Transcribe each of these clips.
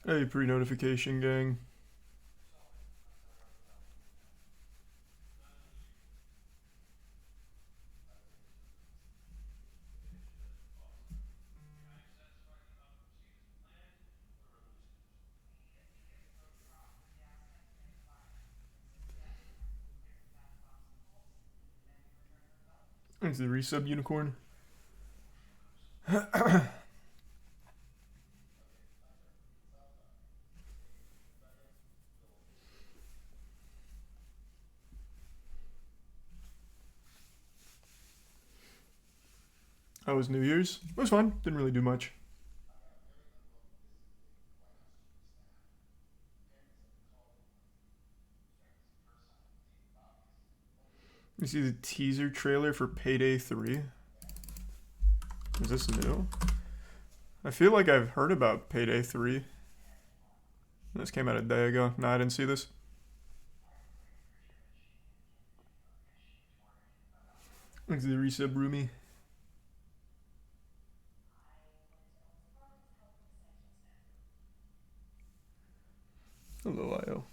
Hey, pre-notification gang. Thanks the resub unicorn. How was New Year's? It was fun. Didn't really do much. You see the teaser trailer for Payday 3? Is this new? I feel like I've heard about Payday 3. This came out a day ago. No, I didn't see this. Thanks the resub Roomy. Hello, IO.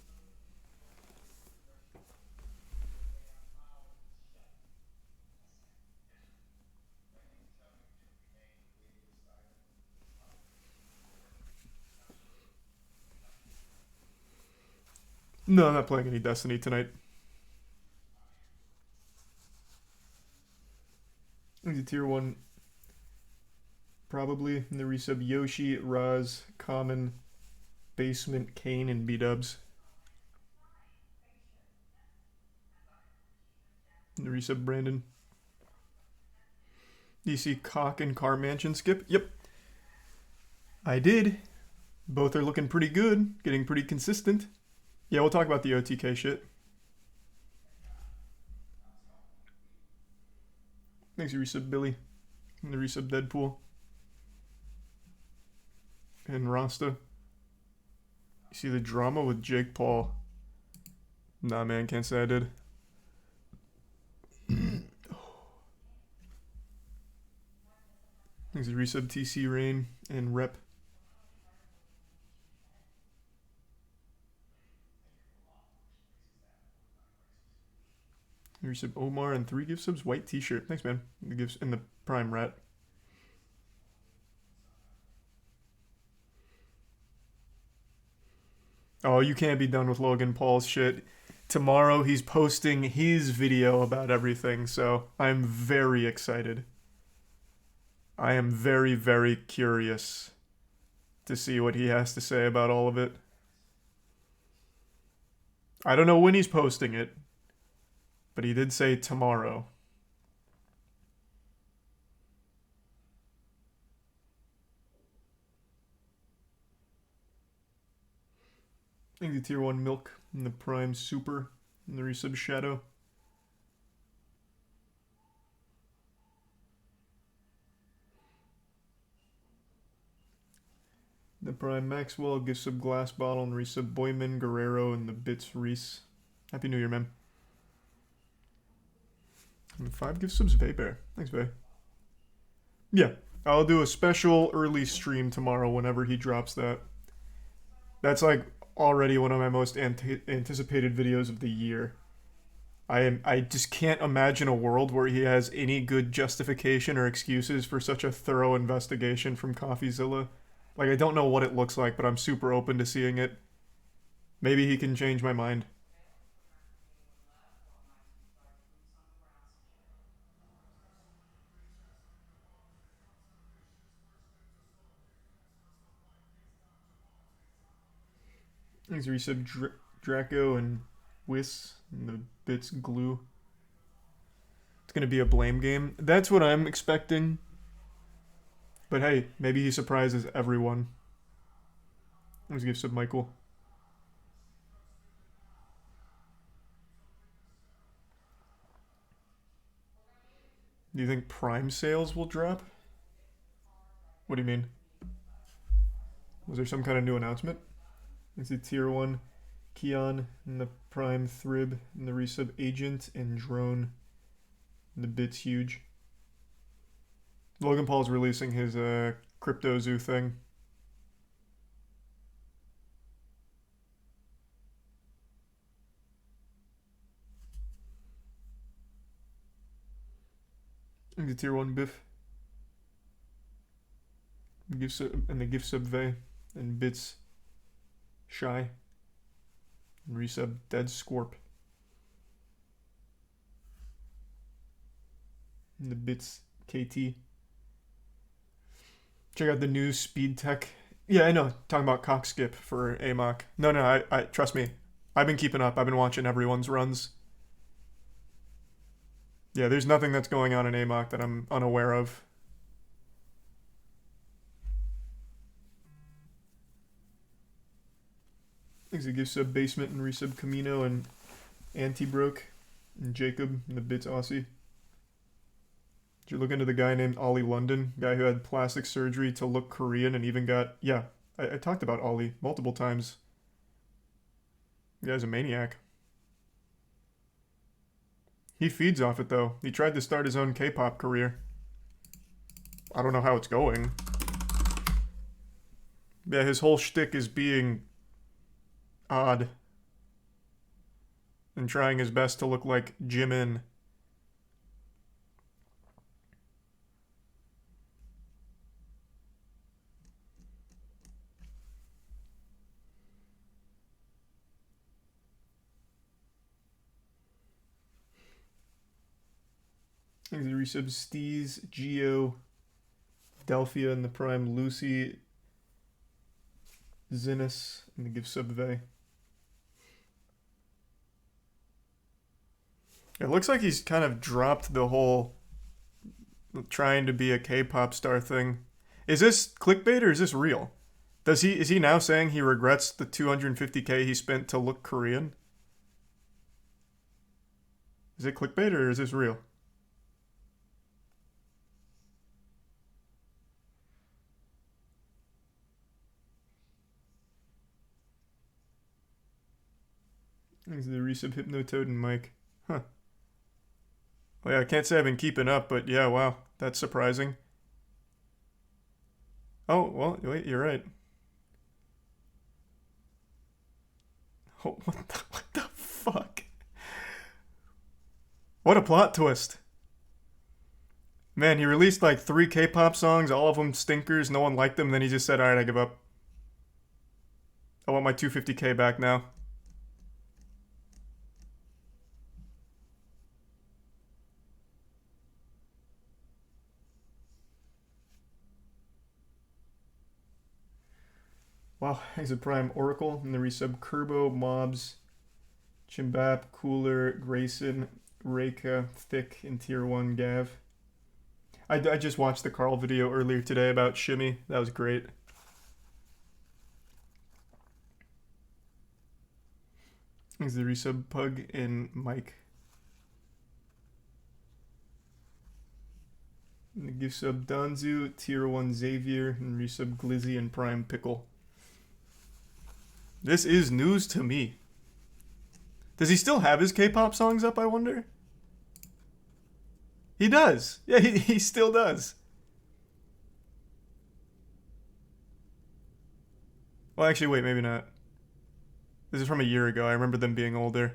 No, I'm not playing any Destiny tonight. Thanks the tier 1. Probably in the resub Yoshi, Raz, Common, Basement, Kane, and B-Dubs. In the resub Brandon. Do you see Cock and Car Mansion skip? Yep. I did. Both are looking pretty good, getting pretty consistent. Yeah, we'll talk about the OTK shit. Thanks, you resub Billy. And the resub Deadpool. And Rasta. You see the drama with Jake Paul? Nah, man, can't say I did. Thanks, you resub TC Rain and Rep. Resub Omar and 3 gift subs. White t-shirt. Thanks, man. The gifts and the Prime Rat. Oh, you can't be done with Logan Paul's shit. Tomorrow he's posting his video about everything, so I'm very excited. I am very, very curious to see what he has to say about all of it. I don't know when he's posting it, but he did say tomorrow. I think the tier 1 milk and the prime super and the resub shadow. The prime Maxwell gives sub glass bottle and resub Boyman, Guerrero, and the bits Reese. Happy New Year, man. And the 5 gift subs Vaybear. Thanks, Vay. Yeah, I'll do a special early stream tomorrow whenever he drops that. That's like already one of my most anticipated videos of the year. I just can't imagine a world where he has any good justification or excuses for such a thorough investigation from CoffeeZilla. Like, I don't know what it looks like, but I'm super open to seeing it. Maybe he can change my mind. Thanks, resub Draco and Whis and the bits glue. It's gonna be a blame game. That's what I'm expecting. But hey, maybe he surprises everyone. Let's give sub Michael. Do you think Prime sales will drop? What do you mean? Was there some kind of new announcement? It's a tier 1 Keon and the Prime Thrib and the resub Agent and Drone. And the bit's huge. Logan Paul's releasing his Crypto Zoo thing. The tier 1 biff. And the gift sub Vey. And bits shy. And resub dead scorp. And the bits KT. Check out the new speed tech. Yeah, I know. Talking about cock skip for AMOC. No, I trust me. I've been keeping up. I've been watching everyone's runs. Yeah, there's nothing that's going on in AMOC that I'm unaware of. Thanks to give sub Basement and resub Camino and Anti-Broke and Jacob and the Bits Aussie. Did you look into the guy named Ollie London? Guy who had plastic surgery to look Korean and even got... Yeah, I talked about Ollie multiple times. The guy's a maniac. He feeds off it, though. He tried to start his own K-pop career. I don't know how it's going. Yeah, his whole shtick is being odd. And trying his best to look like Jimin. Thanks to resub Steez, Geo, Delphia in the prime, Lucy, Zinus, and the give sub Vey. It looks like he's kind of dropped the whole trying to be a K-pop star thing. Is this clickbait or is this real? Is he now saying he regrets the $250K he spent to look Korean? Is it clickbait or is this real? Thanks to the resub Hypnotoad and Mike. Huh. Well, yeah, I can't say I've been keeping up, but yeah, wow. That's surprising. Oh, well, wait, you're right. Oh, what the fuck? What a plot twist. Man, he released like 3 K-pop songs, all of them stinkers, no one liked them, then he just said, alright, I give up. I want my $250K back now. Wow, he's a prime Oracle and the resub Kerbo, Mobs, Chimbap, Cooler, Grayson, Reika, Thick, and tier 1 Gav. I just watched the Carl video earlier today about Shimmy. That was great. He's the resub Pug and Mike. And the gift sub Danzu, tier 1 Xavier, and resub Glizzy and Prime Pickle. This is news to me. Does he still have his K-pop songs up, I wonder? He does. Yeah, he still does. Well, actually, wait, maybe not. This is from a year ago. I remember them being older.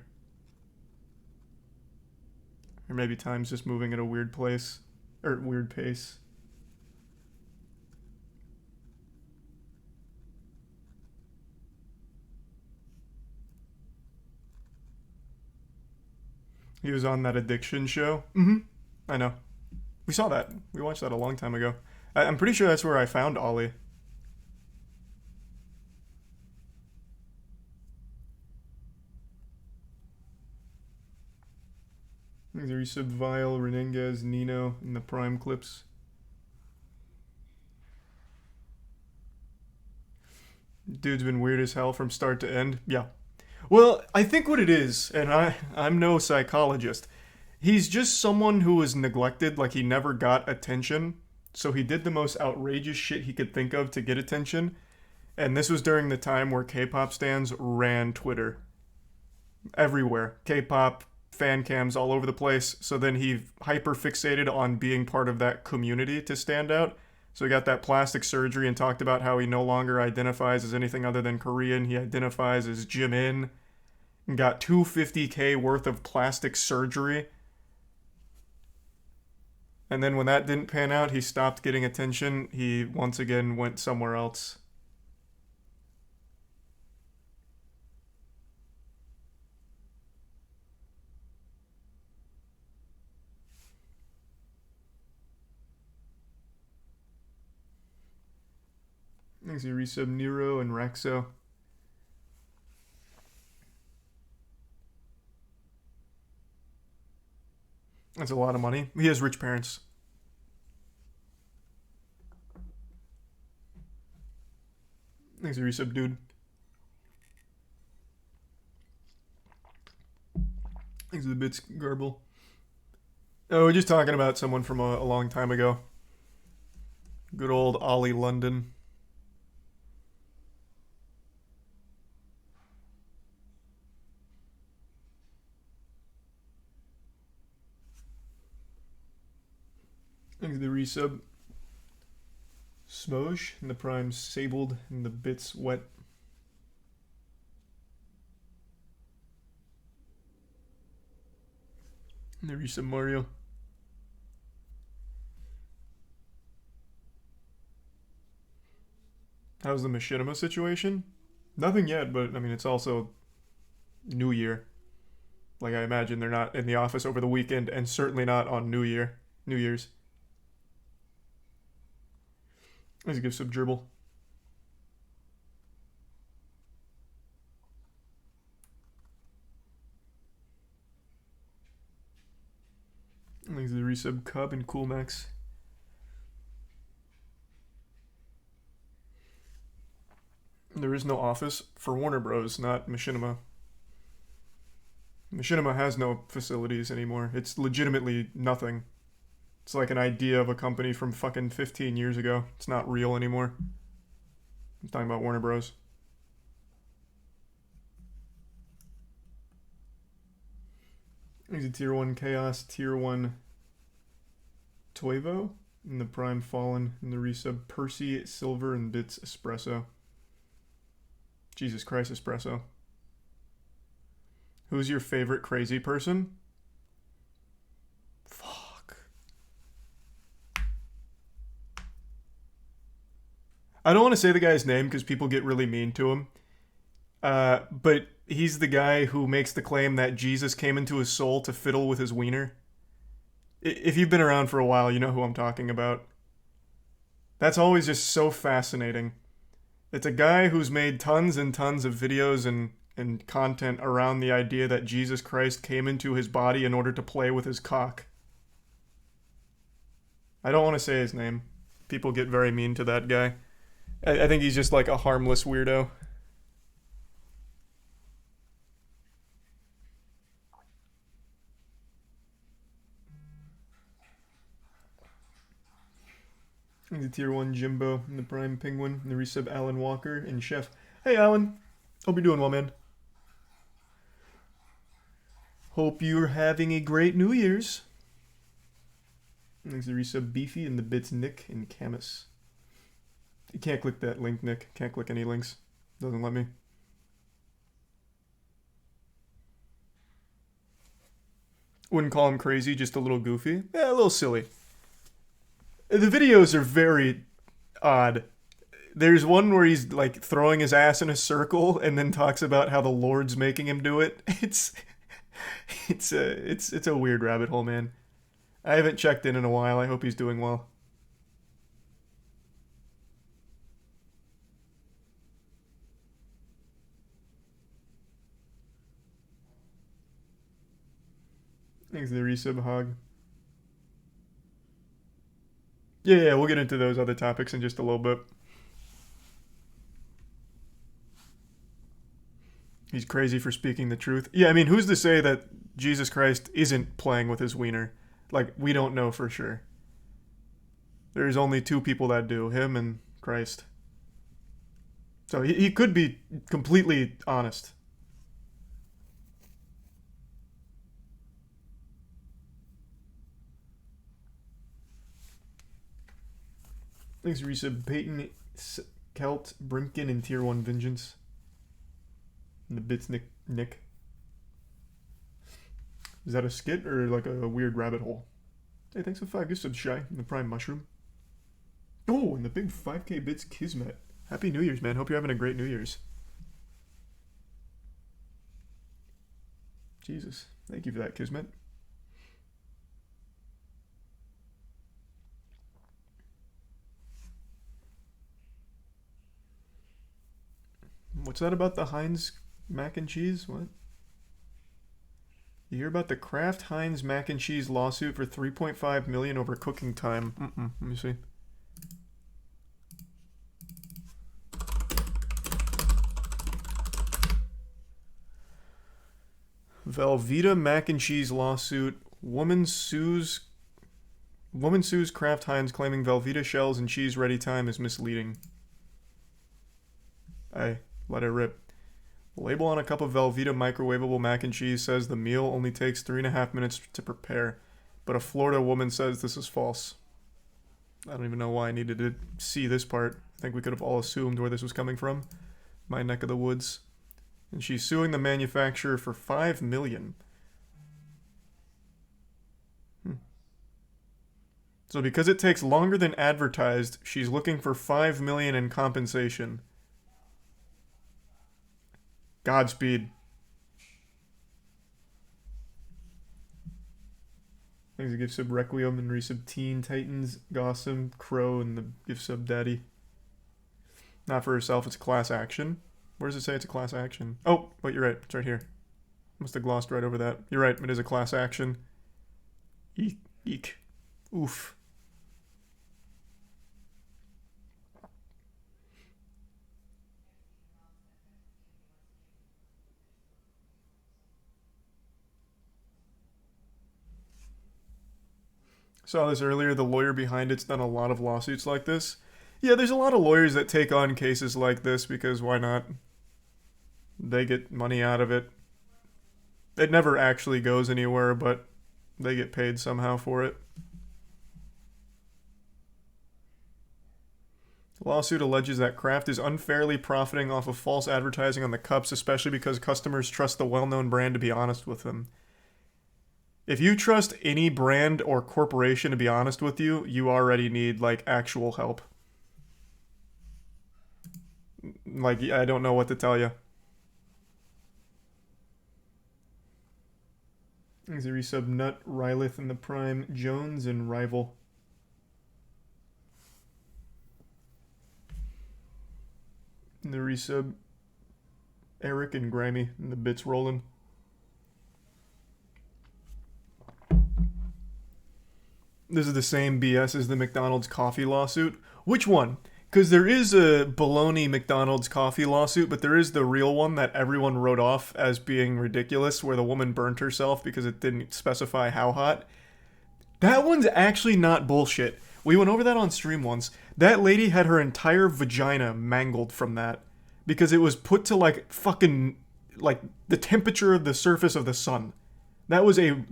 Or maybe time's just moving at a weird place. Or weird pace. He was on that addiction show. I know. We saw that. We watched that a long time ago. I'm pretty sure that's where I found Ollie. There you sub Vile, Renenguez, Nino, and the Prime clips. Dude's been weird as hell from start to end. Yeah. Well, I think what it is, and I'm no psychologist, he's just someone who was neglected, like he never got attention, so he did the most outrageous shit he could think of to get attention, and this was during the time where K-pop stans ran Twitter. Everywhere. K-pop, fan cams all over the place, so then he hyper-fixated on being part of that community to stand out. So he got that plastic surgery and talked about how he no longer identifies as anything other than Korean. He identifies as Jimin. And got $250K worth of plastic surgery. And then when that didn't pan out, he stopped getting attention. He once again went somewhere else. Thanks, you resub Nero and Rexo. That's a lot of money. He has rich parents. Thanks, you resub, dude. Thanks for the bits, Garble. Oh, we're just talking about someone from a long time ago. Good old Ollie London. Thanks for the resub. Smoge and the prime sabled and the bits wet. And the resub Mario. How's the machinima situation? Nothing yet, but I mean, it's also New Year. Like, I imagine they're not in the office over the weekend, and certainly not on New Year's. Let's give some gerbil. Thanks to the resub Cub and Cool Max. There is no office for Warner Bros., not Machinima. Machinima has no facilities anymore. It's legitimately nothing. It's like an idea of a company from fucking 15 years ago. It's not real anymore. I'm talking about Warner Bros. He's a tier 1 Chaos, tier 1 Toivo, and the Prime Fallen, and the resub Percy, Silver, and Bits Espresso. Jesus Christ, Espresso. Who's your favorite crazy person? Fuck. I don't want to say the guy's name because people get really mean to him. But he's the guy who makes the claim that Jesus came into his soul to fiddle with his wiener. If you've been around for a while, you know who I'm talking about. That's always just so fascinating. It's a guy who's made tons and tons of videos and content around the idea that Jesus Christ came into his body in order to play with his cock. I don't want to say his name. People get very mean to that guy. I think he's just like a harmless weirdo. The tier 1 Jimbo, and the Prime Penguin, and the resub Alan Walker, and Chef. Hey Alan, hope you're doing well, man. Hope you're having a great New Year's. Thanks to the resub Beefy, and the bits Nick and Camus. You can't click that link, Nick. Can't click any links. Doesn't let me. Wouldn't call him crazy, just a little goofy. Yeah, a little silly. The videos are very odd. There's one where he's like throwing his ass in a circle and then talks about how the Lord's making him do it. It's a weird rabbit hole, man. I haven't checked in a while. I hope he's doing well. Thanks to the resub Hog. Yeah, we'll get into those other topics in just a little bit. He's crazy for speaking the truth. Yeah, I mean, who's to say that Jesus Christ isn't playing with his wiener? Like, we don't know for sure. There's only two people that do, him and Christ. So he could be completely honest. Thanks, resub Peyton, Kelt, Brimkin, and tier 1 Vengeance. And the bits Nick. Is that a skit or like a weird rabbit hole? Hey, thanks for 5 gift subs, Shy, and the Prime Mushroom. Oh, and the big 5k bits Kismet. Happy New Year's, man. Hope you're having a great New Year's. Jesus. Thank you for that, Kismet. What's that about the Heinz mac and cheese? What? You hear about the Kraft Heinz mac and cheese lawsuit for $3.5 million over cooking time? Let me see. Velveeta mac and cheese lawsuit. Woman sues Kraft Heinz claiming Velveeta shells and cheese ready time is misleading. Hey, let it rip. The label on a cup of Velveeta microwavable mac and cheese says the meal only takes 3.5 minutes to prepare, but a Florida woman says this is false. I don't even know why I needed to see this part. I think we could have all assumed where this was coming from. My neck of the woods. And she's suing the manufacturer for $5 million. So because it takes longer than advertised, she's looking for $5 million in compensation. Godspeed. Thanks to gift sub Requiem and resub Teen Titans, Gossam, Crow, and the gift sub Daddy. Not for herself, it's a class action. Where does it say it's a class action? Oh, wait, you're right. It's right here. Must have glossed right over that. You're right, it is a class action. Eek. Eek. Oof. Saw this earlier. The lawyer behind it's done a lot of lawsuits like this. Yeah, there's a lot of lawyers that take on cases like this because why not? They get money out of it. It never actually goes anywhere, but they get paid somehow for it. The lawsuit alleges that Kraft is unfairly profiting off of false advertising on the cups, especially because customers trust the well-known brand to be honest with them. If you trust any brand or corporation to be honest with you, you already need, like, actual help. Like, I don't know what to tell you. There's a resub Nut, Rylith in the Prime, Jones, and Rival. And the resub Eric and Grimy, and the bits rolling. This is the same BS as the McDonald's coffee lawsuit. Which one? Because there is a baloney McDonald's coffee lawsuit, but there is the real one that everyone wrote off as being ridiculous, where the woman burnt herself because it didn't specify how hot. That one's actually not bullshit. We went over that on stream once. That lady had her entire vagina mangled from that because it was put to, like, fucking, like, the temperature of the surface of the sun. That was a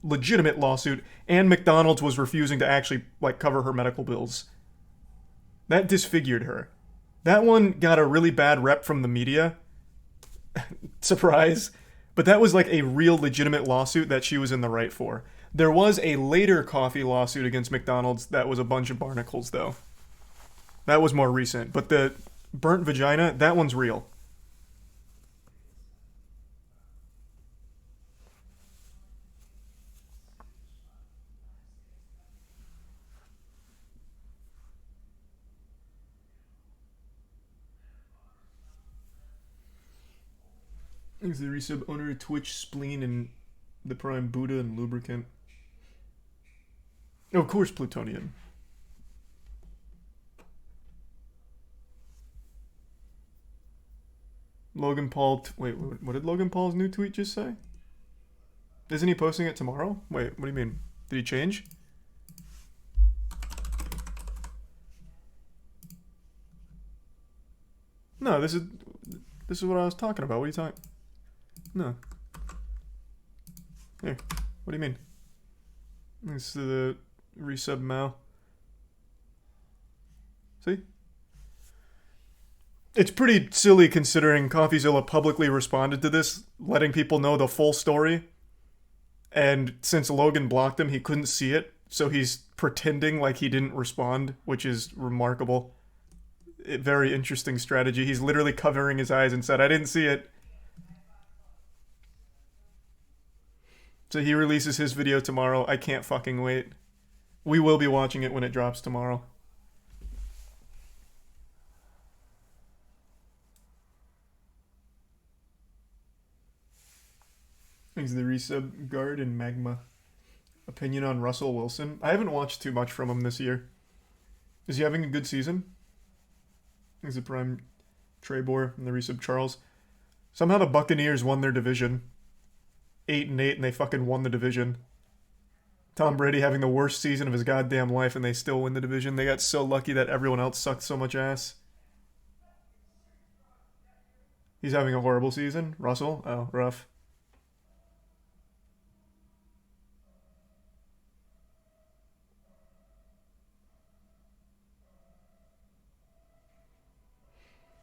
legitimate lawsuit, and McDonald's was refusing to actually, like, cover her medical bills. That disfigured her. That one got a really bad rep from the media. Surprise. But that was, like, a real legitimate lawsuit that she was in the right for. There was a later coffee lawsuit against McDonald's that was a bunch of barnacles, though. That was more recent. But the burnt vagina, that one's real. Thanks to the resub owner, Twitch, Spleen, and the Prime Buddha and Lubricant. Oh, of course, Plutonian. Logan Paul... Wait, what did Logan Paul's new tweet just say? Isn't he posting it tomorrow? Wait, what do you mean? Did he change? No, this is what I was talking about. What are you talking... No. Here. What do you mean? This is the resub Mao. See? It's pretty silly considering CoffeeZilla publicly responded to this, letting people know the full story. And since Logan blocked him, he couldn't see it. So he's pretending like he didn't respond, which is remarkable. Very interesting strategy. He's literally covering his eyes and said, I didn't see it. So he releases his video tomorrow. I can't fucking wait. We will be watching it when it drops tomorrow. Thanks to the resub. Guard and Magma. Opinion on Russell Wilson. I haven't watched too much from him this year. Is he having a good season? He's a prime Trebor and the resub Charles. Somehow the Buccaneers won their division. 8-8 and they fucking won the division. Tom Brady having the worst season of his goddamn life and they still win the division. They got so lucky that everyone else sucked so much ass. He's having a horrible season. Russell? Oh, rough.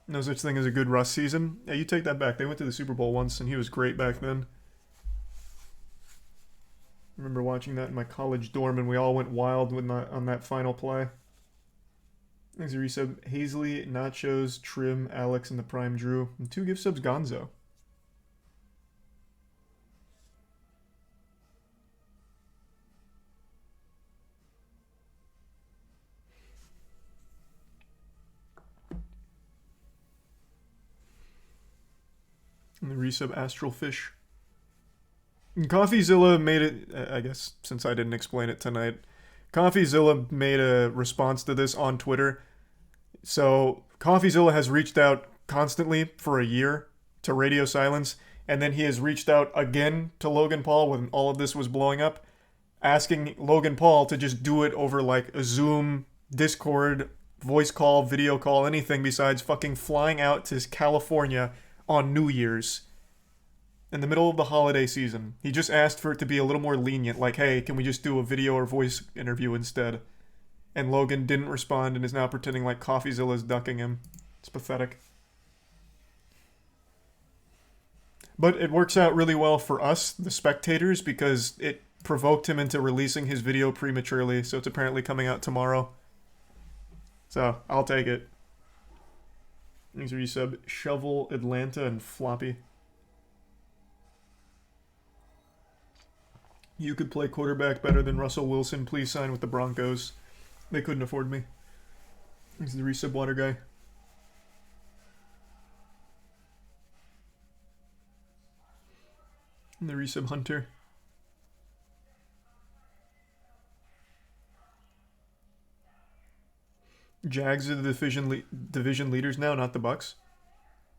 No such thing as a good Russ season. Yeah, you take that back. They went to the Super Bowl once and he was great back then. I remember watching that in my college dorm and we all went wild on that final play. Thanks a resub. Hazley, Nachos, Trim, Alex, and the Prime Drew. And 2 gift subs Gonzo. And the resub Astral Fish. And CoffeeZilla made it, I guess, since I didn't explain it tonight. CoffeeZilla made a response to this on Twitter. So CoffeeZilla has reached out constantly for a year to Radio Silence, and then he has reached out again to Logan Paul when all of this was blowing up, asking Logan Paul to just do it over like a Zoom, Discord, voice call, video call, anything besides fucking flying out to California on New Year's in the middle of the holiday season. He just asked for it to be a little more lenient, like, hey, can we just do a video or voice interview instead? And Logan didn't respond and is now pretending like CoffeeZilla's ducking him. It's pathetic. But it works out really well for us, the spectators, because it provoked him into releasing his video prematurely, so it's apparently coming out tomorrow. So, I'll take it. Thanks for resub. Shovel, Atlanta, and Floppy. You could play quarterback better than Russell Wilson. Please sign with the Broncos. They couldn't afford me. Thanks to the resub water guy. And the resub hunter. Jags are the division leaders now, not the Bucks.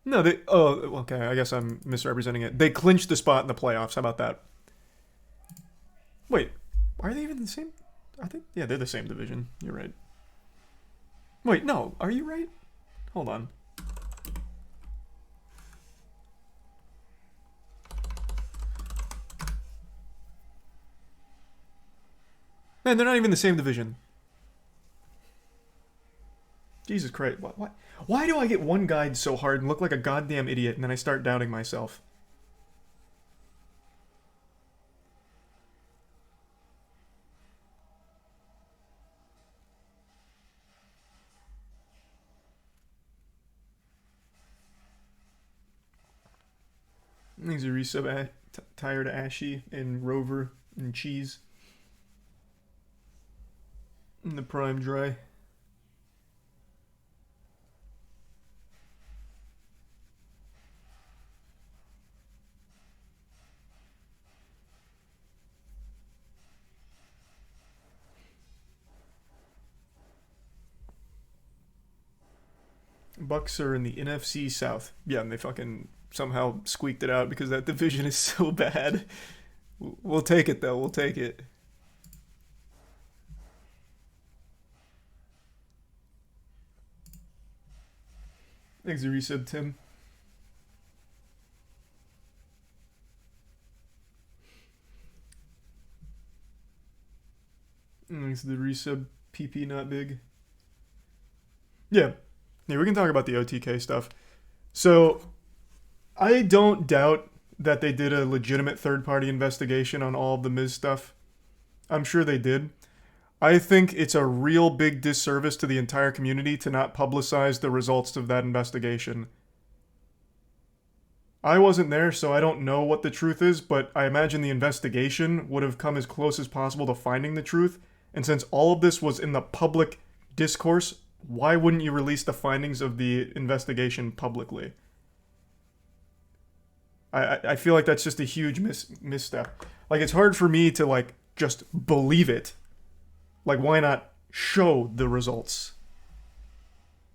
No, they. Oh, okay. I guess I'm misrepresenting it. They clinched the spot in the playoffs. How about that? Wait, are they even the same? I think, yeah, they're the same division. You're right. Wait, no, are you right? Hold on. Man, they're not even the same division. Jesus Christ. Why do I get one guide so hard and look like a goddamn idiot and then I start doubting myself? Thanks a resub. Tired Ashy and Rover and Cheese. And the Prime Dry. Bucks are in the NFC South. Yeah, and they fucking somehow squeaked it out because that division is so bad. We'll take it, though. We'll take it. Thanks for resub, Tim. Thanks for the resub, PP not big. Yeah. Yeah, we can talk about the OTK stuff. So, I don't doubt that they did a legitimate third-party investigation on all of the Miz stuff? I'm sure they did. I think it's a real big disservice to the entire community to not publicize the results of that investigation. I wasn't there, so I don't know what the truth is, but I imagine the investigation would have come as close as possible to finding the truth. And since all of this was in the public discourse, why wouldn't you release the findings of the investigation publicly? I feel like that's just a huge misstep. Like, it's hard for me to, like, just believe it. Like, why not show the results?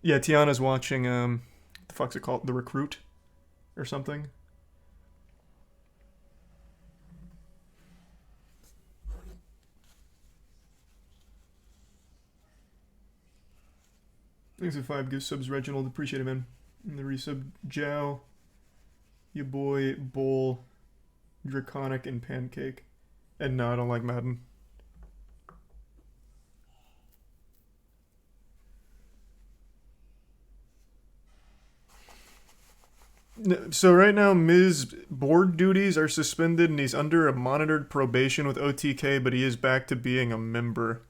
Yeah, Tiana's watching, what the fuck's it called? The Recruit? Or something? Thanks for 5 gift subs, Reginald. Appreciate it, man. And the resub, Jow, your boy, Bull, Draconic, and Pancake. And no, I don't like Madden. So right now, Miz board duties are suspended and he's under a monitored probation with OTK, but he is back to being a member.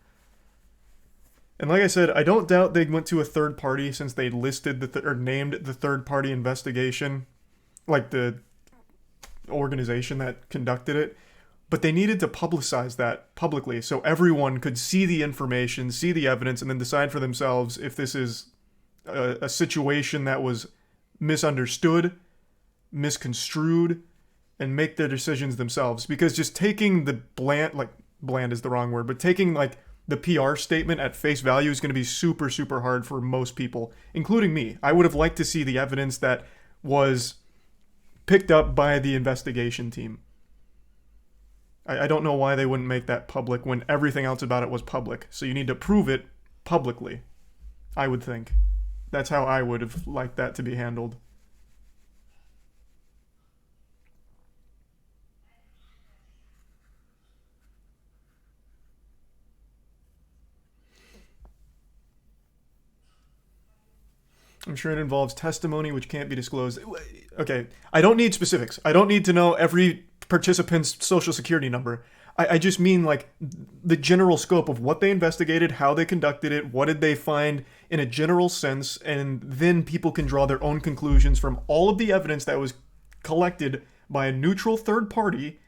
And like I said, I don't doubt they went to a third party since they listed or named the third party investigation, like the organization that conducted it. But they needed to publicize that publicly so everyone could see the information, see the evidence, and then decide for themselves if this is a situation that was misunderstood, misconstrued, and make their decisions themselves. Because just taking the bland is the wrong word, but taking like the PR statement at face value is going to be super, super hard for most people, including me. I would have liked to see the evidence that was picked up by the investigation team. I don't know why they wouldn't make that public when everything else about it was public. So you need to prove it publicly, I would think. That's how I would have liked that to be handled. I'm sure it involves testimony which can't be disclosed. Okay, I don't need specifics. I don't need to know every participant's social security number. I just mean like the general scope of what they investigated, how they conducted it, what did they find in a general sense, and then people can draw their own conclusions from all of the evidence that was collected by a neutral third party,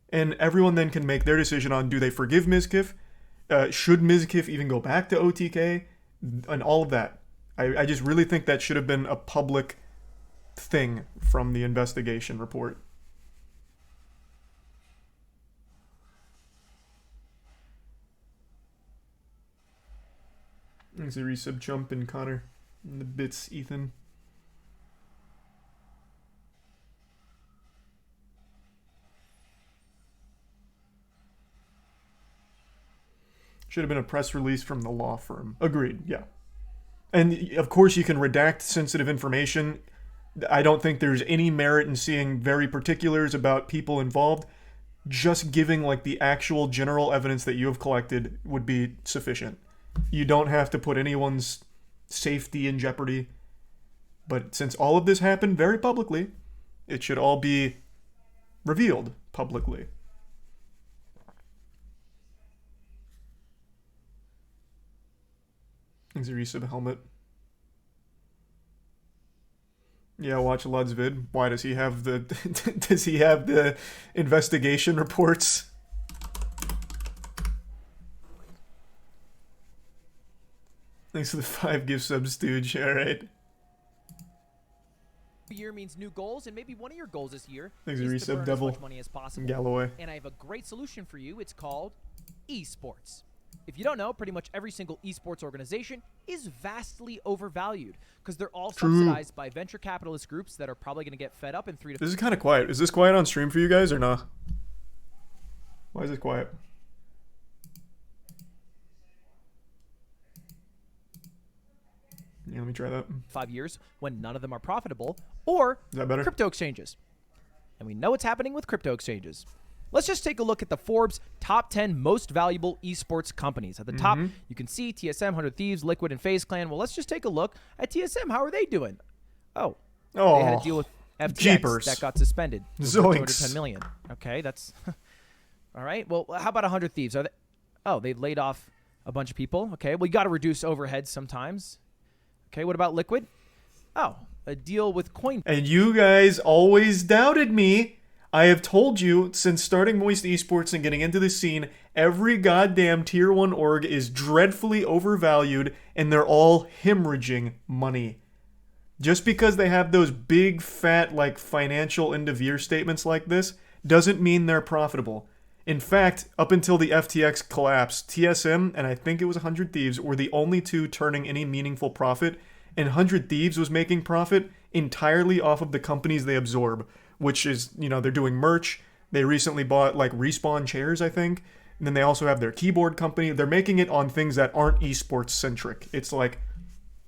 and everyone then can make their decision on do they forgive Mizkif, should Mizkif even go back to OTK, and all of that. I just really think that should have been a public thing from the investigation report. Thanks a resub Chump and Connor. And the bits, Ethan. Should have been a press release from the law firm. Agreed, yeah. And of course you can redact sensitive information. I don't think there's any merit in seeing very particulars about people involved. Just giving like the actual general evidence that you have collected would be sufficient. You don't have to put anyone's safety in jeopardy. But since all of this happened very publicly, it should all be revealed publicly. Thanks a resub helmet. Yeah, watch Lud's vid. Why does he have the does he have the investigation reports? Thanks for the 5 gift subs, dude. Alright. Year means new goals, and maybe one of your goals this year Thanks for is to resub, burn Devil. as much money as possible. Galloway. And I have a great solution for you. It's called esports. If you don't know, pretty much every single esports organization is vastly overvalued because they're all subsidized by venture capitalist groups that are probably going to get fed up in 3 to 4 This is kind of quiet. Is this quiet on stream for you guys or not? Why is it quiet? Yeah, let me try that. 5 years when none of them are profitable, or Is that better? crypto exchanges. And we know what's happening with crypto exchanges. Let's just take a look at the Forbes top 10 most valuable esports companies. At the top, you can see TSM, 100 Thieves, Liquid, and FaZe Clan. Well, let's just take a look at TSM. How are they doing? Oh, they had a deal with FTX Jeepers. that got suspended. Zoinks. 210 million. Okay, that's all right. Well, how about 100 Thieves? Are they? Oh, they laid off a bunch of people. Okay, well, you got to reduce overheads sometimes. Okay, what about Liquid? Oh, a deal with Coin. And you guys always doubted me. I have told you since starting Moist Esports and getting into the scene, every goddamn tier 1 org is dreadfully overvalued and they're all hemorrhaging money. Just because they have those big, fat, like, financial end of year statements like this doesn't mean they're profitable. In fact, up until the FTX collapse, TSM and I think it was 100 Thieves were the only two turning any meaningful profit, and 100 Thieves was making profit entirely off of the companies they absorb, which is, you know, they're doing merch. They recently bought, like, Respawn chairs, I think. And then they also have their keyboard company. They're making it on things that aren't esports centric. It's like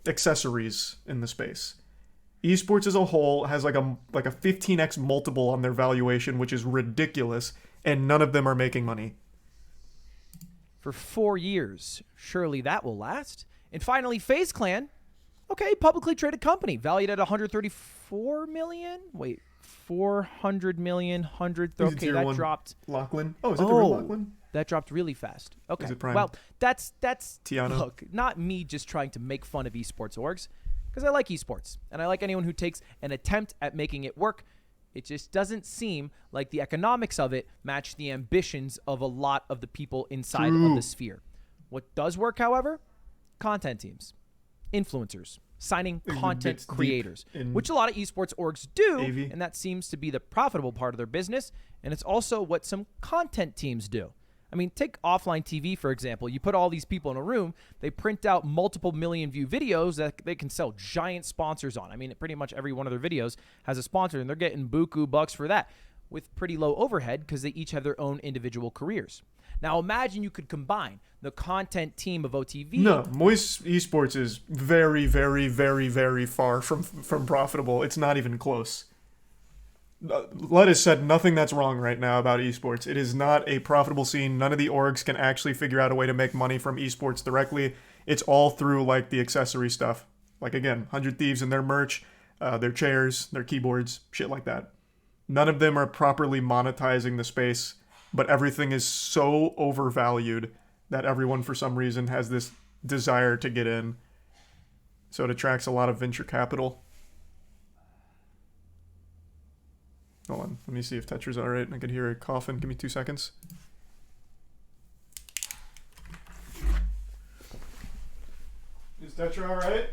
accessories in the space. Esports as a whole has like a 15x multiple on their valuation, which is ridiculous, and none of them are making money. For 4 years. Surely that will last. And finally, FaZe Clan. Okay, publicly traded company, valued at 134 million. Wait, 400 million, 100. Okay, that dropped. Lachlan. Oh, is that the real Lachlan? That dropped really fast. Okay. Is it Prime? Well, that's Tiana? Look, not me just trying to make fun of esports orgs, because I like esports and I like anyone who takes an attempt at making it work. It just doesn't seem like the economics of it match the ambitions of a lot of the people inside of the sphere. What does work, however? Content teams, influencers, signing content creators, which a lot of esports orgs do, AV. and that seems to be the profitable part of their business, and it's also what some content teams do. I mean, take offline TV, for example. You put all these people in a room, they print out multiple million view videos that they can sell giant sponsors on. I mean, pretty much every one of their videos has a sponsor, and they're getting buku bucks for that with pretty low overhead because they each have their own individual careers. Now, imagine you could combine the content team of OTV. No, Moist Esports is very, very, very, very far from profitable. It's not even close. Lettuce said nothing that's wrong right now about esports. It is not a profitable scene. None of the orgs can actually figure out a way to make money from esports directly. It's all through, like, the accessory stuff. Like, again, 100 Thieves and their merch, their chairs, their keyboards, shit like that. None of them are properly monetizing the space, but everything is so overvalued that everyone, for some reason, has this desire to get in. So it attracts a lot of venture capital. Hold on, let me see if Tetra's alright. I can hear a coughin. Give me 2 seconds. Is Tetra alright?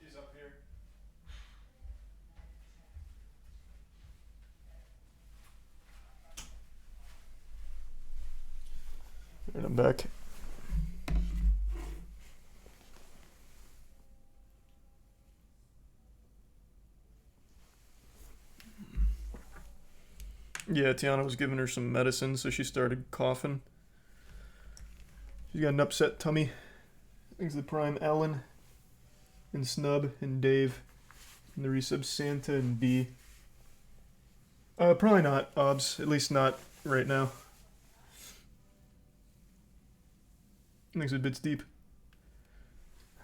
Is up here. And I'm back. Yeah, Tiana was giving her some medicine, so she started coughing. She's got an upset tummy. Thanks to the Prime Alan and Snub and Dave and the resub Santa and B. Probably not, Obs. At least not right now. Thanks a bits deep.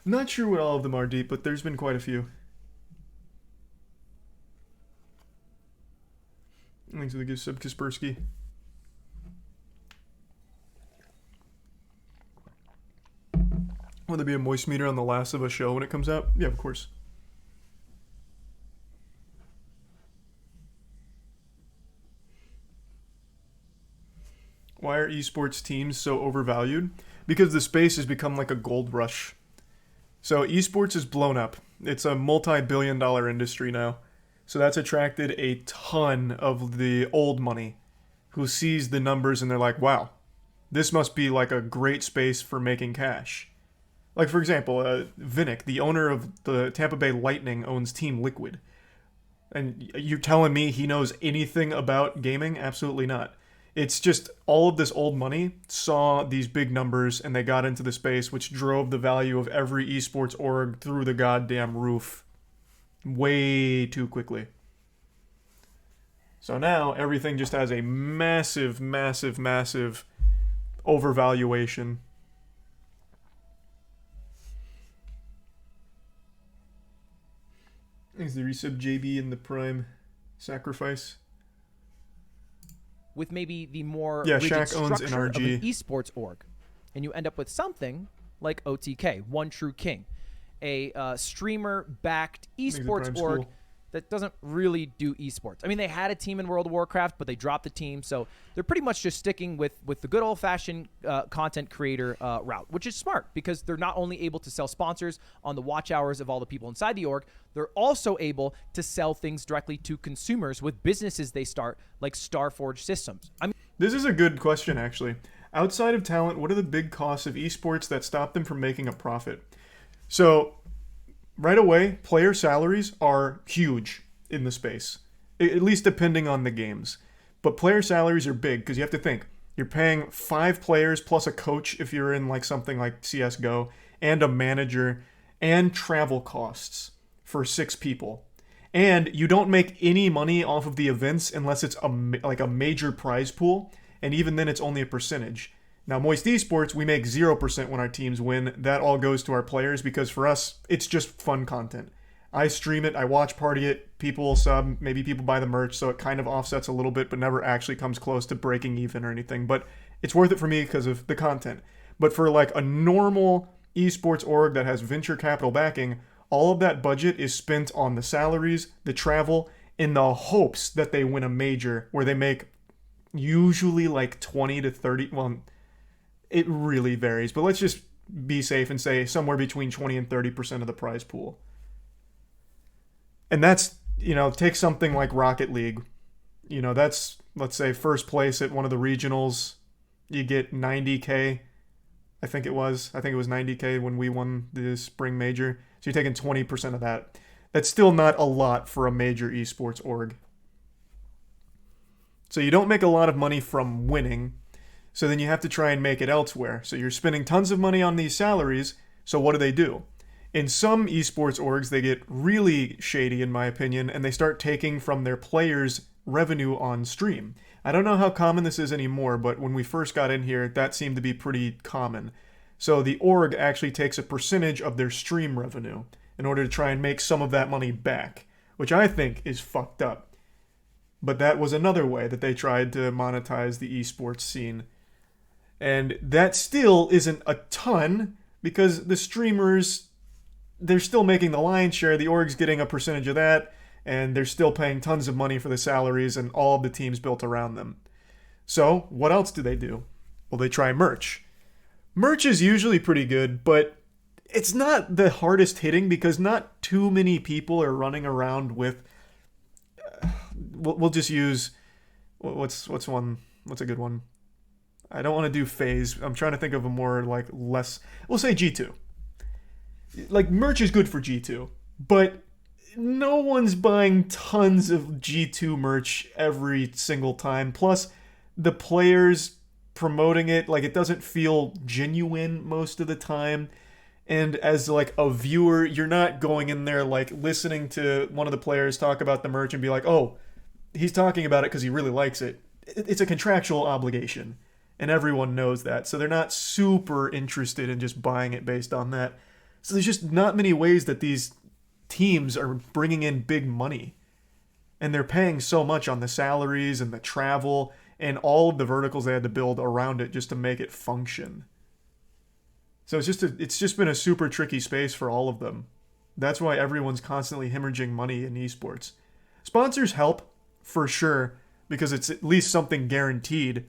I'm not sure what all of them are deep, but there's been quite a few. Thanks to the gift sub Kaspersky. Will there be a moist meter on the Last of Us show when it comes out? Yeah, of course. Why are esports teams so overvalued? Because the space has become like a gold rush. So esports is blown up. It's a multi-billion-dollar industry now. So that's attracted a ton of the old money who sees the numbers and they're like, wow, this must be like a great space for making cash. Like, for example, Vinnick, the owner of the Tampa Bay Lightning, owns Team Liquid. And you're telling me he knows anything about gaming? Absolutely not. It's just all of this old money saw these big numbers and they got into the space, which drove the value of every esports org through the goddamn roof way too quickly. So now everything just has a massive, massive, massive overvaluation. Is the resub JB in the Prime sacrifice? With maybe the more Yeah, rigid Shaq owns structure of NRG. an esports org, and you end up with something like OTK, One True King, a streamer-backed esports Prime org school. that doesn't really do esports. I mean, they had a team in World of Warcraft, but they dropped the team, so they're pretty much just sticking with the good old-fashioned content creator route, which is smart because they're not only able to sell sponsors on the watch hours of all the people inside the org, they're also able to sell things directly to consumers with businesses they start, like Starforge Systems. I mean, This is a good question, actually. Outside of talent, what are the big costs of esports that stop them from making a profit? So, right away, player salaries are huge in the space, at least depending on the games. But player salaries are big because you have to think. You're paying 5 players plus a coach if you're in like something like CSGO, and a manager, and travel costs for 6 people. And you don't make any money off of the events unless it's like a major prize pool, and even then it's only a percentage. Now, Moist Esports, we make 0% when our teams win. That all goes to our players because for us, it's just fun content. I stream it, I watch party it, people sub, maybe people buy the merch, so it kind of offsets a little bit, but never actually comes close to breaking even or anything. But it's worth it for me because of the content. But for like a normal esports org that has venture capital backing, all of that budget is spent on the salaries, the travel, in the hopes that they win a major where they make usually like 20 to 30, well, it really varies, but let's just be safe and say somewhere between 20 and 30% of the prize pool. And that's, take something like Rocket League. That's, let's say, first place at one of the regionals. You get 90K. I think it was 90K when we won the spring major. So you're taking 20% of that. That's still not a lot for a major esports org. So you don't make a lot of money from winning. So then you have to try and make it elsewhere. So you're spending tons of money on these salaries. So what do? In some esports orgs, they get really shady, in my opinion, and they start taking from their players' revenue on stream. I don't know how common this is anymore, but when we first got in here, that seemed to be pretty common. So the org actually takes a percentage of their stream revenue in order to try and make some of that money back, which I think is fucked up. But that was another way that they tried to monetize the esports scene. And that still isn't a ton, because the streamers, they're still making the lion's share. The org's getting a percentage of that, and they're still paying tons of money for the salaries and all of the teams built around them. So, what else do? Well, they try merch. Merch is usually pretty good, but it's not the hardest hitting because not too many people are running around with... We'll just use... What's a good one? I don't want to do phase. I'm trying to think of a more less... We'll say G2. Merch is good for G2, but no one's buying tons of G2 merch every single time. Plus, the players promoting it, it doesn't feel genuine most of the time. And as a viewer, you're not going in there listening to one of the players talk about the merch and be like, oh, he's talking about it because he really likes it. It's a contractual obligation, and everyone knows that. So they're not super interested in just buying it based on that. So there's just not many ways that these teams are bringing in big money. And they're paying so much on the salaries and the travel and all of the verticals they had to build around it just to make it function. So it's just been a super tricky space for all of them. That's why everyone's constantly hemorrhaging money in esports. Sponsors help, for sure, because it's at least something guaranteed,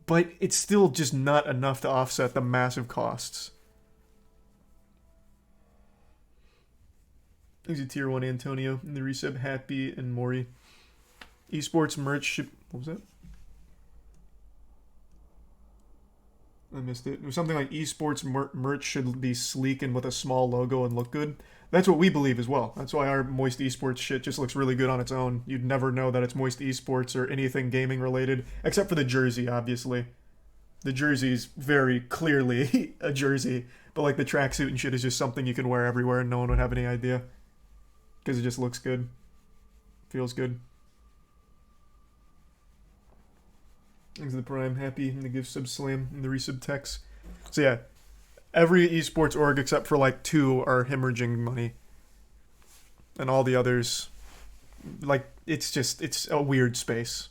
but it's still just not enough to offset the massive costs. Thanks to Tier 1 Antonio, and the resub Happy and Maury. Esports merch should... What was that? I missed it. It was something like esports merch should be sleek and with a small logo and look good. That's what we believe as well. That's why our Moist Esports shit just looks really good on its own. You'd never know that it's Moist Esports or anything gaming related, except for the jersey, obviously. The jersey's very clearly a jersey, but like the tracksuit and shit is just something you can wear everywhere and no one would have any idea. Because it just looks good. Feels good. Thanks to the Prime, Happy, and the Give Sub Slam, and the Resub Tex. So yeah, every esports org except for like 2 are hemorrhaging money. And all the others, like, it's a weird space.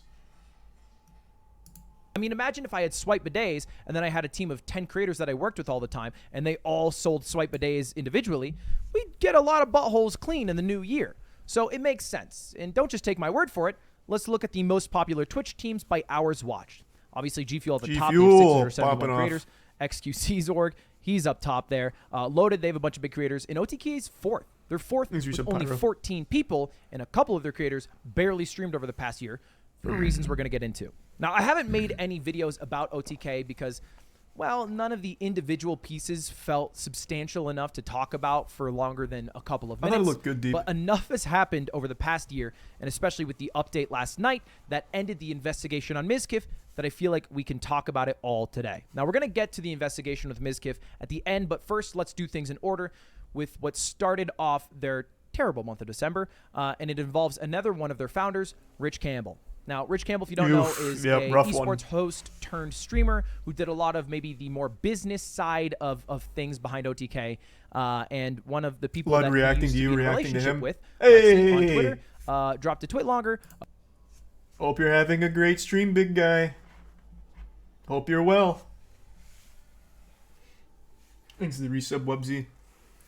I mean, imagine if I had swipe bidets and then I had a team of 10 creators that I worked with all the time and they all sold swipe bidets individually. We'd get a lot of buttholes clean in the new year. So it makes sense. And don't just take my word for it. Let's look at the most popular Twitch teams by hours watched. Obviously, G Fuel at the top. They have 671 creators. XQC's org, he's up top there. Loaded, they have a bunch of big creators. And OTK's 4th. They're 4th with only 14 people, and a couple of their creators barely streamed over the past year for reasons we're going to get into. Now, I haven't made any videos about OTK because, well, none of the individual pieces felt substantial enough to talk about for longer than a couple of minutes. I thought it looked good, dude. But enough has happened over the past year, and especially with the update last night that ended the investigation on Mizkif, that I feel like we can talk about it all today. Now, we're going to get to the investigation with Mizkif at the end, but first, let's do things in order with what started off their terrible month of December, and it involves another one of their founders, Rich Campbell. Now, Rich Campbell, if you don't know, is a esports host turned streamer who did a lot of maybe the more business side of things behind OTK, and one of the people that reacting used to you, be in a reacting to relationship him. with Hey! on Twitter, dropped a tweet longer. Hope you're having a great stream, big guy. Hope you're well. Thanks to the resub, Wubsy.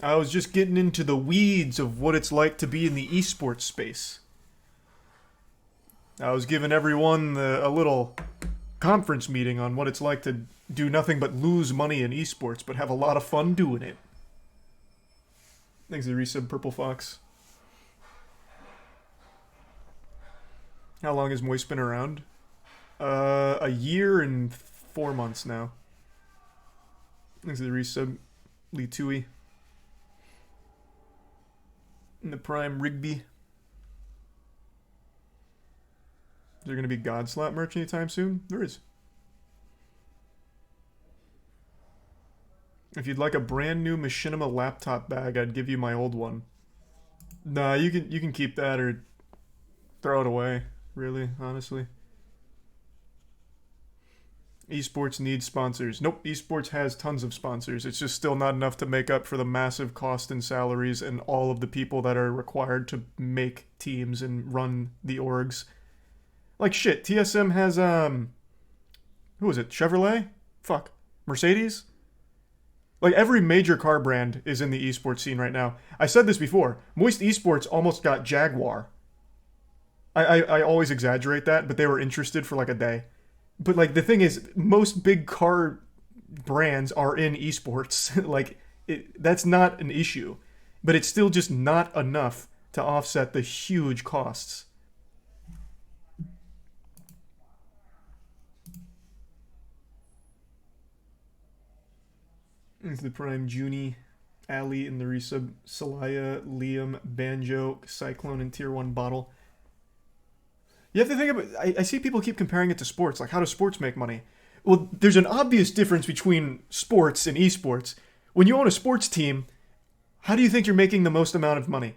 I was just getting into the weeds of what it's like to be in the esports space. I was giving everyone a little conference meeting on what it's like to do nothing but lose money in esports, but have a lot of fun doing it. Thanks to the resub, Purple Fox. How long has Moist been around? A year and 4 months now. Thanks to the resub, Lee Tui. And the Prime Rigby. Is there going to be Godslap merch anytime soon? There is. If you'd like a brand new Machinima laptop bag, I'd give you my old one. Nah, you can keep that or throw it away, really, honestly. Esports needs sponsors. Nope, esports has tons of sponsors. It's just still not enough to make up for the massive cost and salaries and all of the people that are required to make teams and run the orgs. Like shit, TSM has who is it? Chevrolet? Fuck. Mercedes? Like every major car brand is in the esports scene right now. I said this before. Moist Esports almost got Jaguar. I always exaggerate that, but they were interested for like a day. But like the thing is, most big car brands are in esports. Like that's not an issue, but it's still just not enough to offset the huge costs. Into the Prime, Junie, Ali in the resub, Salaya, Liam, Banjo, Cyclone, and Tier 1 Bottle. You have to think about I see people keep comparing it to sports. Like, how does sports make money? Well, there's an obvious difference between sports and esports. When you own a sports team, how do you think you're making the most amount of money?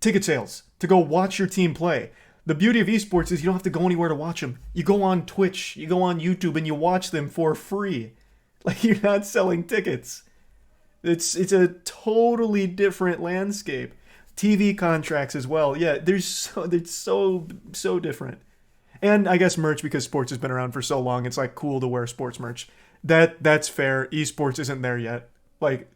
Ticket sales. To go watch your team play. The beauty of esports is you don't have to go anywhere to watch them. You go on Twitch, you go on YouTube, and you watch them for free. Like, you're not selling tickets. It's a totally different landscape. TV contracts as well. Yeah, it's so different. And I guess merch, because sports has been around for so long, it's like cool to wear sports merch. That's fair. Esports isn't there yet. Like,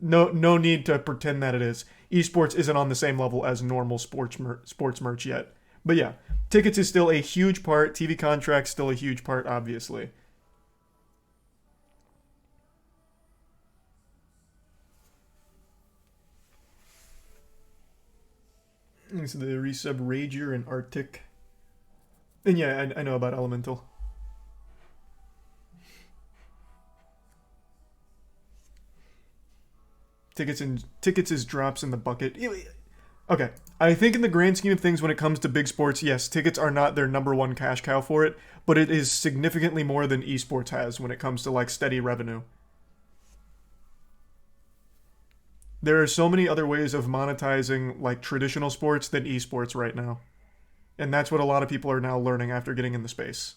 no need to pretend that it is. Esports isn't on the same level as normal sports merch yet. But yeah, tickets is still a huge part. TV contracts still a huge part, obviously. So the resub Rager and Arctic. And yeah, I know about Elemental. Tickets is drops in the bucket. Okay, I think in the grand scheme of things, when it comes to big sports, yes, tickets are not their number one cash cow for it, but it is significantly more than esports has when it comes to like steady revenue. There are so many other ways of monetizing like traditional sports than esports right now. And that's what a lot of people are now learning after getting in the space.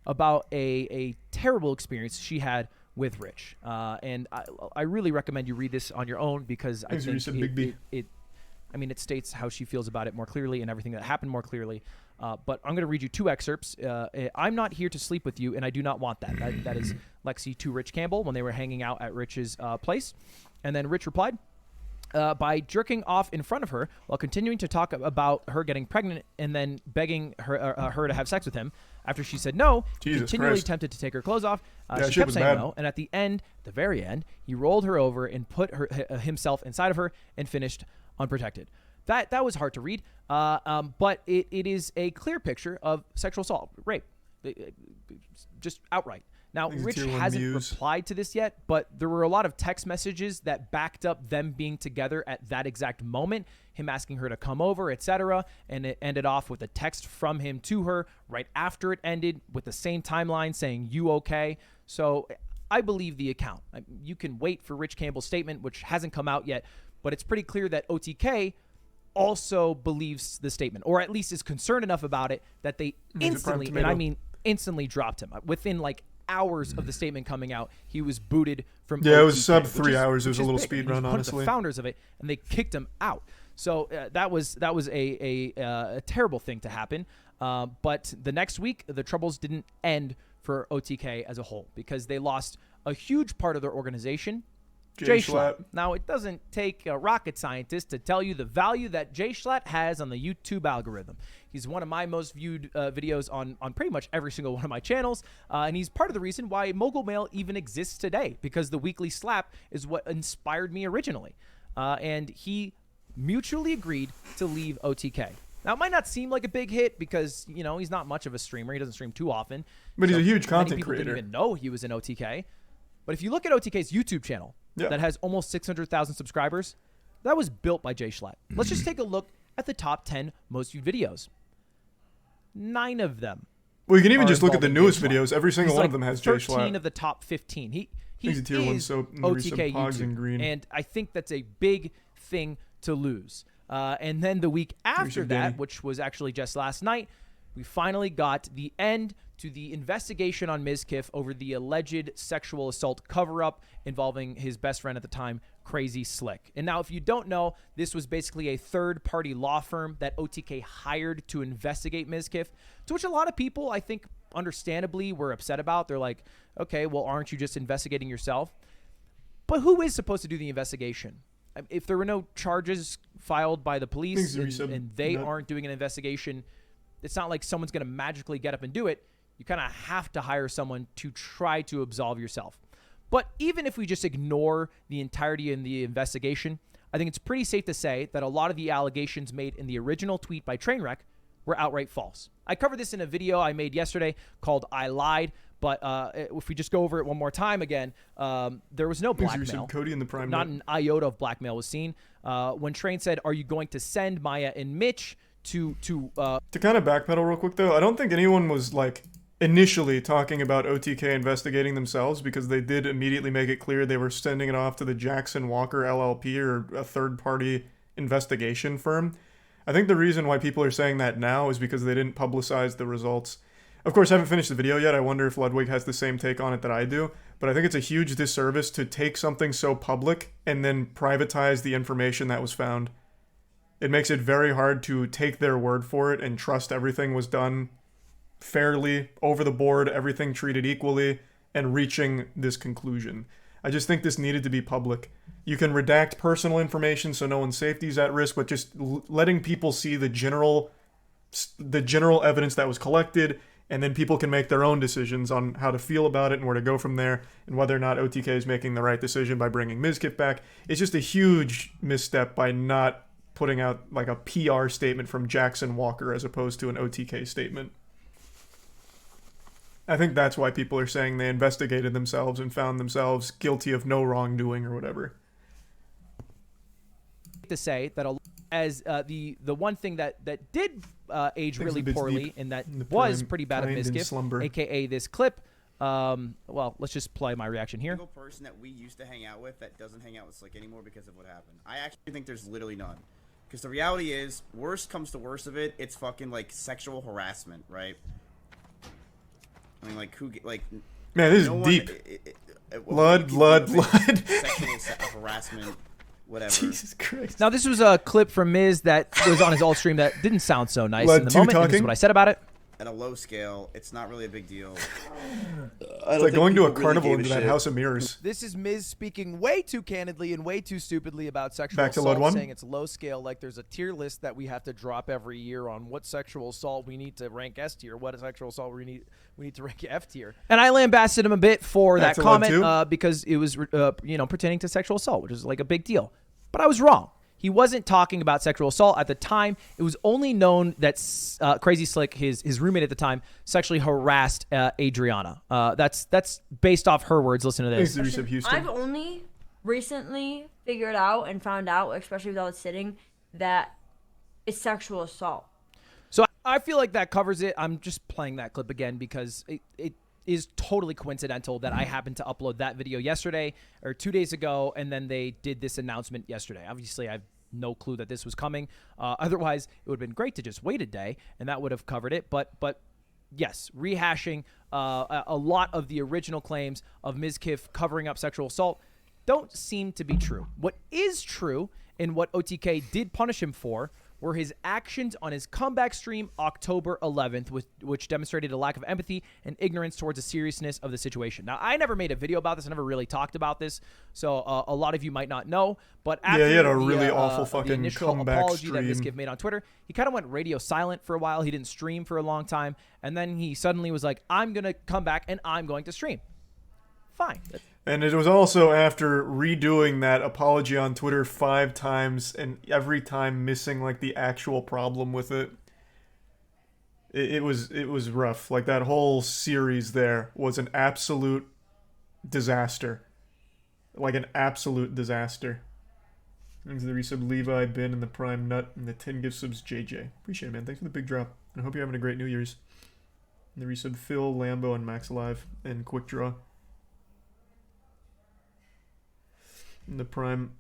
About a terrible experience she had with Rich. And I really recommend you read this on your own because I think it states how she feels about it more clearly and everything that happened more clearly. But I'm going to read you two excerpts. I'm not here to sleep with you, and I do not want that. That is Lexi to Rich Campbell when they were hanging out at Rich's place. And then Rich replied, by jerking off in front of her while continuing to talk about her getting pregnant and then begging her to have sex with him. After she said no, he continually attempted to take her clothes off. She kept saying no, and at the very end, he rolled her over and put himself inside of her and finished unprotected. That was hard to read, but it is a clear picture of sexual assault, rape, just outright. Now, Rich hasn't replied to this yet, but there were a lot of text messages that backed up them being together at that exact moment, him asking her to come over, etc., and it ended off with a text from him to her right after it ended with the same timeline saying, "You okay?" So I believe the account. You can wait for Rich Campbell's statement, which hasn't come out yet, but it's pretty clear that OTK also believes the statement, or at least is concerned enough about it that they instantly, and I mean instantly, dropped him. Within like hours of the statement coming out, he was booted from OTK, it was sub 3 hours. It was a little speed run, honestly. One of the founders of it, and they kicked him out. So that was a terrible thing to happen. But the next week, the troubles didn't end for OTK as a whole because they lost a huge part of their organization. Jay Schlatt. Now, it doesn't take a rocket scientist to tell you the value that Jay Schlatt has on the YouTube algorithm. He's one of my most viewed videos on pretty much every single one of my channels, and he's part of the reason why Mogul Mail even exists today, because the weekly slap is what inspired me originally. And he mutually agreed to leave OTK. Now, it might not seem like a big hit because, he's not much of a streamer. He doesn't stream too often. But he's a huge content creator. People didn't even know he was in OTK. But if you look at OTK's YouTube channel, that has almost 600,000 subscribers, that was built by Jay Schlatt. Let's just take a look at the top 10 most viewed videos. 9 of them. Well, you can even just look at the newest videos. Every single one of them has Jay Schlatt. 13 of the top 15. He's a tier 1 soap in the OTK Pogs YouTube, in green. and I think that's a big thing to lose. And then the week after that, which was actually just last night, we finally got the end to the investigation on Mizkif over the alleged sexual assault cover-up involving his best friend at the time, Crazy Slick. And now, if you don't know, this was basically a third-party law firm that OTK hired to investigate Mizkif, to which a lot of people, I think, understandably were upset about. They're like, okay, well, aren't you just investigating yourself? But who is supposed to do the investigation? If there were no charges filed by the police and they aren't doing an investigation, it's not like someone's going to magically get up and do it. You kind of have to hire someone to try to absolve yourself. But even if we just ignore the entirety in the investigation, I think it's pretty safe to say that a lot of the allegations made in the original tweet by Trainwreck were outright false. I covered this in a video I made yesterday called I Lied, but if we just go over it one more time again, there was no blackmail. Cody in the Prime Not an iota of blackmail was seen. When Train said, "Are you going to send Maya and Mitch to kind of backpedal real quick, though, I don't think anyone was initially talking about OTK investigating themselves, because they did immediately make it clear they were sending it off to the Jackson Walker LLP, or a third-party investigation firm. I think the reason why people are saying that now is because they didn't publicize the results. Of course, I haven't finished the video yet. I wonder if Ludwig has the same take on it that I do, but I think it's a huge disservice to take something so public and then privatize the information that was found. It makes it very hard to take their word for it and trust everything was done fairly, over the board, everything treated equally, and reaching this conclusion. I just think this needed to be public. You can redact personal information so no one's safety is at risk, but just letting people see the general evidence that was collected, and then people can make their own decisions on how to feel about it and where to go from there, and whether or not OTK is making the right decision by bringing Mizkif back. It's just a huge misstep by not putting out like a PR statement from Jackson Walker as opposed to an OTK statement. I think that's why people are saying they investigated themselves and found themselves guilty of no wrongdoing or whatever. To say that as the one thing that did age really poorly and that was pretty bad of Mizkif, aka this clip. Well, let's just play my reaction here. Single person that we used to hang out with that doesn't hang out with Slick anymore because of what happened. I actually think there's literally none. Because the reality is, worst comes to worst of it, it's fucking like sexual harassment, right? I mean, like, man, this is deep. Blood. Sexual harassment, whatever. Jesus Christ. Now, this was a clip from Miz that was on his alt stream that didn't sound so nice in the moment. And this is what I said about it. At a low scale, it's not really a big deal. It's like going to a carnival into that house of mirrors. This is Miz speaking way too candidly and way too stupidly about sexual Back to assault, load one. saying it's low scale, like there's a tier list that we have to drop every year on what sexual assault we need to rank S tier, what sexual assault we need to rank F tier. And I lambasted him a bit for Back that to load comment because it was pertaining to sexual assault, which is like a big deal. But I was wrong. He wasn't talking about sexual assault at the time. It was only known that Crazy Slick, his roommate at the time, sexually harassed Adriana. That's based off her words. Listen to this. I've only recently figured out and found out, especially without sitting, that it's sexual assault. So I feel like that covers it. I'm just playing that clip again because it is totally coincidental that I happened to upload that video yesterday or 2 days ago, and then they did this announcement yesterday. Obviously, I've no clue that this was coming. Otherwise, it would have been great to just wait a day, and that would have covered it. But yes, rehashing a lot of the original claims of Mizkif covering up sexual assault don't seem to be true. What is true and what OTK did punish him for were his actions on his comeback stream October 11th, which demonstrated a lack of empathy and ignorance towards the seriousness of the situation. Now, I never made a video about this. I never really talked about this, so a lot of you might not know. But after he had a really awful fucking the initial comeback apology stream that Mizkif made on Twitter, he kind of went radio silent for a while. He didn't stream for a long time, and then he suddenly was like, I'm going to come back and I'm going to stream. Fine. And it was also after redoing that apology on Twitter 5 times and every time missing like the actual problem with it. It was rough. Like that whole series there was an absolute disaster. Like an absolute disaster. Thanks to the resub Levi, Ben, and the Prime Nut, and the 10 gift subs JJ. Appreciate it, man. Thanks for the big drop. And I hope you're having a great New Year's. And the resub Phil, Lambo, and Max Alive, and Quick Draw. And the Prime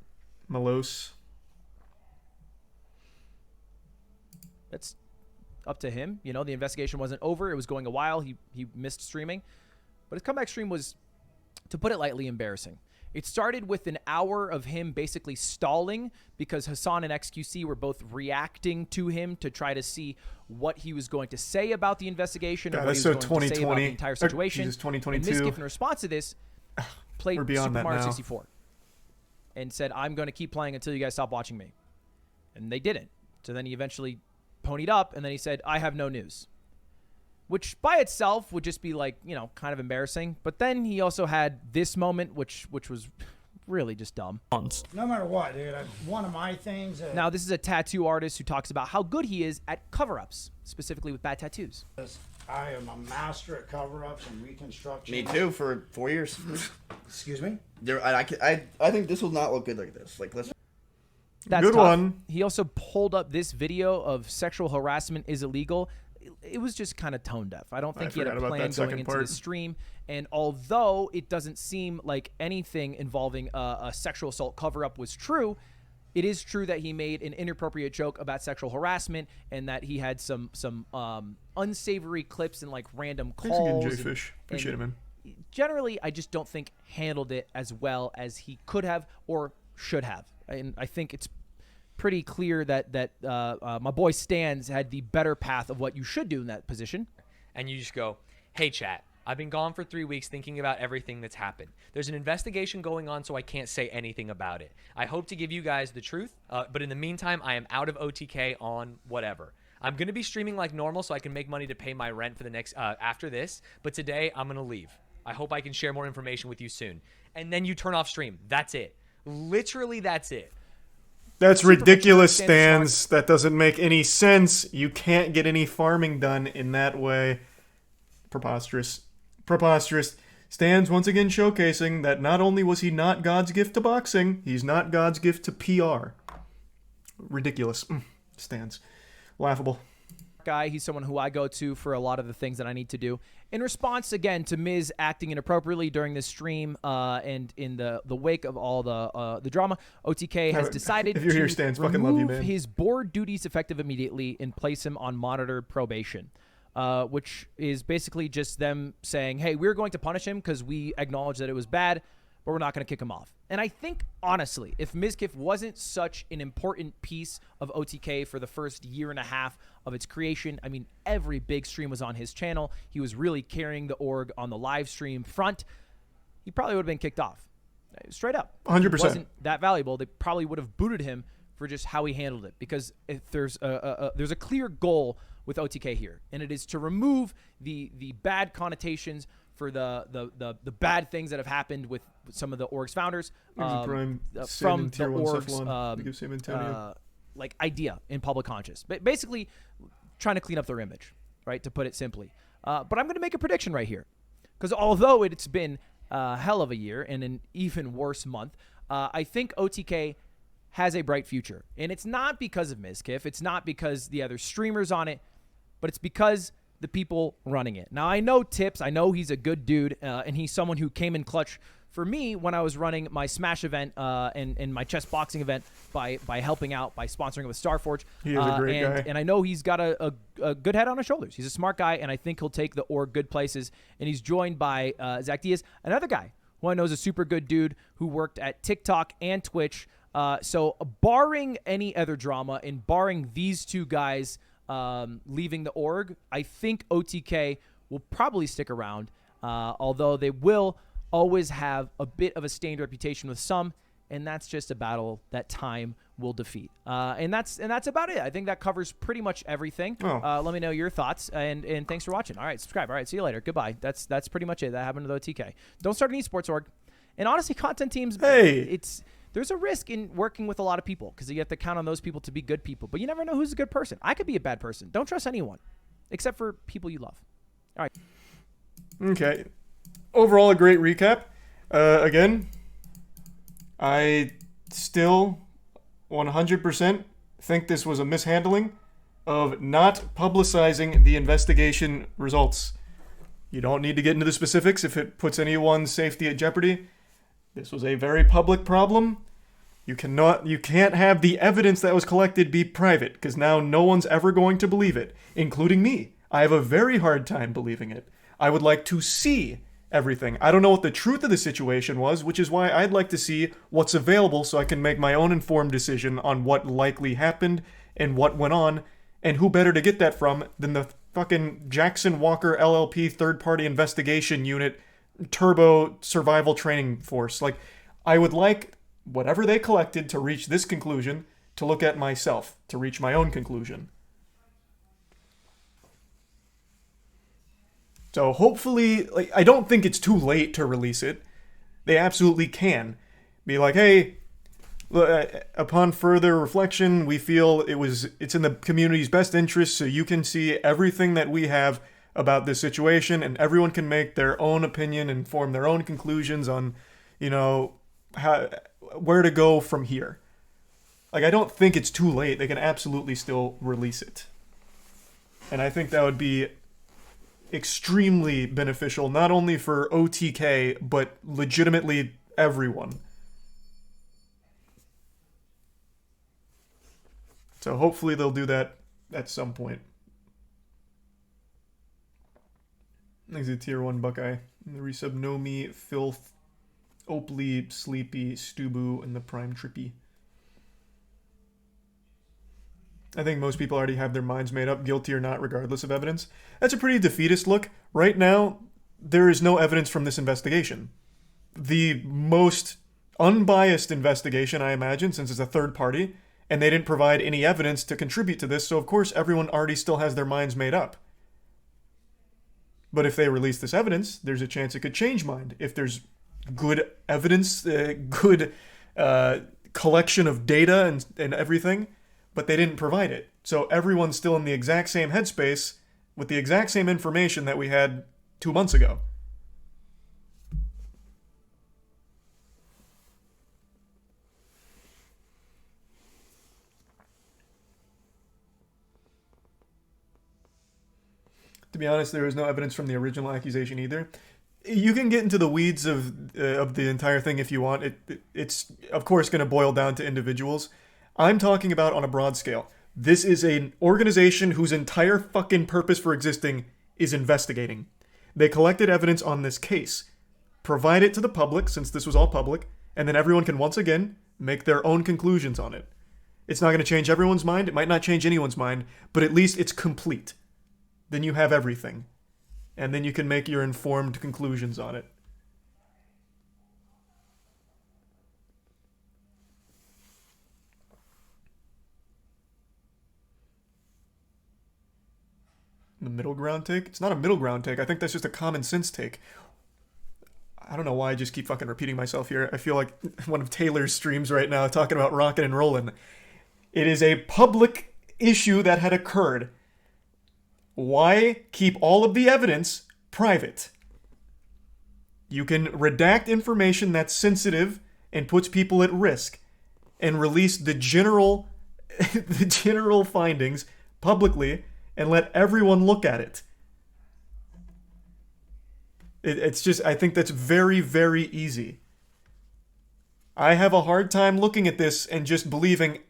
Malos. That's up to him. You know, the investigation wasn't over. It was going a while. He missed streaming. But his comeback stream was, to put it lightly, embarrassing. It started with an hour of him basically stalling because Hassan and XQC were both reacting to him to try to see what he was going to say about the investigation and what he was going to say about the entire situation. Jesus, 2022. And Mizkif, in response to this, played Super Mario 64 and said, I'm going to keep playing until you guys stop watching me. And they didn't. So then he eventually ponied up, and then he said, I have no news. Which by itself would just be like, you know, kind of embarrassing. But then he also had this moment, which was really just dumb. No matter what, dude. One of my things... Now, this is a tattoo artist who talks about how good he is at cover-ups, specifically with bad tattoos. I am a master at cover-ups and reconstruction. Me too, for 4 years. Excuse me? I think this will not look good like this. Like, let's... That's good tough. one. He also pulled up this video of sexual harassment is illegal. It was just kind of tone deaf. I don't think he had a plan going into the stream. And although it doesn't seem like anything involving a sexual assault cover-up was true, it is true that he made an inappropriate joke about sexual harassment and that he had some unsavory clips and like random calls. Thanks again, Jfish. Appreciate it, man. Generally, I just don't think handled it as well as he could have or should have. And I think it's pretty clear that my boy Stans had the better path of what you should do in that position. And you just go, hey, chat, I've been gone for 3 weeks thinking about everything that's happened. There's an investigation going on, so I can't say anything about it. I hope to give you guys the truth, but in the meantime, I am out of OTK on whatever. I'm going to be streaming like normal so I can make money to pay my rent for the next after this, but today I'm going to leave. I hope I can share more information with you soon. And then you turn off stream. That's it. Literally, that's it. That's ridiculous, Stans. That doesn't make any sense. You can't get any farming done in that way. Preposterous. Preposterous. Stans once again showcasing that not only was he not God's gift to boxing, he's not God's gift to PR. Ridiculous. Stans. Laughable. Guy, he's someone who I go to for a lot of the things that I need to do. In response, again, to Miz acting inappropriately during this stream and in the wake of all the drama, OTK has decided if you're here, Stans, fucking love you, man. His board duties effective immediately and place him on monitored probation, which is basically just them saying, hey, we're going to punish him because we acknowledge that it was bad, but we're not going to kick him off. And I think, honestly, if Mizkif wasn't such an important piece of OTK for the first year and a half of its creation, I mean, every big stream was on his channel. He was really carrying the org on the live stream front. He probably would have been kicked off. Straight up. 100%. He wasn't that valuable. They probably would have booted him for just how he handled it, because if there's a clear goal with OTK here, and it is to remove the bad connotations for the bad things that have happened with some of the org's founders from the org's like idea in public conscious, but basically trying to clean up their image, right, to put it simply. But I'm going to make a prediction right here, because although it's been a hell of a year and an even worse month, I think OTK has a bright future, and it's not because of Mizkif, it's not because the other streamers on it, but it's because the people running it. Now, I know Tips. I know he's a good dude, and he's someone who came in clutch for me when I was running my Smash event and my chess boxing event by helping out, by sponsoring with Starforge. He is a great guy. And I know he's got a good head on his shoulders. He's a smart guy, and I think he'll take the org good places. And he's joined by Zach Diaz, another guy who I know is a super good dude who worked at TikTok and Twitch. So barring any other drama and barring these two guys leaving the org, I think OTK will probably stick around, although they will always have a bit of a stained reputation with some, and that's just a battle that time will defeat. And that's about it. I think that covers pretty much everything. Let me know your thoughts, and thanks for watching. All right, subscribe. All right, see you later. Goodbye. That's pretty much it. That happened to the OTK. Don't start an esports org. And honestly, content teams, there's a risk in working with a lot of people because you have to count on those people to be good people. But you never know who's a good person. I could be a bad person. Don't trust anyone, except for people you love. All right. Okay. Overall, a great recap. Again, I still 100% think this was a mishandling of not publicizing the investigation results. You don't need to get into the specifics if it puts anyone's safety at jeopardy. This was a very public problem. You can't have the evidence that was collected be private, because now no one's ever going to believe it, including me. I have a very hard time believing it. I would like to see everything. I don't know what the truth of the situation was, which is why I'd like to see what's available so I can make my own informed decision on what likely happened and what went on, and who better to get that from than the fucking Jackson Walker LLP third-party investigation unit turbo survival training force. Like, I would like whatever they collected to reach this conclusion to look at myself, to reach my own conclusion. So hopefully, like, I don't think it's too late to release it. They absolutely can. Be like, hey, upon further reflection, we feel it's in the community's best interest so you can see everything that we have about this situation, and everyone can make their own opinion and form their own conclusions on, where to go from here. Like, I don't think it's too late. They can absolutely still release it. And I think that would be extremely beneficial, not only for OTK, but legitimately everyone. So hopefully they'll do that at some point. Thanks to Tier 1 Buckeye. And the resub Nomi, Filth, Oakley, Sleepy, Stubu, and the Prime Trippy. I think most people already have their minds made up, guilty or not, regardless of evidence. That's a pretty defeatist look. Right now, there is no evidence from this investigation. The most unbiased investigation, I imagine, since it's a third party, and they didn't provide any evidence to contribute to this, so of course everyone already still has their minds made up. But if they release this evidence, there's a chance it could change mind. If there's good evidence, good collection of data and everything, but they didn't provide it. So everyone's still in the exact same headspace with the exact same information that we had 2 months ago. To be honest, there was no evidence from the original accusation either. You can get into the weeds of the entire thing if you want. It's of course going to boil down to individuals. I'm talking about on a broad scale. This is an organization whose entire fucking purpose for existing is investigating. They collected evidence on this case, provide it to the public, since this was all public, and then everyone can once again make their own conclusions on it. It's not going to change everyone's mind. It might not change anyone's mind, but at least it's complete. Then you have everything. And then you can make your informed conclusions on it. The middle ground take? It's not a middle ground take. I think that's just a common sense take. I don't know why I just keep fucking repeating myself here. I feel like one of Taylor's streams right now talking about rockin' and rollin'. It is a public issue that had occurred. Why keep all of the evidence private? You can redact information that's sensitive and puts people at risk and release the general findings publicly and let everyone look at it. It's just, I think that's very, very easy. I have a hard time looking at this and just believing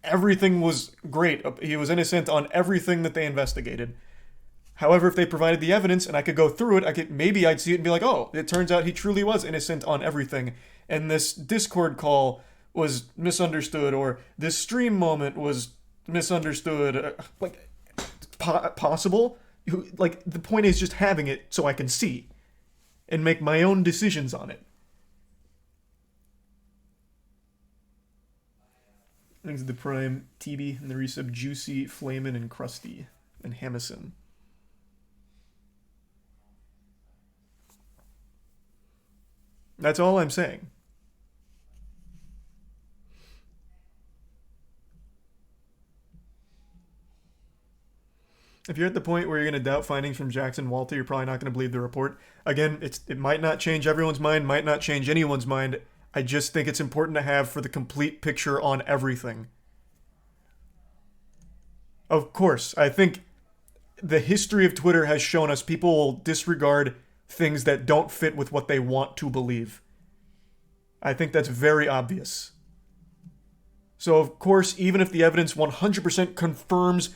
everything was great. He was innocent on everything that they investigated. However, if they provided the evidence and I could go through it, maybe I'd see it and be like, oh, it turns out he truly was innocent on everything. And this Discord call was misunderstood, or this stream moment was misunderstood. Possible? Like, the point is just having it so I can see and make my own decisions on it. Thanks to the Prime, TB, and the resub Juicy, Flamin', and Krusty, and Hamison. That's all I'm saying. If you're at the point where you're going to doubt findings from Jackson Walter, you're probably not going to believe the report. Again, it might not change everyone's mind, might not change anyone's mind. I just think it's important to have for the complete picture on everything. Of course, I think the history of Twitter has shown us people will disregard things that don't fit with what they want to believe. I think that's very obvious. So, of course, even if the evidence 100% confirms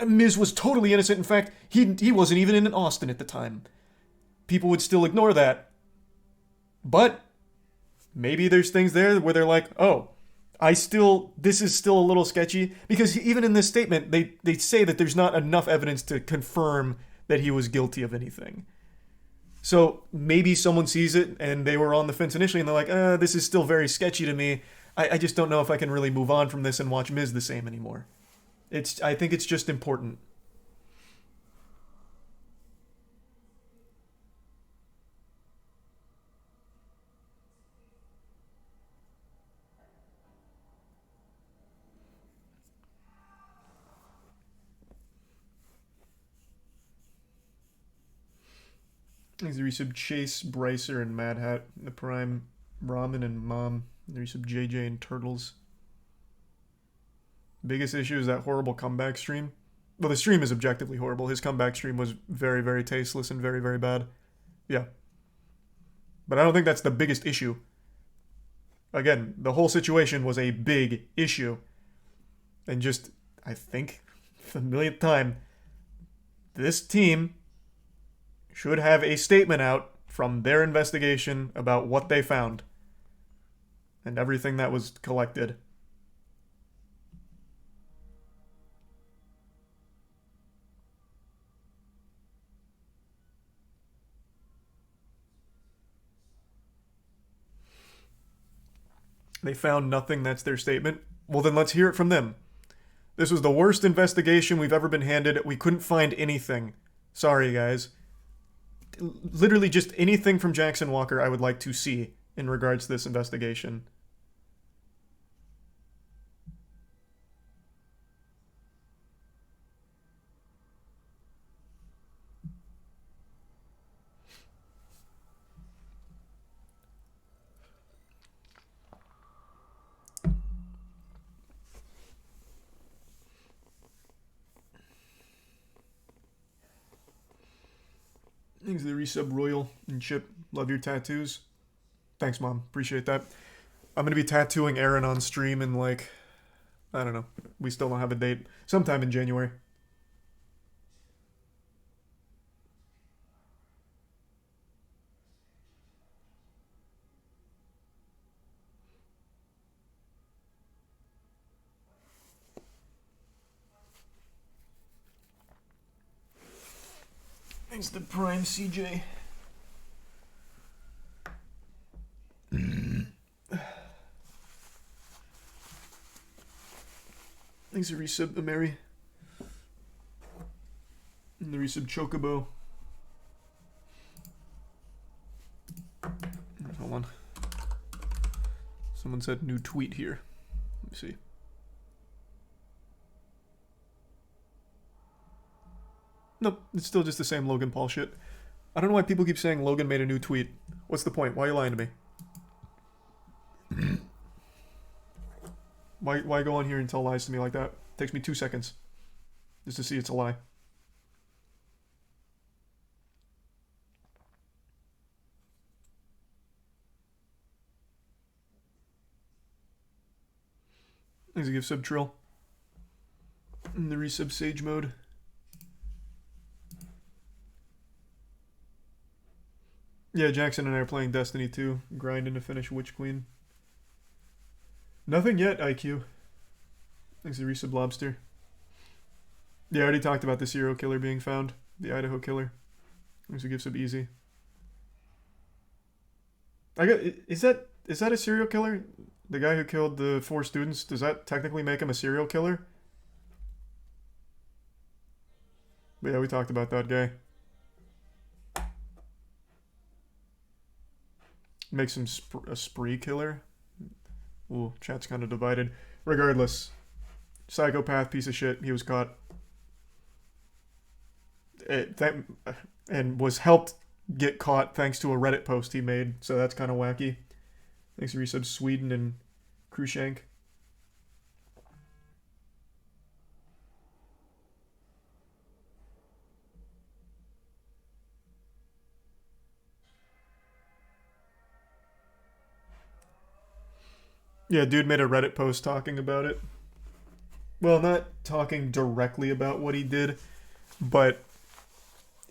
Miz was totally innocent, in fact, he wasn't even in Austin at the time, people would still ignore that. But maybe there's things there where they're like, oh, this is still a little sketchy, because even in this statement, they say that there's not enough evidence to confirm that he was guilty of anything. So maybe someone sees it and they were on the fence initially and they're like, this is still very sketchy to me. I just don't know if I can really move on from this and watch Miz the same anymore. I think it's just important. Thanks to resub Chase, Brycer, and Mad Hat. The Prime, Ramen, and Mom. The resub JJ and Turtles. Biggest issue is that horrible comeback stream. Well, the stream is objectively horrible. His comeback stream was very, very tasteless and very, very bad. Yeah. But I don't think that's the biggest issue. Again, the whole situation was a big issue. And just, I think, for the millionth time, this team should have a statement out from their investigation about what they found and everything that was collected. They found nothing, that's their statement. Well, then let's hear it from them. This was the worst investigation we've ever been handed. We couldn't find anything. Sorry, guys. Literally just anything from Jackson Walker I would like to see in regards to this investigation. Thanks to the resub Royal and Chip. Love your tattoos. Thanks, Mom. Appreciate that. I'm going to be tattooing Aaron on stream in like, I don't know. We still don't have a date. Sometime in January. Thanks to Prime CJ. Thanks to resub the Mary. And the resub Chocobo. Hold on. Someone said new tweet here. Let me see. Nope, it's still just the same Logan Paul shit. I don't know why people keep saying Logan made a new tweet. What's the point? Why are you lying to me? Why go on here and tell lies to me like that? Takes me 2 seconds just to see it's a lie. Thanks to give sub Trill. And the resub Sage mode. Yeah, Jackson and I are playing Destiny 2, grinding to finish Witch Queen. Nothing yet, IQ. Thanks to resub Lobster. Yeah, I already talked about the serial killer being found. The Idaho killer. Thanks to give sub Easy. Is that a serial killer? The guy who killed the 4 students, does that technically make him a serial killer? But yeah, we talked about that guy. Makes him a spree killer. Ooh, chat's kind of divided. Regardless, psychopath, piece of shit. He was caught. And was helped get caught thanks to a Reddit post he made. So that's kind of wacky. Thanks to resub Sweden and Krushank. Yeah, dude made a Reddit post talking about it. Well, not talking directly about what he did, but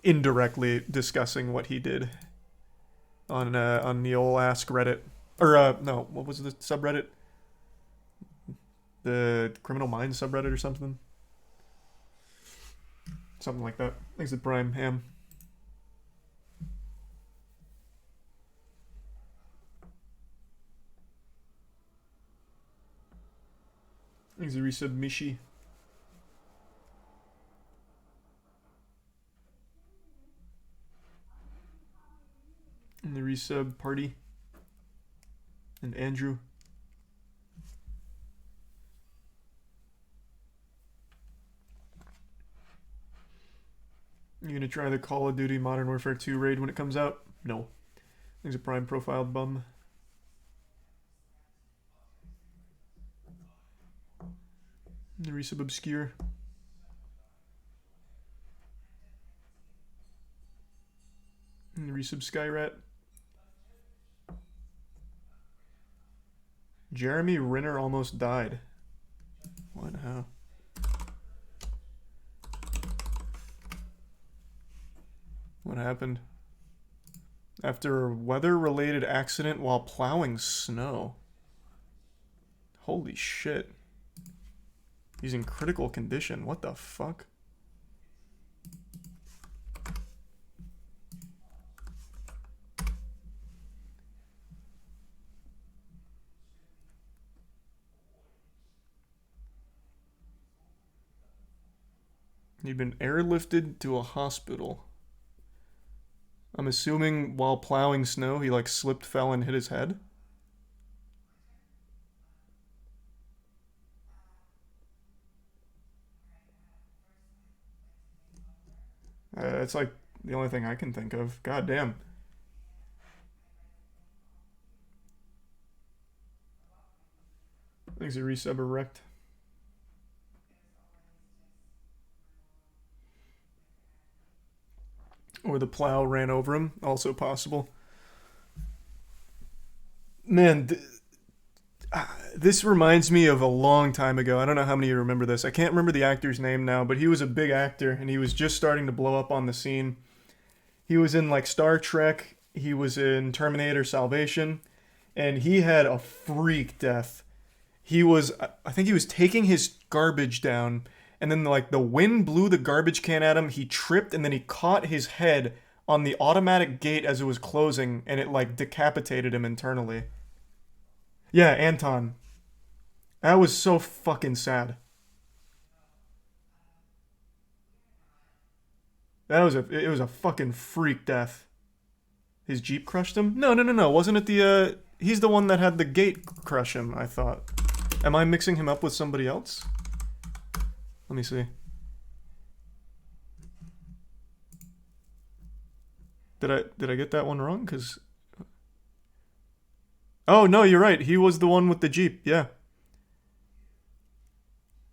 indirectly discussing what he did on the old Ask Reddit. Or, no, what was the subreddit? The Criminal Minds subreddit or something? Something like that. Thanks to Prime Ham. Thanks to resub Mishi. And the resub Party. And Andrew. You gonna try the Call of Duty Modern Warfare 2 raid when it comes out? No. Thanks to Prime Profiled Bum. The resub Obscure. And the resub Skyrat. Jeremy Renner almost died. What? How? What happened? After a weather-related accident while plowing snow. Holy shit. He's in critical condition. What the fuck? He'd been airlifted to a hospital. I'm assuming while plowing snow, he like slipped, fell, and hit his head. It's like the only thing I can think of. God damn. Thanks, a resub erect. Or the plow ran over him. Also possible. Man, this reminds me of a long time ago. I don't know how many of you remember this. I can't remember the actor's name now, but he was a big actor, and he was just starting to blow up on the scene. He was in, like, Star Trek. He was in Terminator Salvation. And he had a freak death. I think he was taking his garbage down, and then, like, the wind blew the garbage can at him. He tripped, and then he caught his head on the automatic gate as it was closing, and it, like, decapitated him internally. Yeah, Anton. That was so fucking sad. It was a fucking freak death. His Jeep crushed him? No. Wasn't it he's the one that had the gate crush him, I thought. Am I mixing him up with somebody else? Let me see. Did I get that one wrong? Cause oh, no, you're right. He was the one with the Jeep. Yeah.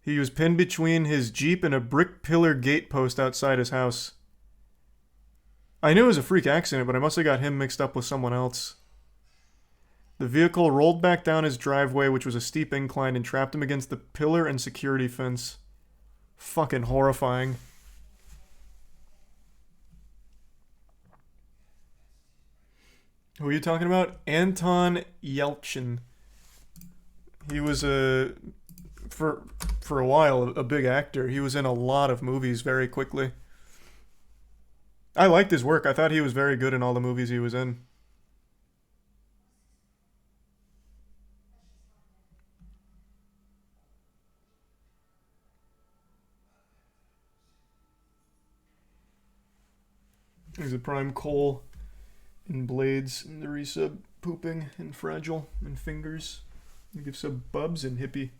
He was pinned between his Jeep and a brick pillar gate post outside his house. I knew it was a freak accident, but I must have got him mixed up with someone else. The vehicle rolled back down his driveway, which was a steep incline, and trapped him against the pillar and security fence. Fucking horrifying. Who are you talking about? Anton Yelchin. He was for a while a big actor. He was in a lot of movies very quickly. I liked his work. I thought he was very good in all the movies he was in. There's a prime Cole and Blades and the resub pooping and Fragile and Fingers. And give sub Bubs and Hippie.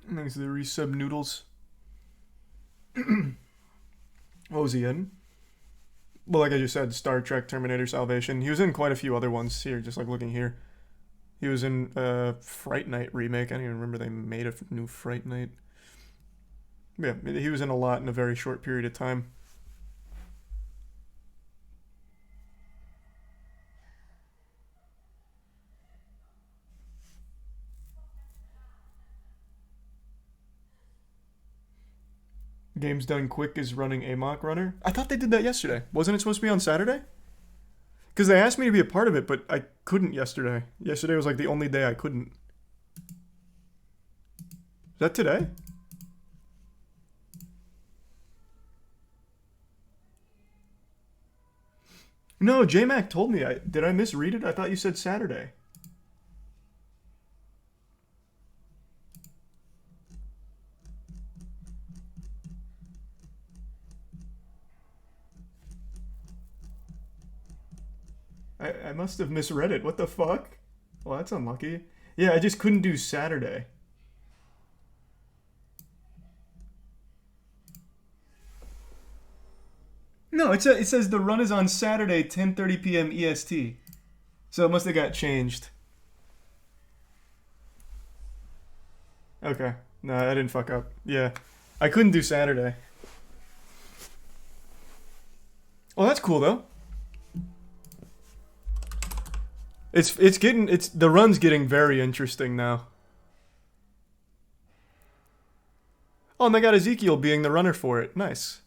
And thanks to the resub Noodles. What was he in? Well, like I just said, Star Trek, Terminator Salvation. He was in quite a few other ones here, just like looking here. He was in Fright Night remake. I don't even remember they made a new Fright Night. Yeah, he was in a lot in a very short period of time. Games Done Quick is running a mock runner. I thought they did that yesterday. Wasn't it supposed to be on Saturday? Because they asked me to be a part of it, but I couldn't yesterday. Yesterday was like the only day I couldn't. Is that today? No, J-Mac told me. Did I misread it? I thought you said Saturday. I must have misread it. What the fuck? Well, that's unlucky. Yeah, I just couldn't do Saturday. No, it says the run is on Saturday, 10:30 p.m. EST. So it must have got changed. Okay. No, I didn't fuck up. Yeah. I couldn't do Saturday. Well, that's cool though. The run's getting very interesting now. Oh, and they got Ezekiel being the runner for it. Nice.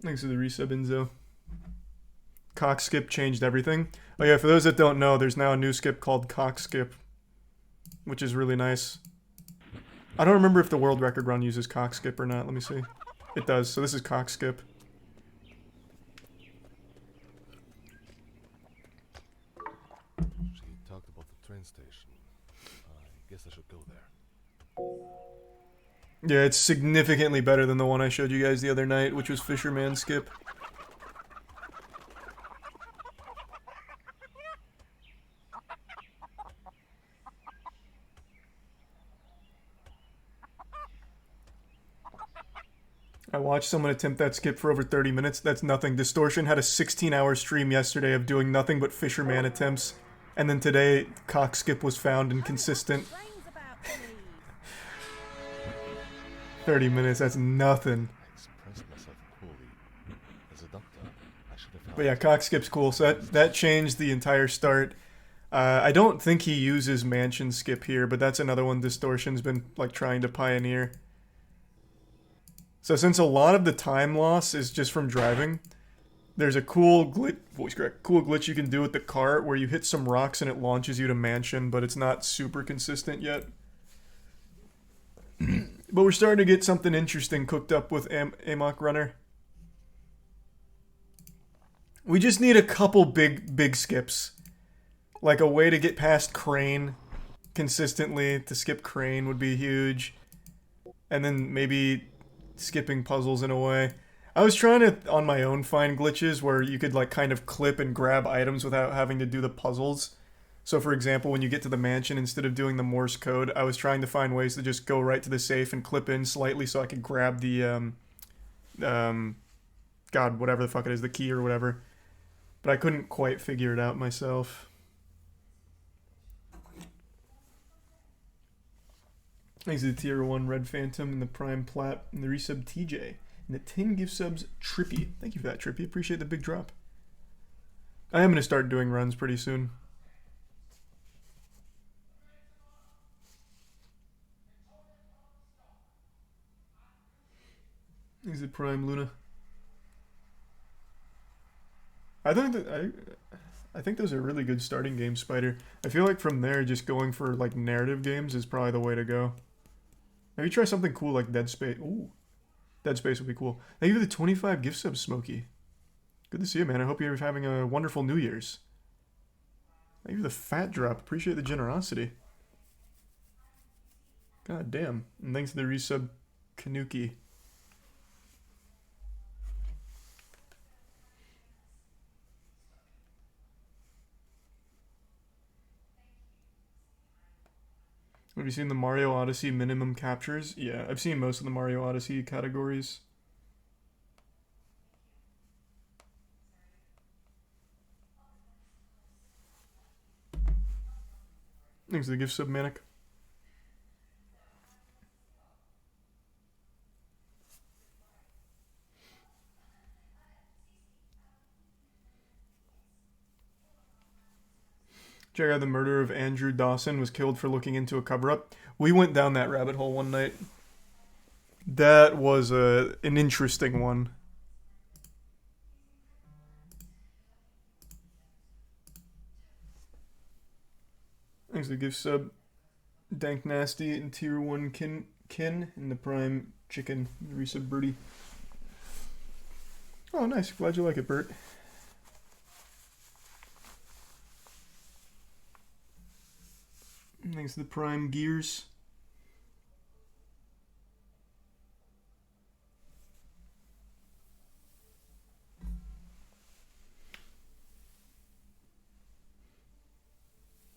Thanks for the resub, Enzo. Cock skip changed everything. Oh yeah, for those that don't know, there's now a new skip called cock skip, which is really nice. I don't remember if the world record run uses cock skip or not. Let me see. It does. So this is cock skip. She talked about the train station. I guess I should go there. Yeah, it's significantly better than the one I showed you guys the other night, which was Fisherman skip. I watched someone attempt that skip for over 30 minutes. That's nothing. Distortion had a 16-hour stream yesterday of doing nothing but Fisherman attempts. And then today, cock skip was found and consistent. 30 minutes, that's nothing. I expressed myself poorly. As a doctor, I should have. But yeah, cock skip's cool. So that changed the entire start. I don't think he uses mansion skip here, but that's another one Distortion's been like trying to pioneer. So since a lot of the time loss is just from driving, there's a cool glitch you can do with the cart where you hit some rocks and it launches you to mansion, but it's not super consistent yet. But we're starting to get something interesting cooked up with Amok Runner. We just need a couple big skips. Like a way to get past Crane consistently. To skip Crane would be huge. And then maybe skipping puzzles in a way. I was trying to, on my own, find glitches where you could like kind of clip and grab items without having to do the puzzles. So for example, when you get to the mansion, instead of doing the Morse code, I was trying to find ways to just go right to the safe and clip in slightly so I could grab the, God, whatever the fuck it is, the key or whatever. But I couldn't quite figure it out myself. Thanks to the tier 1 Red Phantom and the Prime Plat and the resub TJ. And the 10 gift subs Trippy. Thank you for that, Trippy. Appreciate the big drop. I am going to start doing runs pretty soon. Thanks to Prime Luna. I think those are really good starting games, Spider. I feel like from there, just going for like narrative games is probably the way to go. Maybe try something cool like Dead Space. Ooh. Dead Space would be cool. Thank you for the 25 gift subs, Smokey. Good to see you, man. I hope you're having a wonderful New Year's. Thank you for the fat drop. Appreciate the generosity. God damn. And thanks to the resub, Kanuki. Have you seen the Mario Odyssey minimum captures? Yeah, I've seen most of the Mario Odyssey categories. Thanks for the gift sub, Manic. Check out the murder of Andrew Dawson was killed for looking into a cover-up. We went down that rabbit hole one night. That was an interesting one. Thanks for the gift sub. Dank Nasty and tier 1 kin in the Prime Chicken. Resub Birdie. Oh, nice. Glad you like it, Bert. Thanks to the Prime Gears.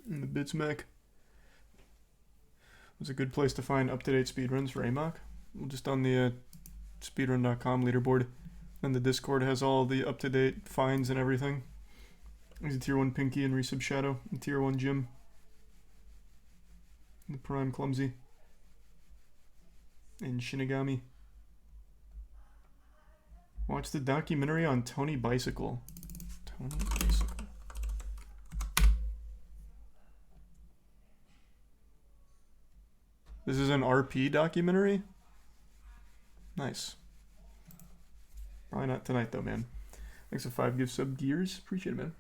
And the Bitsmac. Was a good place to find up-to-date speedruns for AMOC. Just on the speedrun.com leaderboard. And the Discord has all the up-to-date finds and everything. There's a tier 1 Pinky and Resub Shadow. And tier 1 Jim. The Prime Clumsy. And Shinigami. Watch the documentary on Tony Bicycle. Tony Bicycle. This is an RP documentary? Nice. Probably not tonight, though, man. Thanks for 5 gift sub gears. Appreciate it, man.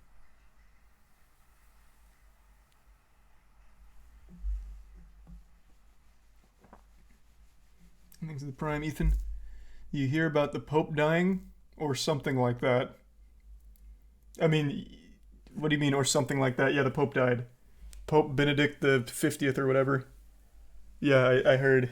Thanks for the Prime, Ethan. You hear about the Pope dying? Or something like that. I mean, what do you mean, or something like that? Yeah, the Pope died. Pope Benedict the 50th or whatever. Yeah, I heard.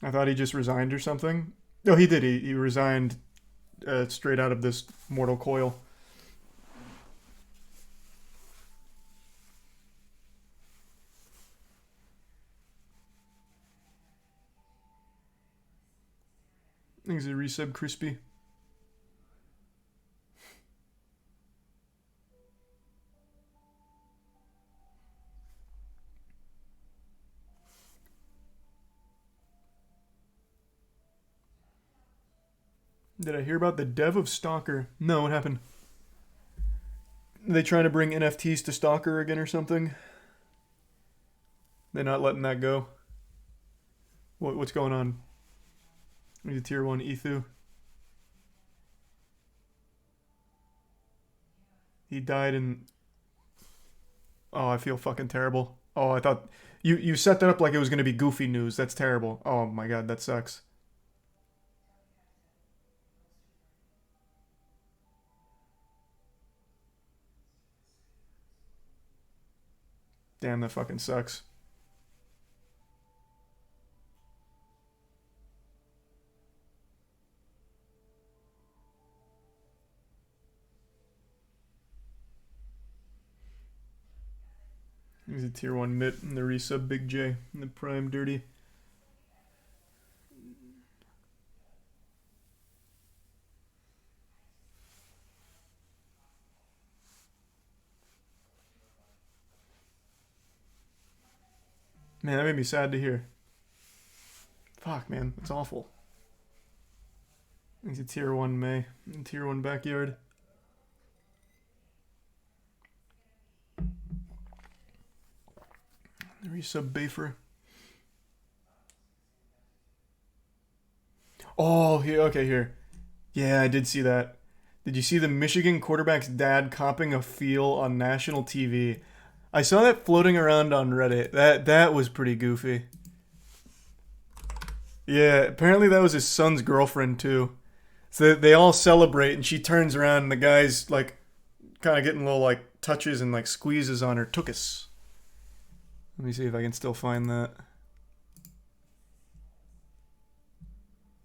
I thought he just resigned or something. No, he did. He resigned straight out of this mortal coil. Thanks a resub, Crispy. Did I hear about the dev of Stalker? No, what happened? Are they trying to bring NFTs to Stalker again or something? They're not letting that go. What's going on? He's a tier 1 Ethu. He died in... Oh, I feel fucking terrible. Oh, I thought... You set that up like it was going to be goofy news. That's terrible. Oh my god, that sucks. Damn, that fucking sucks. He's a tier 1 Mitt and the resub Big J and the Prime Dirty. Man, that made me sad to hear. Fuck, man. That's awful. He's a tier 1 May and tier 1 Backyard. The resub Bafer. Oh, here. Okay, here. Yeah, I did see that. Did you see the Michigan quarterback's dad copping a feel on national TV? I saw that floating around on Reddit. That was pretty goofy. Yeah, apparently that was his son's girlfriend too. So they all celebrate and she turns around and the guy's like kind of getting little like touches and like squeezes on her tuchus. Let me see if I can still find that.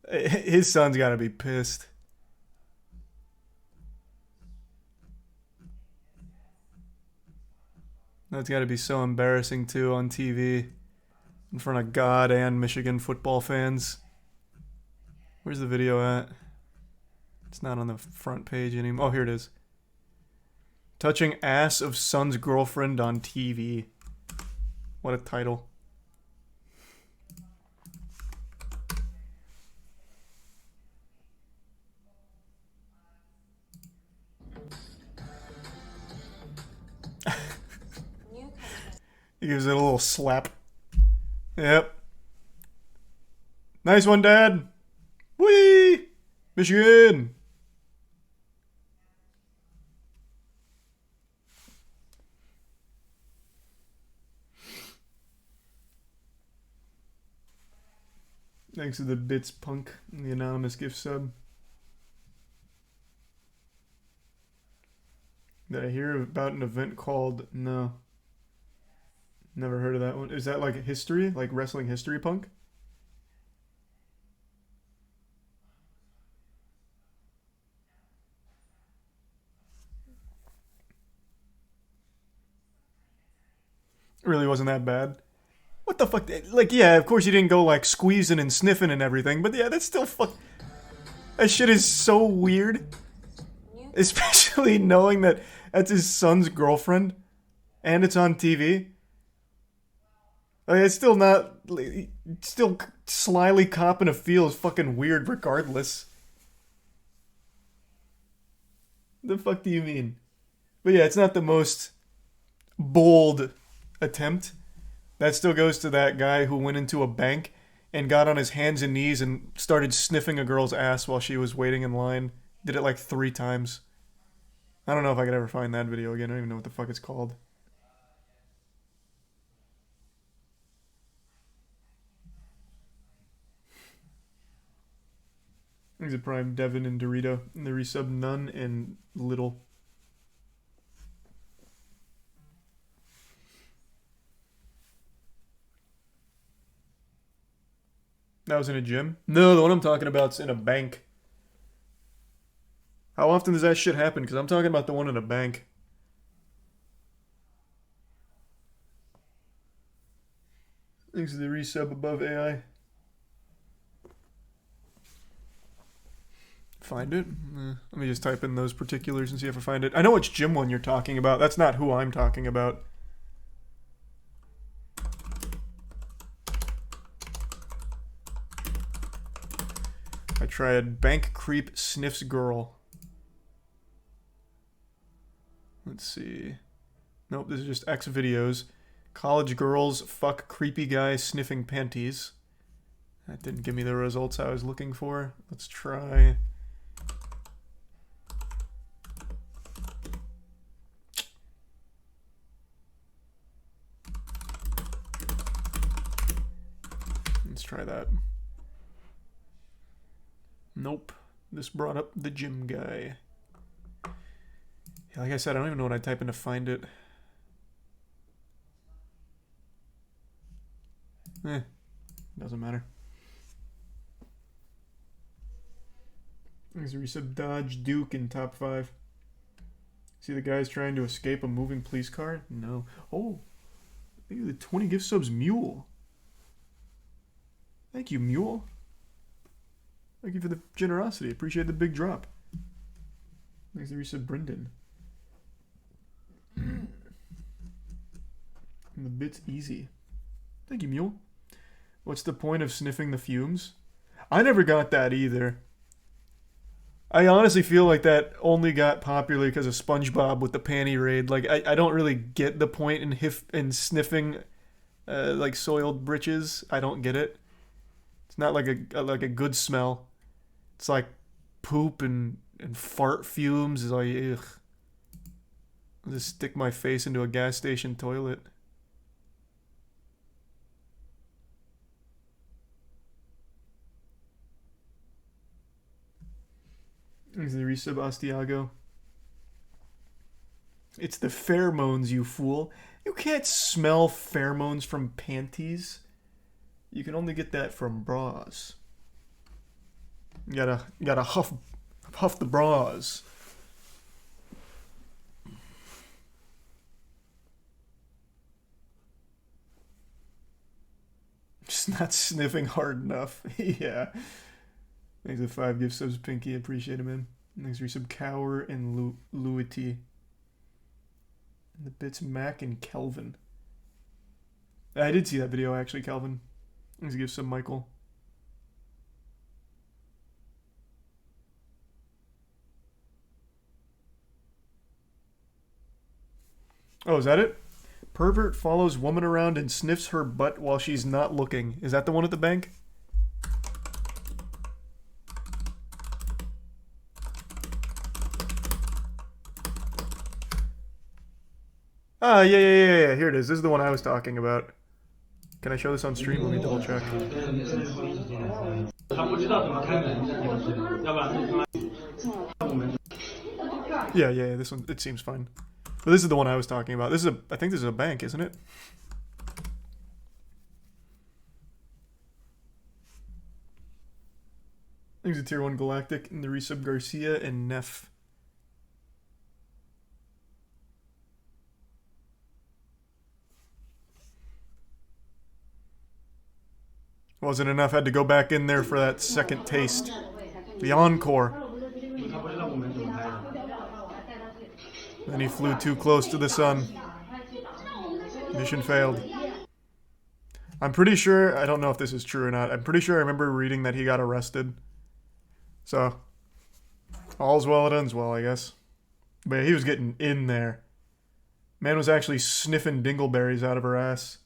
His son's got to be pissed. That's got to be so embarrassing too on TV in front of God and Michigan football fans. Where's the video at? It's not on the front page anymore. Oh, here it is. Touching ass of son's girlfriend on TV. What a title. He gives it a little slap. Yep. Nice one, Dad. Whee! Michigan! Thanks to the Bits Punk and the anonymous gift sub. Did I hear about an event called... No. Never heard of that one. Is that like history? Like wrestling history punk? It really wasn't that bad. What the fuck? Like, yeah, of course you didn't go like squeezing and sniffing and everything, but yeah, that's still fuck... That shit is so weird. Especially knowing that that's his son's girlfriend and it's on TV. Like, it's still not... Still slyly copping a feel is fucking weird regardless. The fuck do you mean? But yeah, it's not the most bold attempt. That still goes to that guy who went into a bank and got on his hands and knees and started sniffing a girl's ass while she was waiting in line. Did it like 3 times. I don't know if I could ever find that video again. I don't even know what the fuck it's called. Thanks a Prime, Devin and Dorito. And the resub None and Little. That was in a gym? No, the one I'm talking about's in a bank. How often does that shit happen? Because I'm talking about the one in a bank. Thanks to the resub above AI. Find it? Let me just type in those particulars and see if I find it. I know which gym one you're talking about. That's not who I'm talking about. I tried Bank Creep Sniffs Girl. Let's see. Nope, this is just X videos. College girls fuck creepy guy sniffing panties. That didn't give me the results I was looking for. Let's try. Let's try that. Nope. This brought up the gym guy. Yeah, like I said, I don't even know what I type in to find it. Doesn't matter. There's a resub Dodge Duke in top 5. See the guys trying to escape a moving police car? No. Oh, thank you, the 20 gift subs Mule. Thank you, Mule. Thank you for the generosity. Appreciate the big drop. Thanks to resub Brendan. And the bit's easy. Thank you, Mule. What's the point of sniffing the fumes? I never got that either. I honestly feel like that only got popular because of SpongeBob with the panty raid. Like, I don't really get the point in sniffing like soiled britches. I don't get it. It's not like a good smell. It's like poop and fart fumes. It's like, ugh. I'll just stick my face into a gas station toilet. Is the resub Astiago? It's the pheromones, you fool. You can't smell pheromones from panties. You can only get that from bras. You gotta huff the bras. Just not sniffing hard enough. Yeah. Thanks for 5 gift subs, Pinky. Appreciate it, man. Thanks for resub Cower and Luity. And the bits Mac and Kelvin. I did see that video, actually, Kelvin. Thanks for gift sub, Michael. Oh, is that it? Pervert follows woman around and sniffs her butt while she's not looking. Is that the one at the bank? Ah, yeah. Here it is. This is the one I was talking about. Can I show this on stream? Let me double check. Yeah. This one, it seems fine. But this is the one I was talking about. I think this is a bank, isn't it? I think it's a tier 1 Galactic and the resub Garcia and Neff. Wasn't enough, had to go back in there for that second taste. The encore. Then he flew too close to the sun. Mission failed. I'm pretty sure, I don't know if this is true or not, I'm pretty sure I remember reading that he got arrested. So, all's well that ends well, I guess. But he was getting in there. Man was actually sniffing dingleberries out of her ass.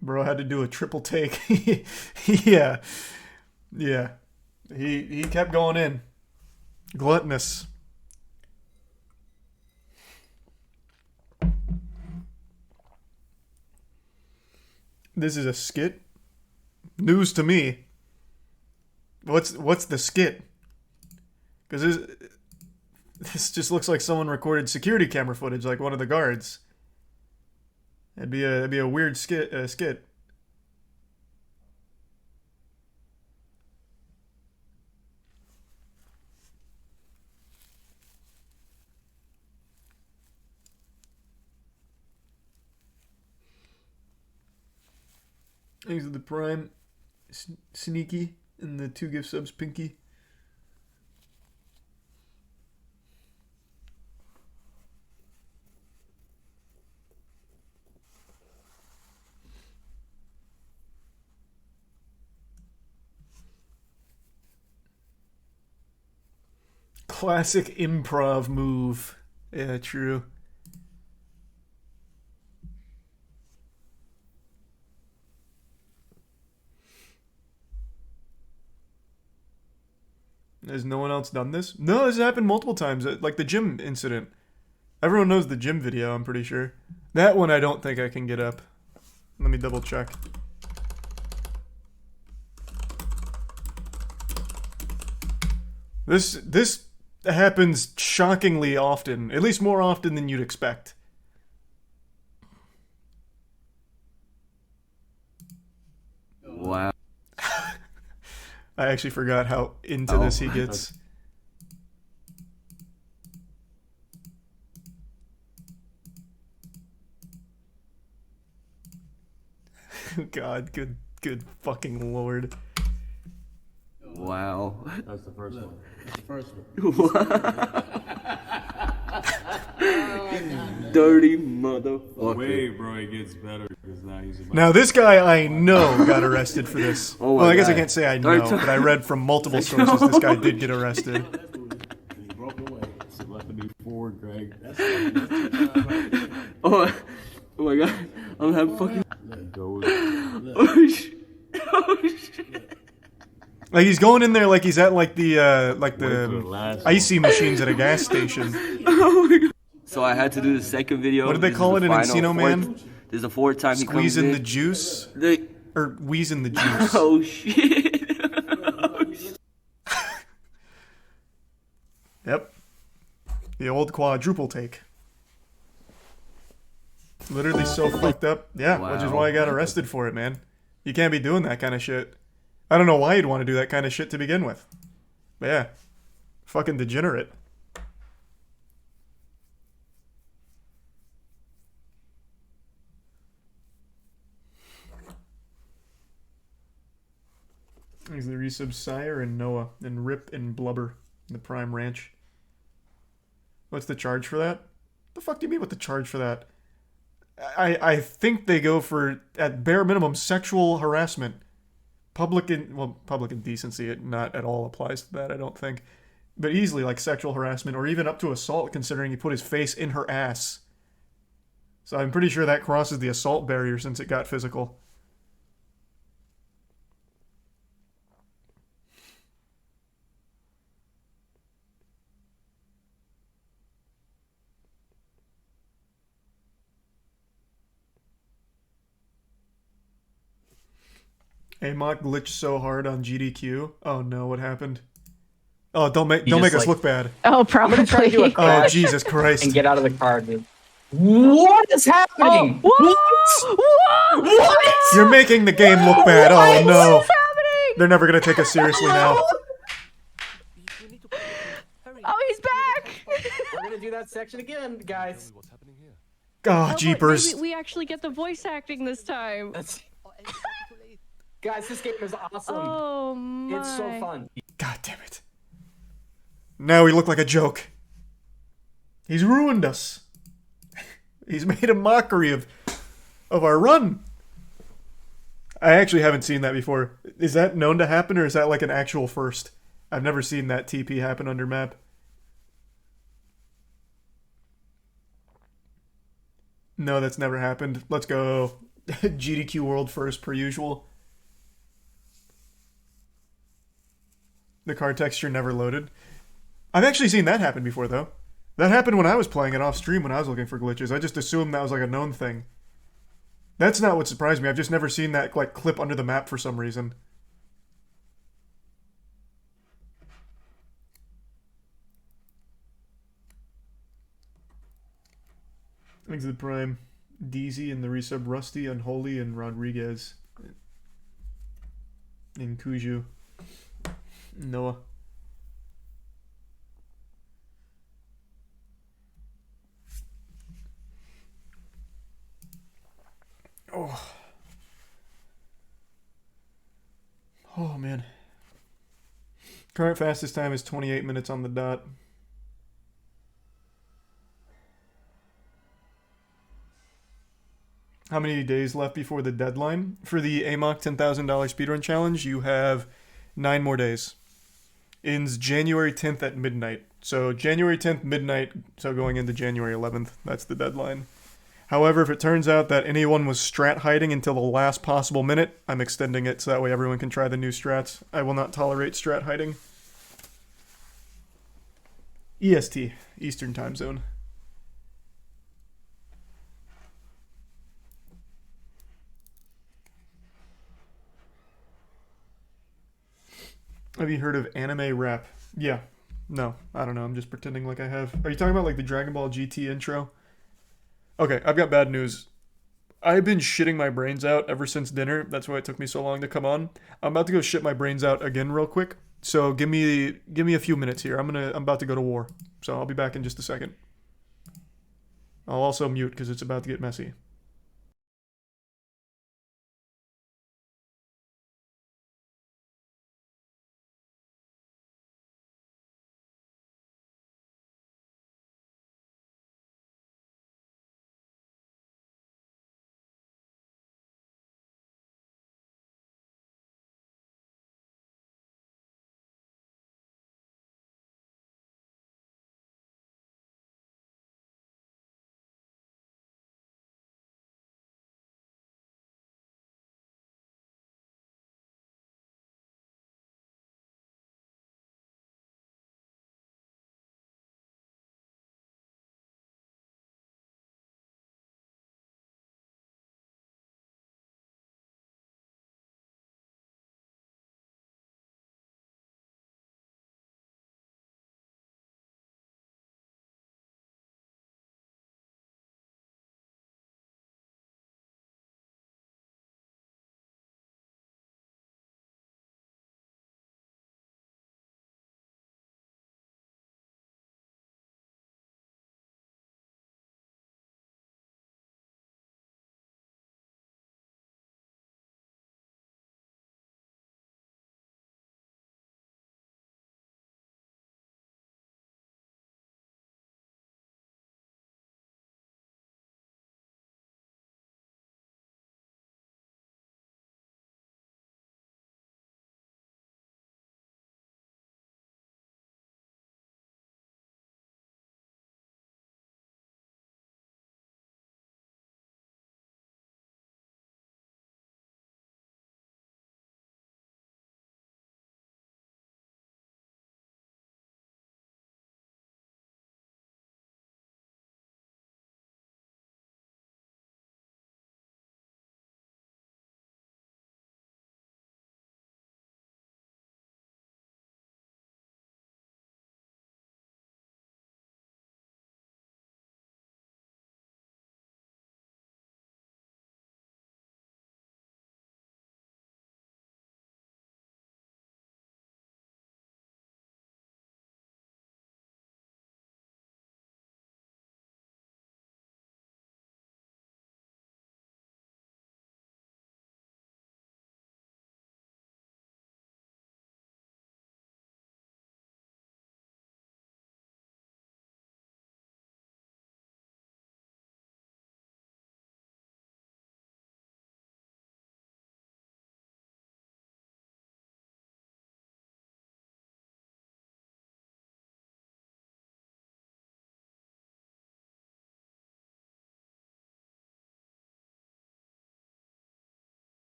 Bro had to do a triple take. Yeah. Yeah. He kept going in. Gluttonous. This is a skit? News to me. What's the skit? Because this just looks like someone recorded security camera footage, like one of the guards. It'd be a weird skit. Thanks to the Prime, Sneaky, and the 2 gift subs, Pinky. Classic improv move. Yeah, true. Has no one else done this? No, this has happened multiple times. Like the gym incident. Everyone knows the gym video, I'm pretty sure. That one I don't think I can get up. Let me double check. This happens shockingly often. At least more often than you'd expect. Wow. I actually forgot how into this he gets. God, good fucking lord. Wow. That's the first one. That's the first one. Dirty motherfucker. Wait, bro, it gets better because now he's about. Now this guy I know got arrested for this. Oh my well, I guess I God. can't say I know, but I read from multiple sources this guy did get arrested. He broke away. Telephony forward, Greg. Oh my god. I'm having fucking. Goes. Oh shit. Oh shit. Like he's going in there like he's at like the last icy machines at a gas station. Oh my god. So I had to do the second video. What did they This call is it the in final Encino fourth- Man? This is the fourth time he comes Squeezing in. the juice? The- Or wheezing the juice. Oh shit. Oh, shit. Yep. The old quadruple take. Literally so fucked up. Yeah, which is Wow. why I got arrested for it, man. You can't be doing that kind of shit. I don't know why you'd want to do that kind of shit to begin with. But yeah. Fucking degenerate. There's the resub Sire and Noah and Rip and Blubber in the Prime Ranch. What's the charge for that? The fuck do you mean what the charge for that? I think they go for, at bare minimum, sexual harassment. Public indecency, it not at all applies to that, I don't think. But easily, like, sexual harassment, or even up to assault, considering he put his face in her ass. So I'm pretty sure that crosses the assault barrier since it got physical. Amok glitched so hard on GDQ. Oh no, what happened? Oh, don't make us look bad. Oh, probably. Try to do a Oh crash Jesus Christ! and get out of the car, dude. What is happening? What? You're making the game look bad. Oh no! What's happening? They're never gonna take us seriously now. Oh, he's back. We're gonna do that section again, guys. What's happening here? Oh jeepers! We actually get the voice acting this time. Guys, this game is awesome. Oh my. It's so fun. God damn it! Now we look like a joke. He's ruined us. He's made a mockery of our run. I actually haven't seen that before. Is that known to happen, or is that like an actual first? I've never seen that TP happen under map. No, that's never happened. Let's go. GDQ World first, per usual. The card texture never loaded. I've actually seen that happen before, though. That happened when I was playing it off stream when I was looking for glitches. I just assumed that was like a known thing. That's not what surprised me. I've just never seen that like clip under the map for some reason. Thanks to the Prime. DZ and the resub Rusty, Unholy, and Rodriguez. And Kuju. Noah. Oh. Oh, man. Current fastest time is 28 minutes on the dot. How many days left before the deadline? For the AMOC $10,000 speedrun challenge, you have 9 more days. Ends January 10th at midnight. So January 10th midnight, so going into January 11th, that's the deadline. However, if it turns out that anyone was strat hiding until the last possible minute, I'm extending it so that way everyone can try the new strats. I will not tolerate strat hiding. EST, Eastern Time Zone. Have you heard of anime rap? Yeah. No, I don't know. I'm just pretending like I have. Are you talking about like the Dragon Ball GT intro? Okay, I've got bad news. I've been shitting my brains out ever since dinner. That's why it took me so long to come on. I'm about to go shit my brains out again real quick. So give me a few minutes here. I'm about to go to war. So I'll be back in just a second. I'll also mute because it's about to get messy.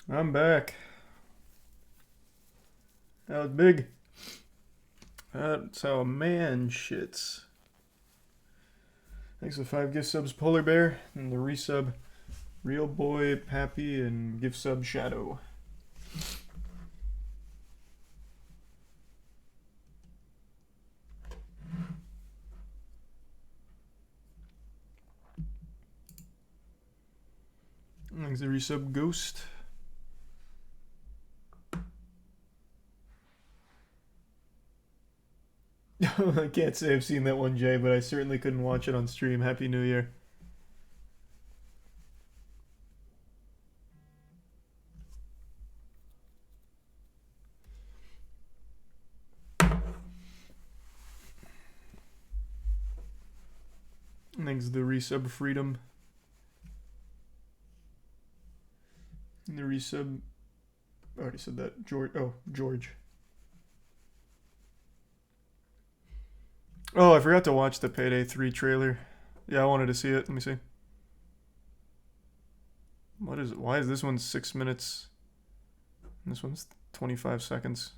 I'm back. That was big. That's how a man shits. Thanks for the 5 gift subs, Polar Bear, and the resub, Real Boy, Pappy, and gift sub, Shadow. Thanks the resub, Ghost. I can't say I've seen that one, Jay, but I certainly couldn't watch it on stream. Happy New Year. Thanks the resub, Freedom. And the resub, I already said that. George. Oh, George. Oh, I forgot to watch the Payday 3 trailer. Yeah, I wanted to see it. Let me see. What is it? Why is this one 6 minutes? And this one's 25 seconds.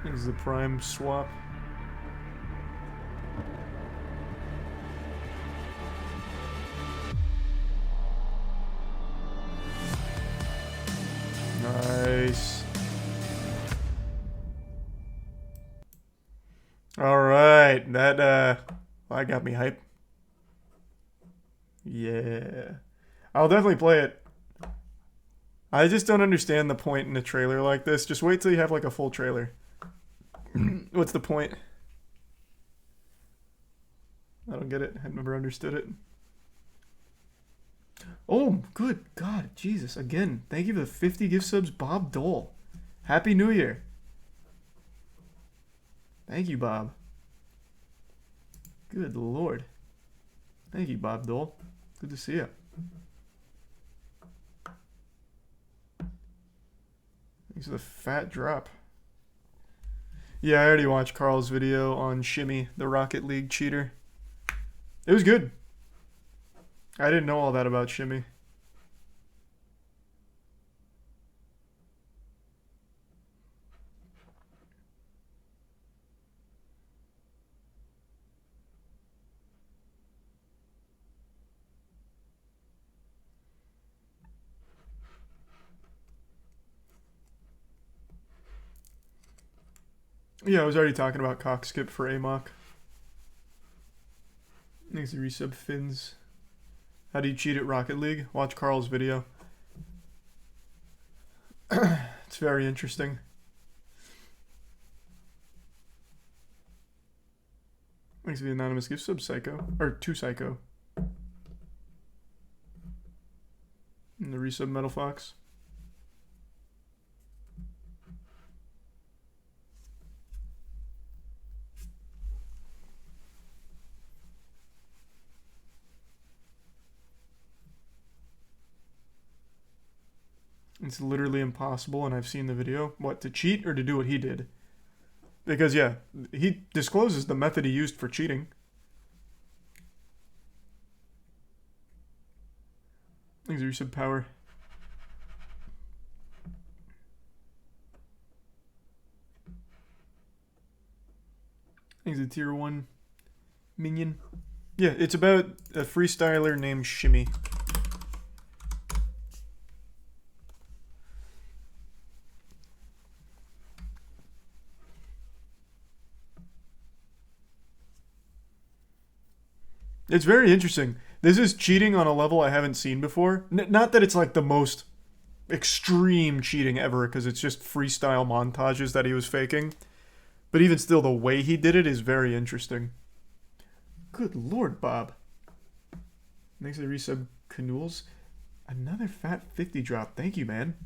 This is the Prime swap. Nice. All right, that got me hype. Yeah, I'll definitely play it. I just don't understand the point in a trailer like this. Just wait till you have like a full trailer. What's the point? I don't get it. I never understood it. Oh, good God, Jesus, again. Thank you for the 50 gift subs, Bob Dole. Happy New Year. Thank you, Bob. Good Lord. Thank you, Bob Dole. Good to see you. Thanks for the fat drop. Yeah, I already watched Carl's video on Shimmy, the Rocket League cheater. It was good. I didn't know all that about Shimmy. Yeah, I was already talking about Cockskip for Amok. Thanks to resub Fins. How do you cheat at Rocket League? Watch Carl's video. It's very interesting. Thanks for the anonymous gift sub, Psycho. Or 2 Psycho. And the resub Metal Fox. It's literally impossible, and I've seen the video. What, to cheat or to do what he did? Because, yeah, he discloses the method he used for cheating. Thanks, resub Power. Thanks, a tier 1 minion. Yeah, it's about a freestyler named Shimmy. It's very interesting. This is cheating on a level I haven't seen before. Not that it's like the most extreme cheating ever, because it's just freestyle montages that he was faking. But even still, the way he did it is very interesting. Good Lord, Bob. Thanks for the resub, Canoodles. Another fat 50 drop. Thank you, man.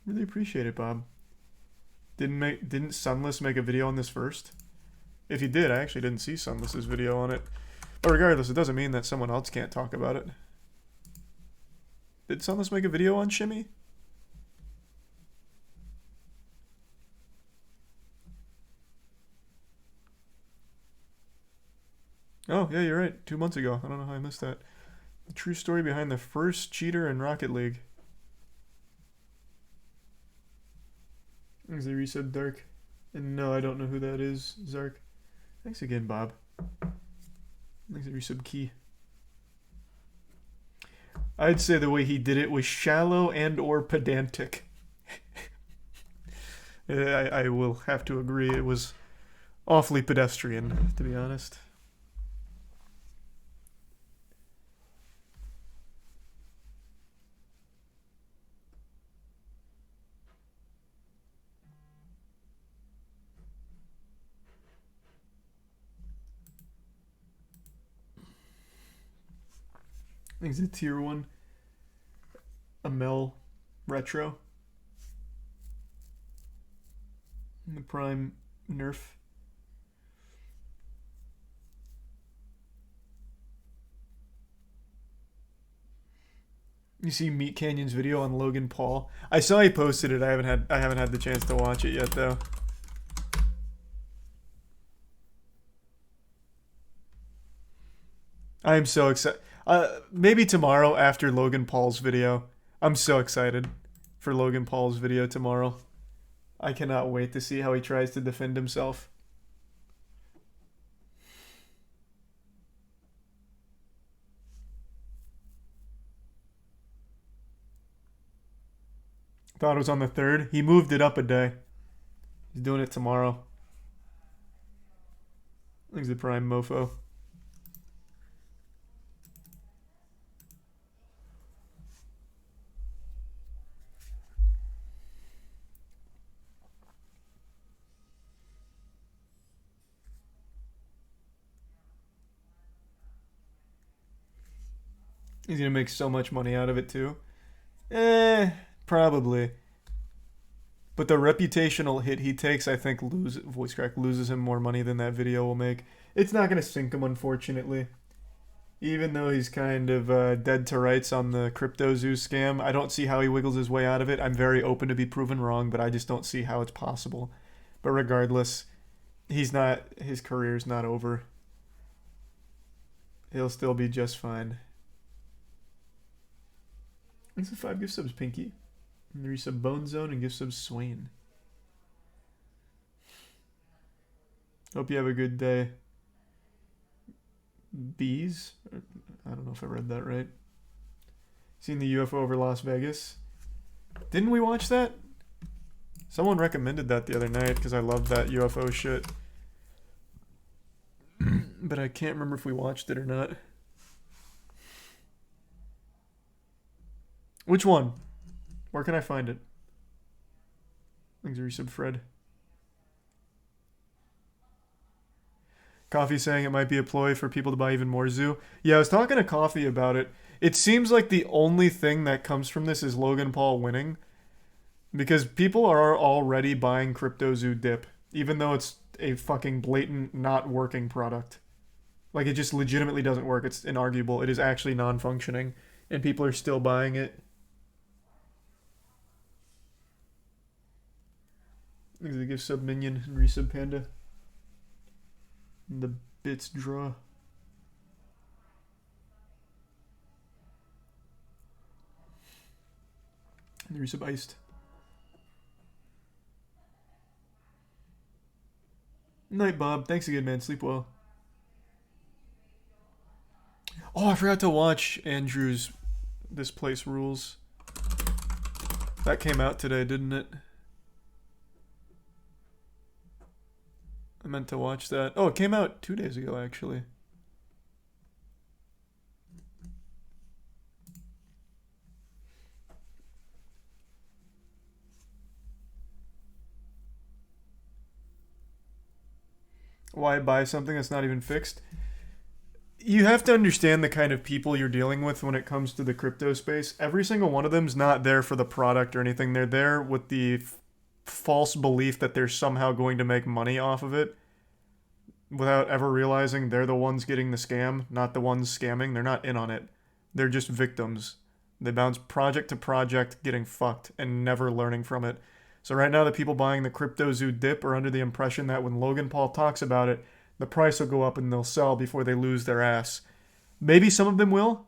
Really appreciate it, Bob. Didn't Sunless make a video on this first? If he did, I actually didn't see Sunless's video on it. But regardless, it doesn't mean that someone else can't talk about it. Did Sunless make a video on Shimmy? Oh, yeah, you're right. 2 months ago. I don't know how I missed that. The true story behind the first cheater in Rocket League. Is the resub Dark? And no, I don't know who that is, Zark. Thanks again, Bob. Thanks for the resub Key. I'd say the way he did it was shallow and or pedantic. I will have to agree. It was awfully pedestrian, to be honest. I think it's a tier 1. A Mel Retro. The Prime Nerf. You see Meat Canyon's video on Logan Paul? I saw he posted it. I haven't had the chance to watch it yet though. I am so excited. Maybe tomorrow after Logan Paul's video. I'm so excited for Logan Paul's video tomorrow. I cannot wait to see how he tries to defend himself. Thought it was on the 3rd. He moved it up a day. He's doing it tomorrow. He's the prime mofo. He's gonna make so much money out of it too. Probably. But the reputational hit he takes, I think, voice crack loses him more money than that video will make. It's not gonna sink him, unfortunately. Even though he's kind of dead to rights on the CryptoZoo scam, I don't see how he wiggles his way out of it. I'm very open to be proven wrong, but I just don't see how it's possible. But regardless, his career's not over. He'll still be just fine. Thanks for 5 gift subs, Pinky. And 3 sub Bone Zone and gift subs Swain. Hope you have a good day. Bees? I don't know if I read that right. Seen the UFO over Las Vegas? Didn't we watch that? Someone recommended that the other night because I love that UFO shit. But I can't remember if we watched it or not. Which one? Where can I find it? Thanks, resub Fred. Coffee saying it might be a ploy for people to buy even more Zoo. Yeah, I was talking to Coffee about it. It seems like the only thing that comes from this is Logan Paul winning. Because people are already buying CryptoZoo dip. Even though it's a fucking blatant not working product. Like, it just legitimately doesn't work. It's inarguable. It is actually non-functioning. And people are still buying it. Thanks for the gift sub Minion and resub Panda. And the bits draw. And the resub Iced. Night, Bob. Thanks again, man. Sleep well. Oh, I forgot to watch Andrew's This Place Rules. That came out today, didn't it? I meant to watch that. Oh, it came out 2 days ago, actually. Why buy something that's not even fixed? You have to understand the kind of people you're dealing with when it comes to the crypto space. Every single one of them's not there for the product or anything. They're there with the false belief that they're somehow going to make money off of it without ever realizing they're the ones getting the scam, not the ones scamming. They're not in on it. They're just victims. They bounce project to project getting fucked and never learning from it. So right now the people buying the CryptoZoo dip are under the impression that when Logan Paul talks about it, The price will go up and they'll sell before they lose their ass. Maybe some of them will.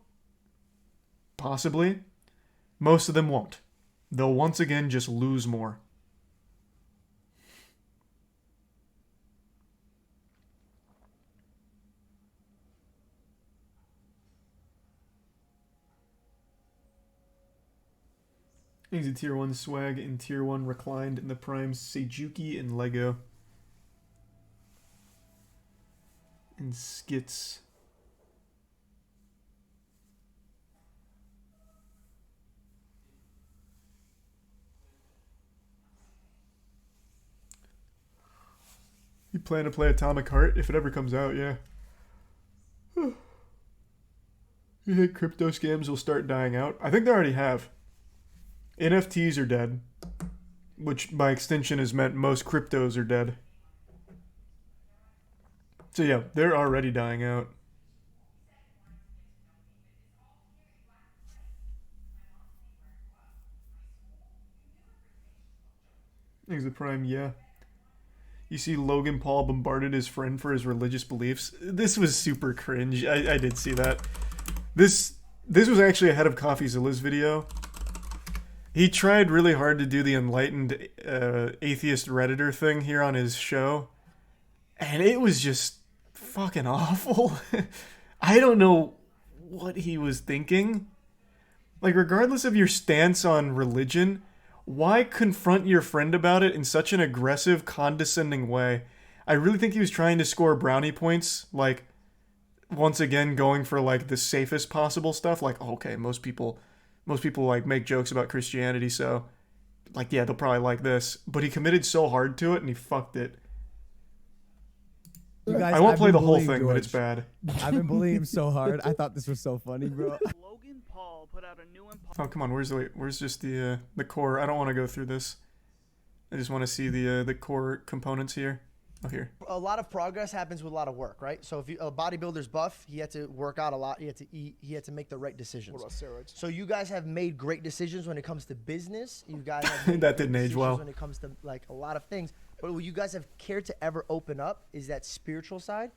Possibly. Most of them won't. They'll once again just lose more. Things in Tier 1 swag in Tier 1 reclined in the Prime Seijuki and Lego. And skits. You plan to play Atomic Heart if it ever comes out, yeah. You think crypto scams will start dying out? I think they already have. NFTs are dead, which by extension has meant most cryptos are dead. So yeah, they're already dying out. Thanks the Prime, yeah. You see Logan Paul bombarded his friend for his religious beliefs. This was super cringe. I did see that. This was actually ahead of CoffeeZilla's video. He tried really hard to do the enlightened atheist Redditor thing here on his show. And it was just fucking awful. I don't know what he was thinking. Like, regardless of your stance on religion, why confront your friend about it in such an aggressive, condescending way? I really think he was trying to score brownie points, like, once again going for, like, the safest possible stuff. Like, okay, most people like make jokes about Christianity, so like, yeah, they'll probably like this. But he committed so hard to it and he fucked it. Guys, I won't I've play been the whole bullying thing, but George. it's bad. I've been bullying him so hard. I thought this was so funny, bro. Logan Paul put out a new Oh, come on, where's just the core? I don't want to go through this. I just want to see the core components here. Oh, here. A lot of progress happens with a lot of work, right? So if a bodybuilder's buff, he had to work out a lot, he had to eat, he had to make the right decisions. What about steroids? So you guys have made great decisions when it comes to business. You guys have made That great didn't age decisions well. when it comes to like a lot of things. But what you guys have cared to ever open up is that spiritual side.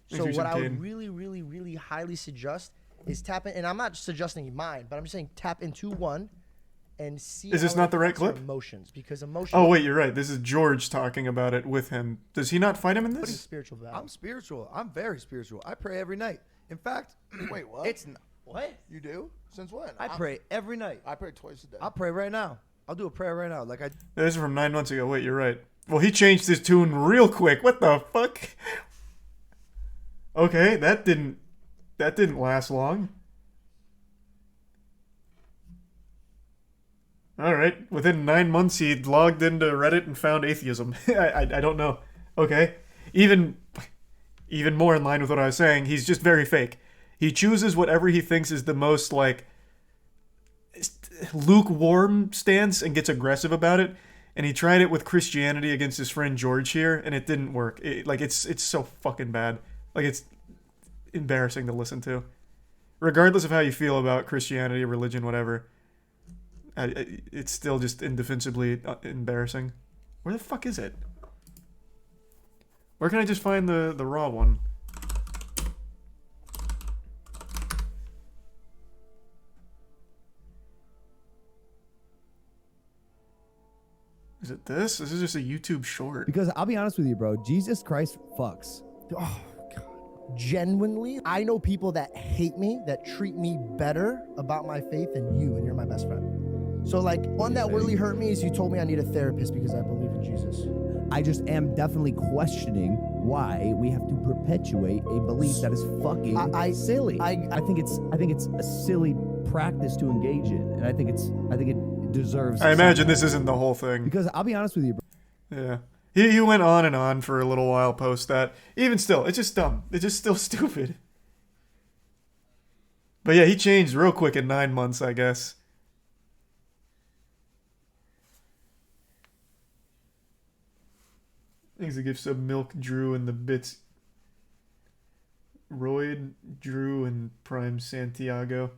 So Thanks for what I would some really, really, really highly suggest is tap in, and I'm not suggesting mine, but I'm just saying tap into one and see. Is this how it not the right affects our clip? Emotions, because emotions. Oh wait, you're right. This is George talking about it with him. Does he not fight him in Pretty this? spiritual value. I'm spiritual. I'm very spiritual. I pray every night. In fact, Wait, what? it's What? You do? Since when? I pray every night. I pray twice a day. I'll pray right now. I'll do a prayer right now. Like I. This is from 9 months ago. Wait, you're right. Well, he changed his tune real quick. What the fuck? Okay, that didn't last long. All right, within 9 months, he logged into Reddit and found atheism. I don't know. Okay, even more in line with what I was saying, he's just very fake. He chooses whatever he thinks is the most like lukewarm stance and gets aggressive about it. And he tried it with Christianity against his friend George here, and it didn't work. It's so fucking bad. Like, it's embarrassing to listen to. Regardless of how you feel about Christianity, religion, whatever, it's still just indefensibly embarrassing. Where the fuck is it? Where can I just find the raw one? Is it this? This is just a YouTube short. Because I'll be honest with you, bro. Jesus Christ fucks. Oh, God. Genuinely, I know people that hate me, that treat me better about my faith than you, and you're my best friend. So, like, one that really hurt me is you told me I need a therapist because I believe in Jesus. I just am definitely questioning why we have to perpetuate a belief that is fucking silly. I think it's a silly practice to engage in, and I think it deserves. I imagine this isn't the whole thing. Because I'll be honest with you, bro. Yeah. He went on and on for a little while post that. Even still, it's just dumb. It's just still stupid. But yeah, he changed real quick in 9 months, I guess. Thanks to give sub Milk, Drew, and the bits. Royd, Drew, and Prime Santiago.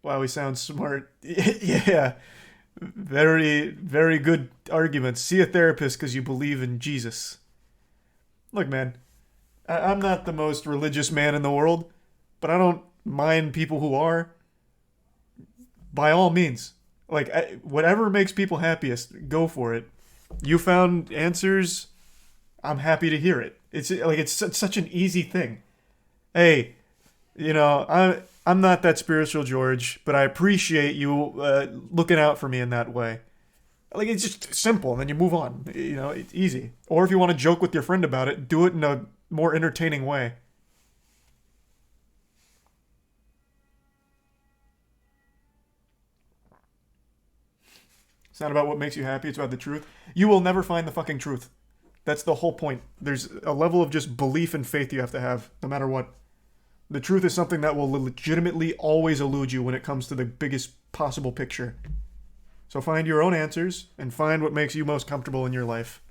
Wow, he sounds smart. Yeah. Very, very good arguments. See a therapist because you believe in Jesus. Look, man, I'm not the most religious man in the world, but I don't mind people who are. By all means. Like, whatever makes people happiest, go for it. You found answers, I'm happy to hear it. It's such an easy thing. Hey, I'm not that spiritual, George, but I appreciate you looking out for me in that way. Like, it's just simple, and then you move on. It's easy. Or if you want to joke with your friend about it, do it in a more entertaining way. It's not about what makes you happy, it's about the truth. You will never find the fucking truth. That's the whole point. There's a level of just belief and faith you have to have, no matter what. The truth is something that will legitimately always elude you when it comes to the biggest possible picture. So find your own answers, and find what makes you most comfortable in your life.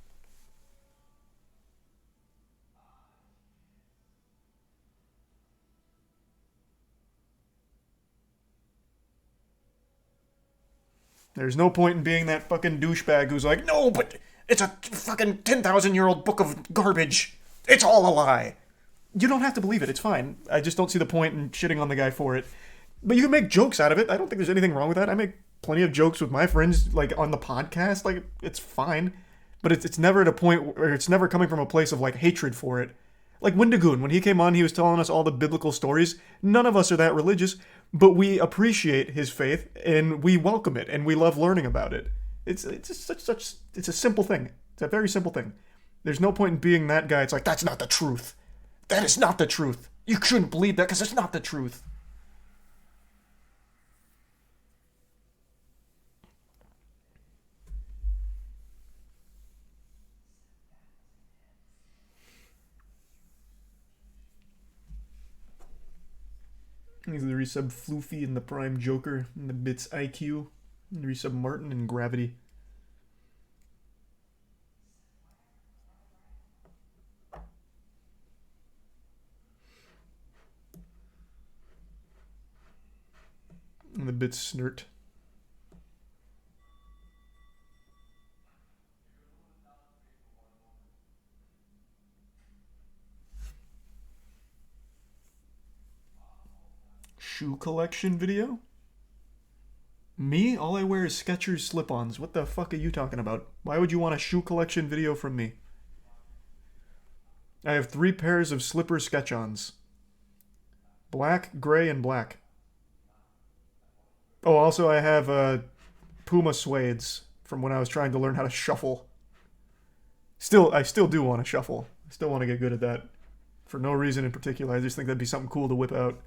There's no point in being that fucking douchebag who's like, no, but it's a fucking 10,000-year-old book of garbage. It's all a lie. You don't have to believe it. It's fine. I just don't see the point in shitting on the guy for it. But you can make jokes out of it. I don't think there's anything wrong with that. I make plenty of jokes with my friends, like, on the podcast. Like, it's fine. But it's never at a point where it's never coming from a place of, like, hatred for it. Like Wendigoon, when he came on, he was telling us all the biblical stories. None of us are that religious, but we appreciate his faith, and we welcome it, and we love learning about it. It's a simple thing. It's a very simple thing. There's no point in being that guy. It's like, that's not the truth. That is not the truth. You shouldn't believe that because it's not the truth. These are the resub Floofy and the Prime Joker and the Bits IQ and the resub Martin and Gravity. And the Bits Snert. Shoe collection video? Me? All I wear is Skechers slip-ons. What the fuck are you talking about? Why would you want a shoe collection video from me? I have 3 pairs of slipper Skech-ons. Black, gray, and black. Oh, also I have Puma suedes from when I was trying to learn how to shuffle. I still do want to shuffle. I still want to get good at that. For no reason in particular. I just think that'd be something cool to whip out.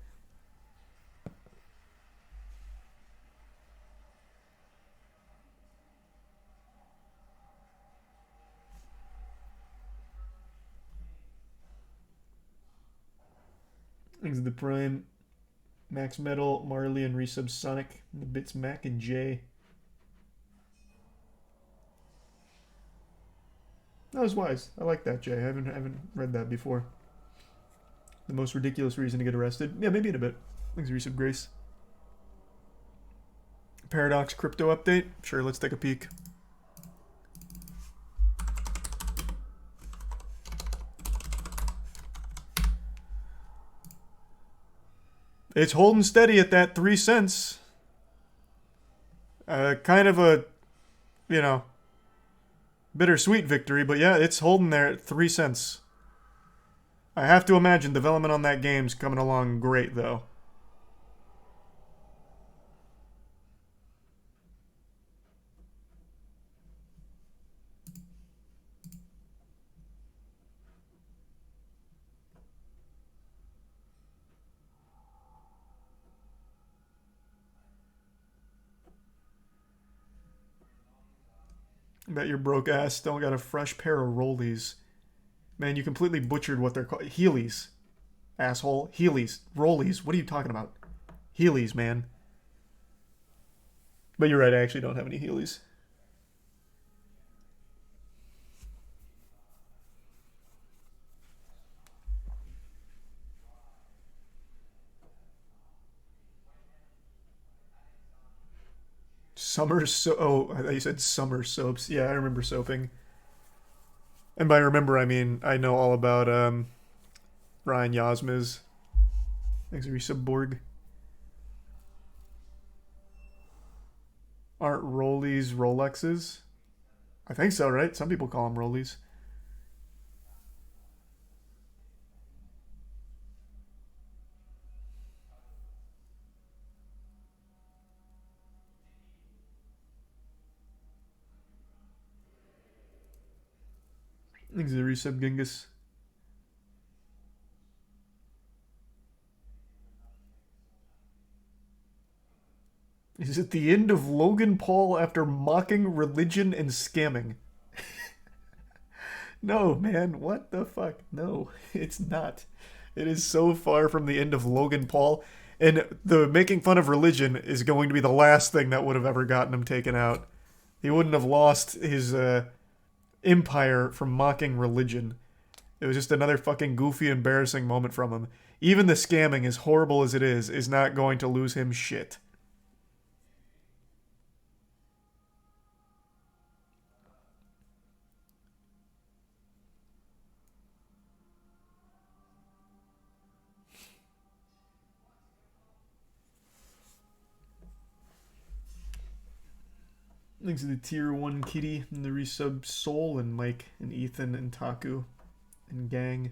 Things of the Prime, Max Metal, Marley, and Resub Sonic, and the Bits Mac and Jay. That was wise. I like that, Jay. I haven't read that before. The most ridiculous reason to get arrested. Yeah, maybe in a bit. Thanks, Resub Grace. Paradox crypto update. Sure, let's take a peek. It's holding steady at that 3 cents. Kind of a, bittersweet victory, but yeah, it's holding there at 3 cents. I have to imagine development on that game's coming along great, though. Bet your broke ass still got a fresh pair of rollies. Man, you completely butchered what they're called. Heelys. Asshole. Heelys. Rollies. What are you talking about? Heelys, man. But you're right, I actually don't have any Heelys. Oh, I thought you said summer soaps. Yeah, I remember soaping. And by remember, I mean I know all about Ryan Yasmiz. Thanks, Risa Borg. Aren't Rollies Rolexes? I think so, right? Some people call them Rollies. Thanks, Resub Genghis. Is it the end of Logan Paul after mocking religion and scamming? No, man. What the fuck? No, it's not. It is so far from the end of Logan Paul. And the making fun of religion is going to be the last thing that would have ever gotten him taken out. He wouldn't have lost his empire from mocking religion. It was just another fucking goofy, embarrassing moment from him. Even the scamming, as horrible as it is not going to lose him shit. Thanks to the tier 1 kitty and the resub Soul and Mike and Ethan and Taku and gang.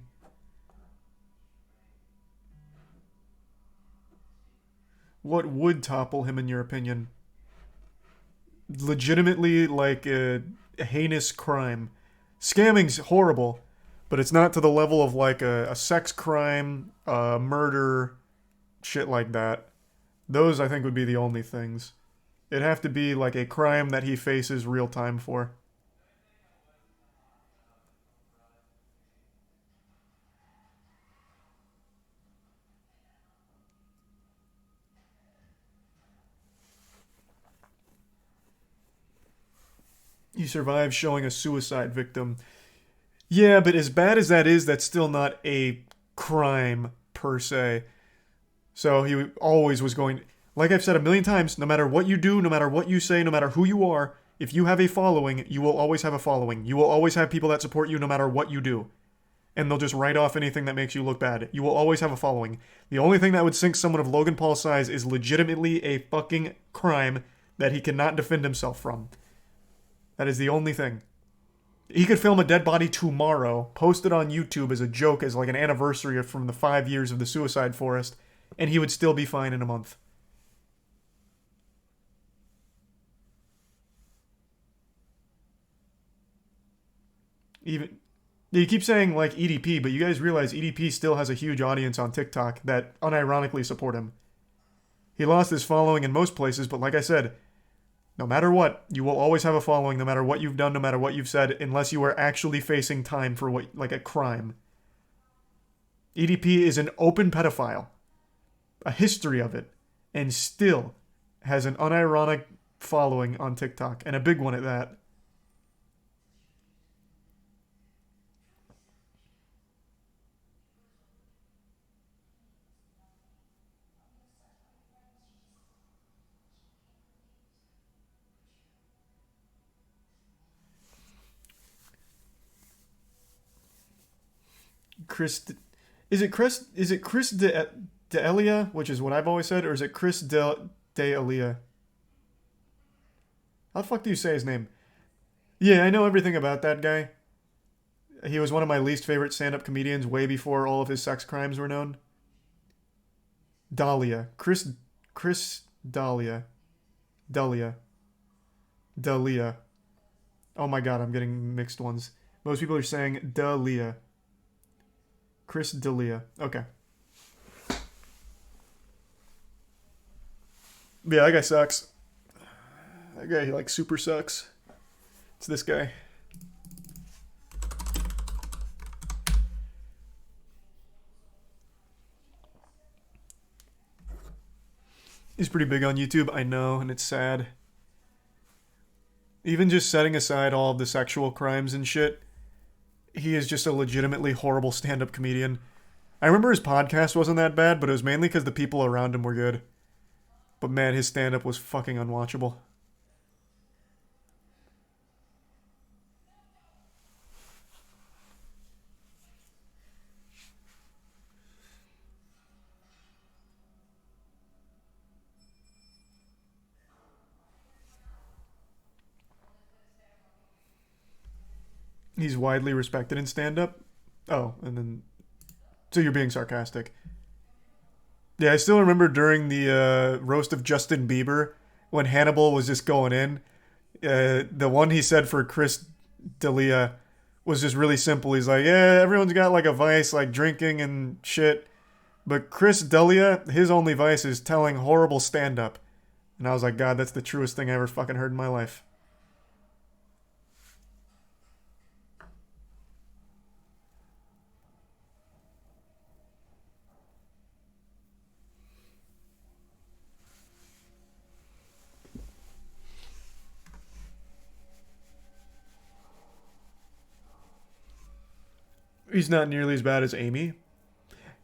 What would topple him in your opinion? Legitimately like a heinous crime. Scamming's horrible, but it's not to the level of like a sex crime, murder, shit like that. Those I think would be the only things. It'd have to be like a crime that he faces real time for. He survived showing a suicide victim. Yeah, but as bad as that is, that's still not a crime per se. So he always was going... Like I've said a million times, no matter what you do, no matter what you say, no matter who you are, if you have a following, you will always have a following. You will always have people that support you no matter what you do. And they'll just write off anything that makes you look bad. You will always have a following. The only thing that would sink someone of Logan Paul's size is legitimately a fucking crime that he cannot defend himself from. That is the only thing. He could film a dead body tomorrow, post it on YouTube as a joke, as like an anniversary from the 5 years of the suicide forest, and he would still be fine in a month. Even you keep saying like EDP, but you guys realize EDP still has a huge audience on TikTok that unironically support him. He lost his following in most places, but like I said, no matter what, you will always have a following, no matter what you've done, no matter what you've said, unless you are actually facing time for what, like a crime. EDP is an open pedophile, a history of it, and still has an unironic following on TikTok, and a big one at that. Is it Chris D'Elia, which is what I've always said, or is it Chris D'Elia? How the fuck do you say his name? Yeah, I know everything about that guy. He was one of my least favorite stand-up comedians way before all of his sex crimes were known. Dahlia. Chris Dahlia. Dahlia. Oh my god, I'm getting mixed ones. Most people are saying Dahlia. Chris D'Elia. Okay. Yeah, that guy sucks. That guy, like, super sucks. It's this guy. He's pretty big on YouTube, I know, and it's sad. Even just setting aside all of the sexual crimes and shit, he is just a legitimately horrible stand-up comedian. I remember his podcast wasn't that bad, but it was mainly because the people around him were good. But man, his stand-up was fucking unwatchable. He's widely respected in stand-up. Oh, and then... So you're being sarcastic. Yeah, I still remember during the roast of Justin Bieber, when Hannibal was just going in, the one he said for Chris D'Elia was just really simple. He's like, yeah, everyone's got like a vice, like drinking and shit. But Chris D'Elia, his only vice is telling horrible stand-up. And I was like, God, that's the truest thing I ever fucking heard in my life. He's not nearly as bad as Amy.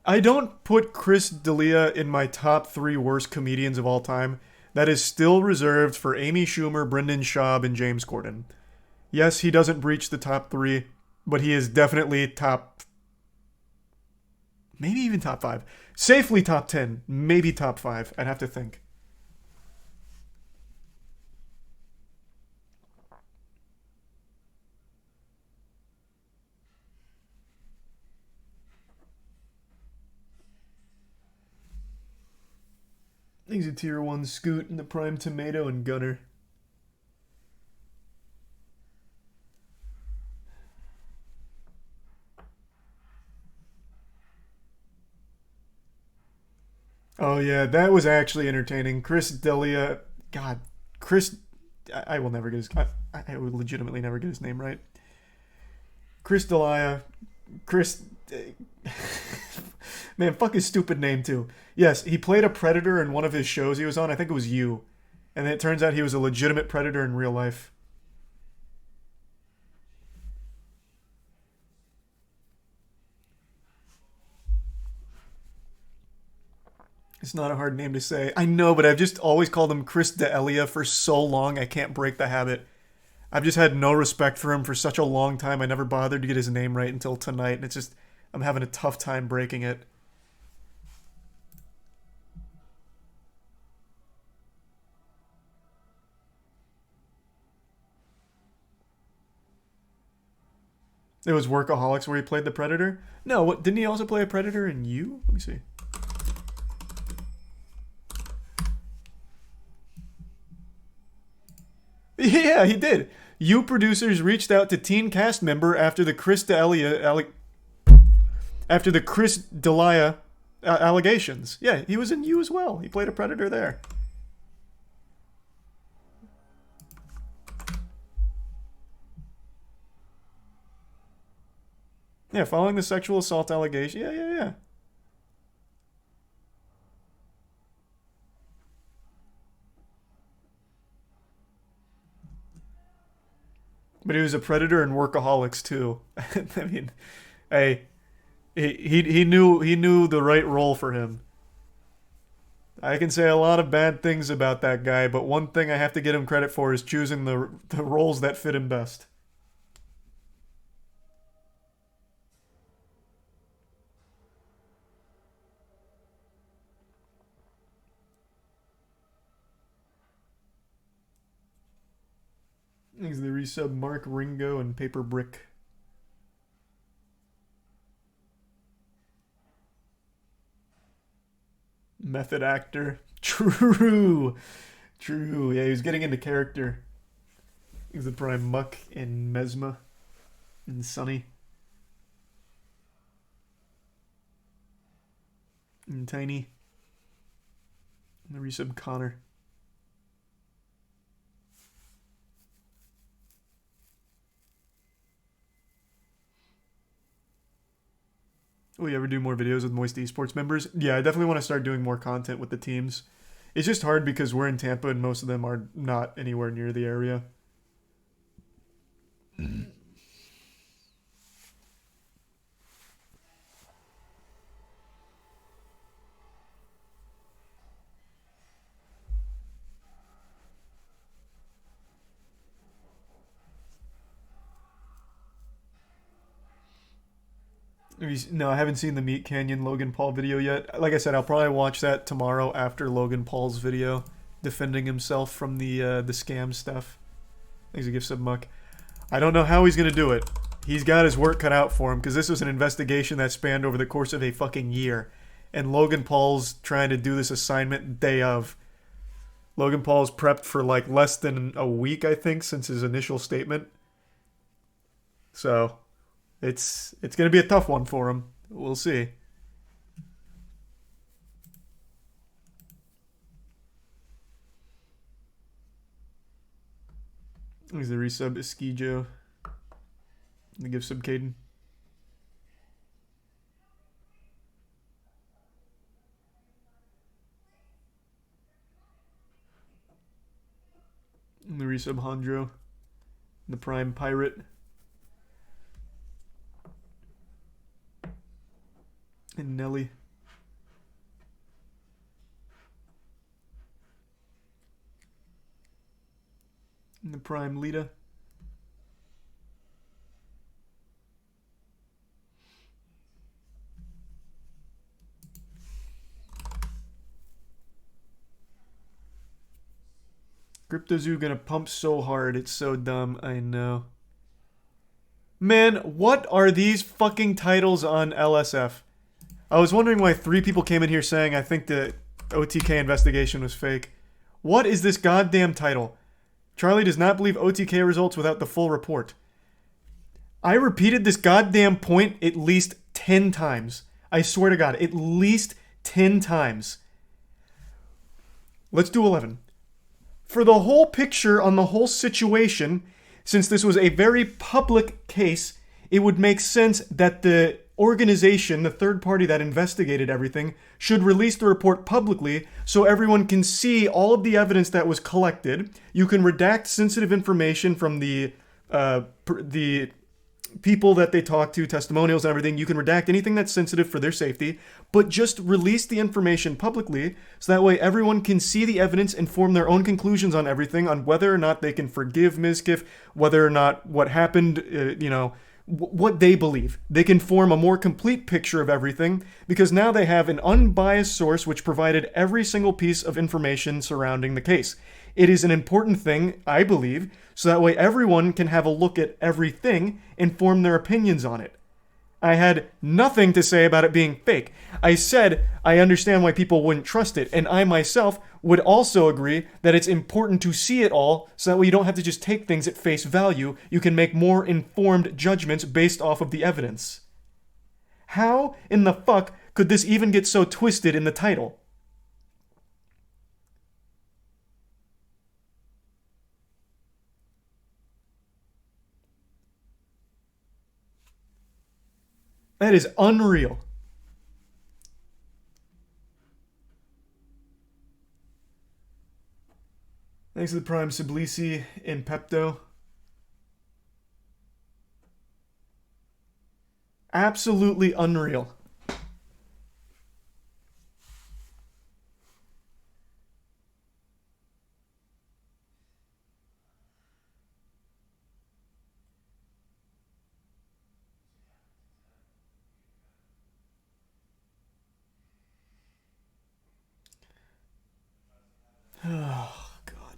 I don't put Chris D'Elia in my top 3 worst comedians of all time. That is still reserved for Amy Schumer, Brendan Schaub, and James Corden. Yes, he doesn't breach the top 3, but he is definitely top... Maybe even top 5. Safely top 10. Maybe top 5. I'd have to think. He's a tier 1 Scoot and the Prime Tomato and Gunner. Oh yeah, that was actually entertaining. Chris D'Elia, God, Chris, I will never get his, I would legitimately never get his name right. Chris D'Elia, man, fuck his stupid name too. Yes, he played a predator in one of his shows he was on. I think it was You. And then it turns out he was a legitimate predator in real life. It's not a hard name to say. I know, but I've just always called him Chris D'Elia for so long I can't break the habit. I've just had no respect for him for such a long time. I never bothered to get his name right until tonight. And it's just, I'm having a tough time breaking it. It was Workaholics where he played the Predator? No, what, didn't he also play a Predator in You? Let me see. Yeah, he did. You producers reached out to teen cast member after the Chris D'Elia allegations. Yeah, he was in You as well. He played a Predator there. Yeah, following the sexual assault allegation. Yeah. But he was a predator in Workaholics too. I mean, hey, he knew the right role for him. I can say a lot of bad things about that guy, but one thing I have to get him credit for is choosing the roles that fit him best. Thanks to the resub Mark Ringo and Paper Brick. Method actor. True. Yeah, he was getting into character. He's the prime Muck and Mesma and Sunny. And Tiny. And the resub Connor. Will you ever do more videos with Moist Esports members? Yeah, I definitely want to start doing more content with the teams. It's just hard because we're in Tampa and most of them are not anywhere near the area. No, I haven't seen the Meat Canyon Logan Paul video yet. Like I said, I'll probably watch that tomorrow after Logan Paul's video defending himself from the scam stuff. Thanks a gift sub Muck. I don't know how he's gonna do it. he's got his work cut out for him because this was an investigation that spanned over the course of a fucking year. And Logan Paul's trying to do this assignment day of. Logan Paul's prepped for like less than a week, I think, since his initial statement. So it's going to be a tough one for him. We'll see. He's the resub to Ski Joe. The gift sub Caden. And the resub Hondro. The Prime Pirate. And Nelly. And the Prime Lita. CryptoZoo gonna pump so hard, it's so dumb, I know. Man, what are these fucking titles on LSF? I was wondering why 3 people came in here saying I think the OTK investigation was fake. What is this goddamn title? Charlie does not believe OTK results without the full report. I repeated this goddamn point at least 10 times. I swear to God, at least 10 times. Let's do 11. For the whole picture on the whole situation, since this was a very public case, it would make sense that the organization, the third party that investigated everything, should release the report publicly so everyone can see all of the evidence that was collected. You can redact sensitive information from the people that they talk to, testimonials and everything. You can redact anything that's sensitive for their safety, but just release the information publicly so that way everyone can see the evidence and form their own conclusions on everything, on whether or not they can forgive Mizkif, whether or not what happened, what they believe. They can form a more complete picture of everything because now they have an unbiased source which provided every single piece of information surrounding the case. It is an important thing, I believe, so that way everyone can have a look at everything and form their opinions on it. I had nothing to say about it being fake. I said I understand why people wouldn't trust it, and I myself would also agree that it's important to see it all so that way you don't have to just take things at face value. You can make more informed judgments based off of the evidence. How in the fuck could this even get so twisted in the title? That is unreal. Thanks to the Prime Sublisi and Pepto. Absolutely unreal. Oh, God.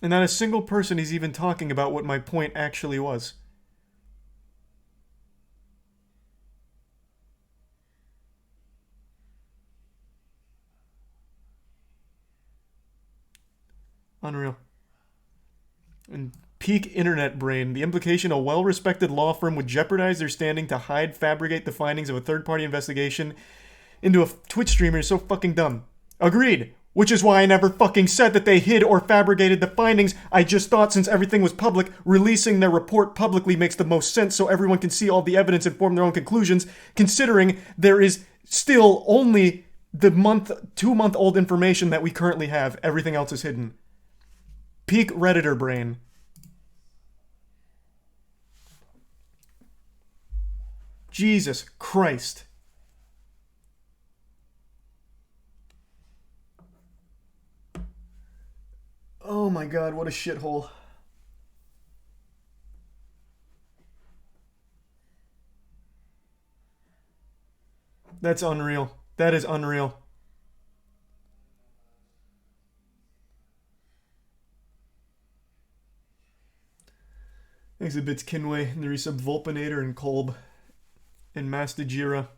And not a single person is even talking about what my point actually was. Unreal. And peak internet brain. The implication a well-respected law firm would jeopardize their standing to hide, fabricate the findings of a third-party investigation into a Twitch streamer is so fucking dumb. Agreed. Which is why I never fucking said that they hid or fabricated the findings. I just thought since everything was public, releasing their report publicly makes the most sense so everyone can see all the evidence and form their own conclusions, considering there is still only the 2-month-old information that we currently have. Everything else is hidden. Peak Redditor brain. Jesus Christ. Oh my god, what a shithole. That's unreal. That is unreal. Exhibits Kinway, Nerissa Volpinator, and Kolb. And Mastajira.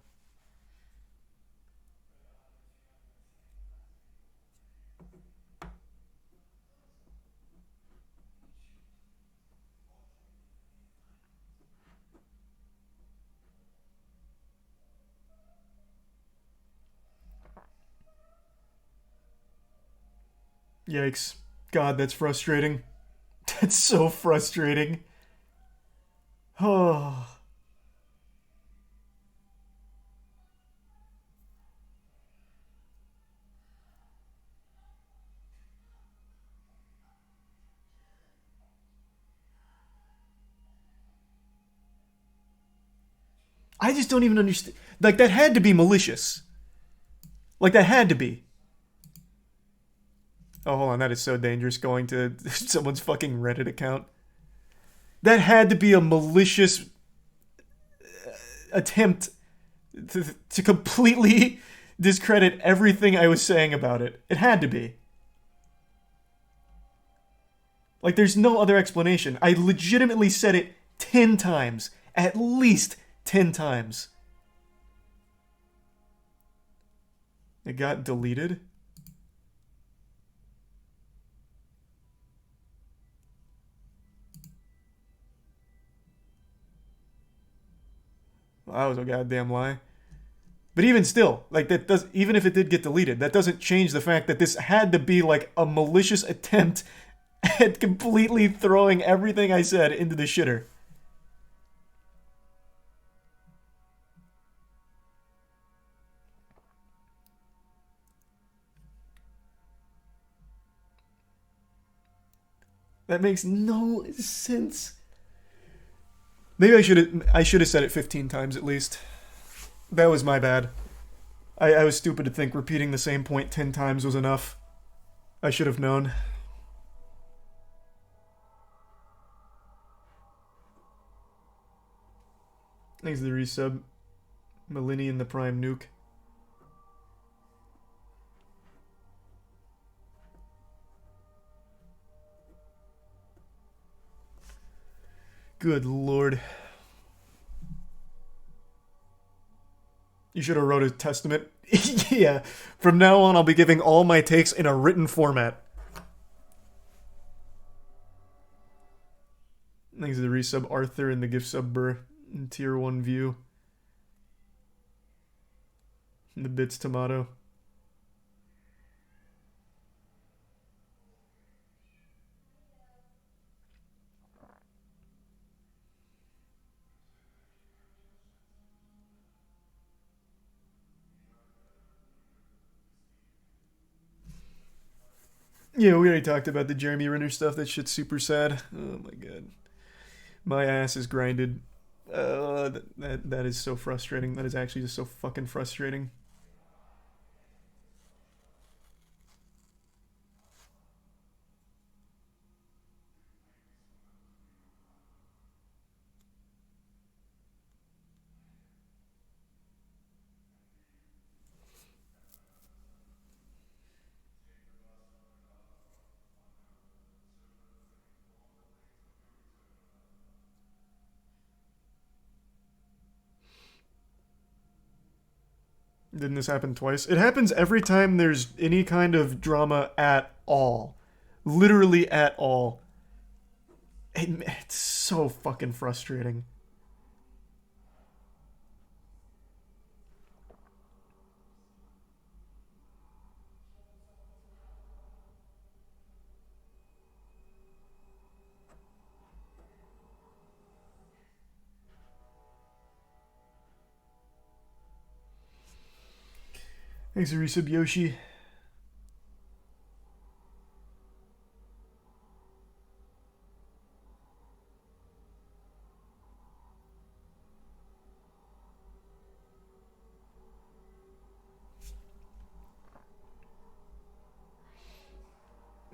Yikes. God, that's frustrating. That's so frustrating. Oh. I just don't even understand. Like, that had to be malicious. Like, that had to be. Oh, hold on. That is so dangerous going to someone's fucking Reddit account. That had to be a malicious attempt to completely discredit everything I was saying about it. It had to be. Like, there's no other explanation. I legitimately said it 10 times. At least 10 times. It got deleted? Well, that was a goddamn lie. But even still, like, that does, even if it did get deleted, that doesn't change the fact that this had to be like a malicious attempt at completely throwing everything I said into the shitter. That makes no sense. Maybe I should have said it 15 times at least. That was my bad. I was stupid to think repeating the same point 10 times was enough. I should have known. Thanks to the resub. Malini and the Prime Nuke. Good lord. You should have wrote a testament. Yeah. From now on, I'll be giving all my takes in a written format. Thanks to the resub Arthur and the gift sub Burr and tier 1 view. And the bits tomato. Yeah, we already talked about the Jeremy Renner stuff. That shit's super sad. Oh my god. My ass is grinded. That is so frustrating. That is actually just so fucking frustrating. Didn't this happen twice? It happens every time there's any kind of drama at all. Literally at all. It's so fucking frustrating. Thanks, Resub Yoshi.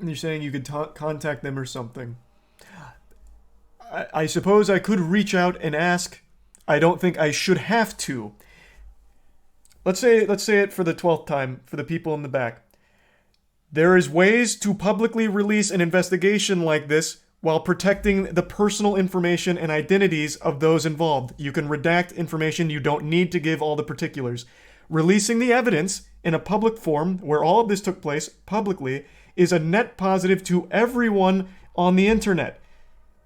And you're saying you could contact them or something. I suppose I could reach out and ask. I don't think I should have to. Let's say it for the 12th time for the people in the back. There is ways to publicly release an investigation like this while protecting the personal information and identities of those involved. You can redact information. You don't need to give all the particulars. Releasing the evidence in a public forum where all of this took place publicly is a net positive to everyone on the internet.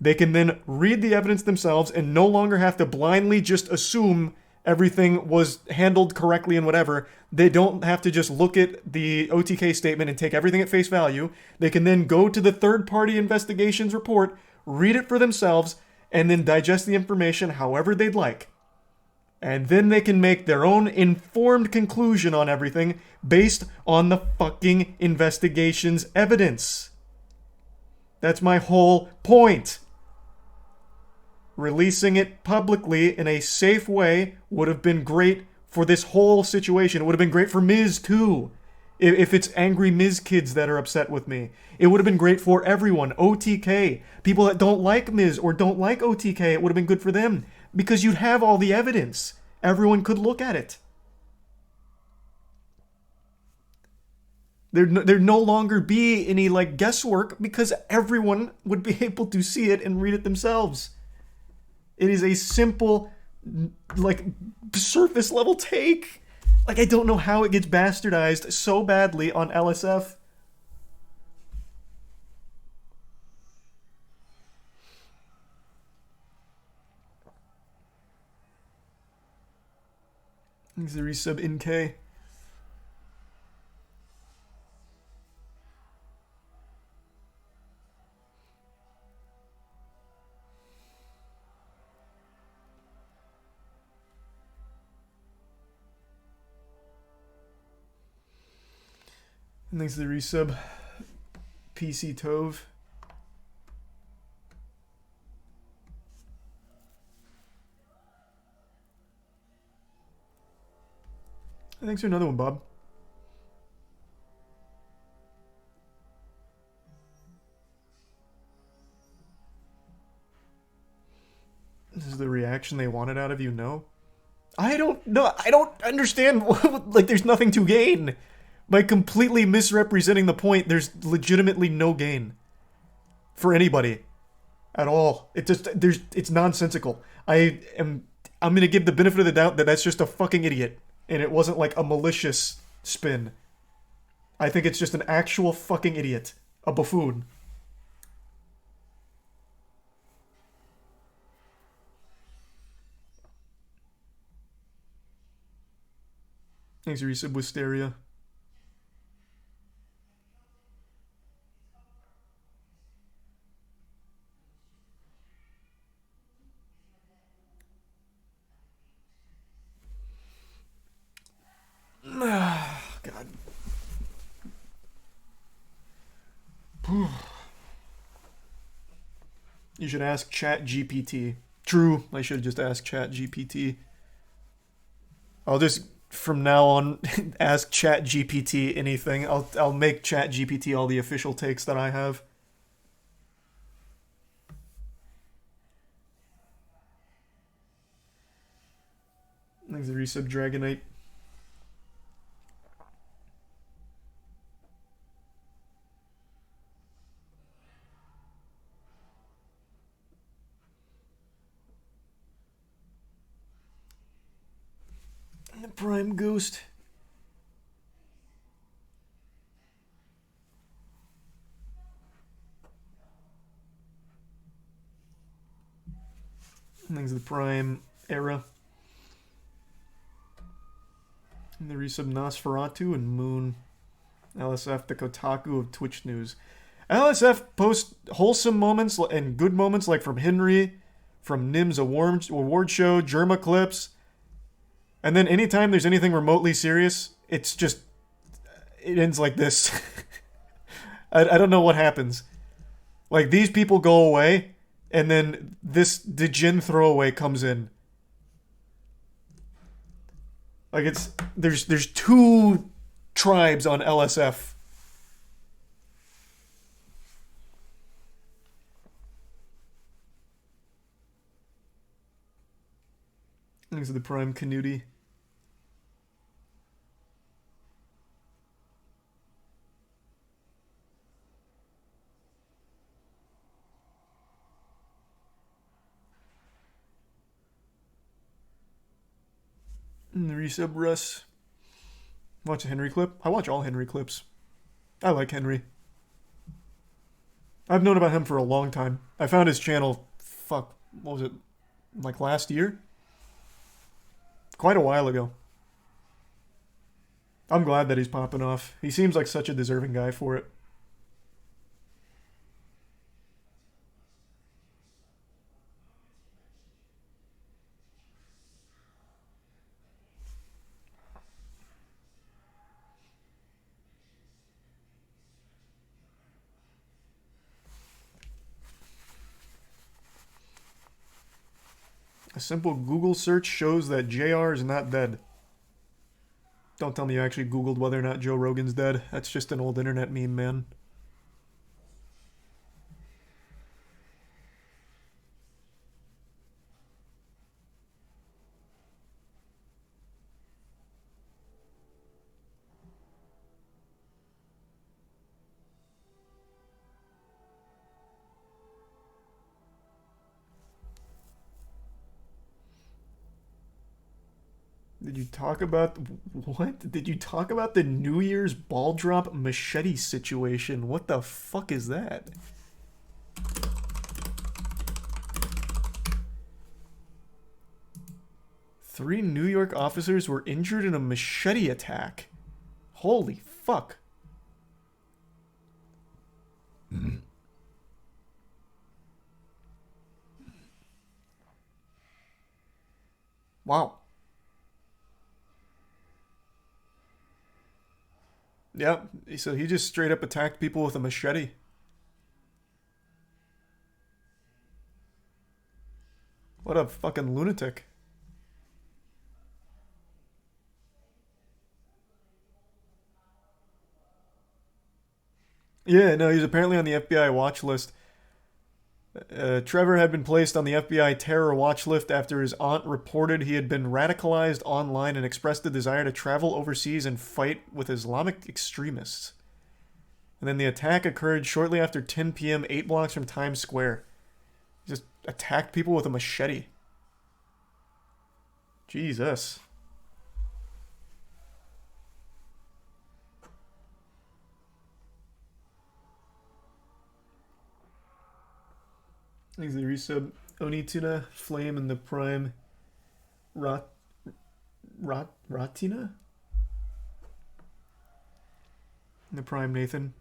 They can then read the evidence themselves and no longer have to blindly just assume everything was handled correctly and whatever. They don't have to just look at the OTK statement and take everything at face value. They can then go to the third-party investigations report, read it for themselves, and then digest the information however they'd like. And then they can make their own informed conclusion on everything based on the fucking investigation's evidence. That's my whole point. Releasing it publicly in a safe way would have been great for this whole situation. It would have been great for Miz too. If it's angry Miz kids that are upset with me. It would have been great for everyone. OTK. People that don't like Miz or don't like OTK, it would have been good for them. Because you'd have all the evidence. Everyone could look at it. There'd no longer be any like guesswork because everyone would be able to see it and read it themselves. It is a simple, like, surface level take. Like, I don't know how it gets bastardized so badly on LSF. Thanks the resub in K. And thanks to the resub, PC Tove. Thanks for another one, Bob. This is the reaction they wanted out of you, no? I don't know. I don't understand. Like, there's nothing to gain. By completely misrepresenting the point, there's legitimately no gain for anybody at all. It's nonsensical. I'm gonna give the benefit of the doubt that that's just a fucking idiot, and it wasn't like a malicious spin. I think it's just an actual fucking idiot, a buffoon. Thanks, resub Wisteria. God. You should ask ChatGPT. True, I should just ask ChatGPT. I'll just, from now on, ask ChatGPT anything. I'll make ChatGPT all the official takes that I have. Thanks the resub Dragonite. The Prime Ghost. Thanks to the Prime Era. And the resub Nosferatu and Moon. LSF, the Kotaku of Twitch news. LSF posts wholesome moments and good moments like from Henry, from Nim's award show, Germa clips. And then anytime there's anything remotely serious, it ends like this. I don't know what happens. Like, these people go away, and then this Djinn throwaway comes in. Like, there's two tribes on LSF. Thanks to the Prime Canudi. And the resub Russ. Watch a Henry clip? I watch all Henry clips. I like Henry. I've known about him for a long time. I found his channel, what was it, like last year? Quite a while ago. I'm glad that he's popping off. He seems like such a deserving guy for it. A simple Google search shows that JR is not dead. Don't tell me you actually Googled whether or not Joe Rogan's dead. That's just an old internet meme, man. Did you talk about what? Did you talk about the New Year's ball drop machete situation? What the fuck is that? Three New York officers were injured in a machete attack. Holy fuck. Wow. Yep, so he just straight up attacked people with a machete. What a fucking lunatic. Yeah, no, he's apparently on the FBI watch list. Trevor had been placed on the FBI terror watch list after his aunt reported he had been radicalized online and expressed a desire to travel overseas and fight with Islamic extremists. And then the attack occurred shortly after 10 p.m., 8 blocks from Times Square. He just attacked people with a machete. Jesus. Thanks to the resub. Onituna, Flame, and the Prime. Ratina? And the Prime Nathan.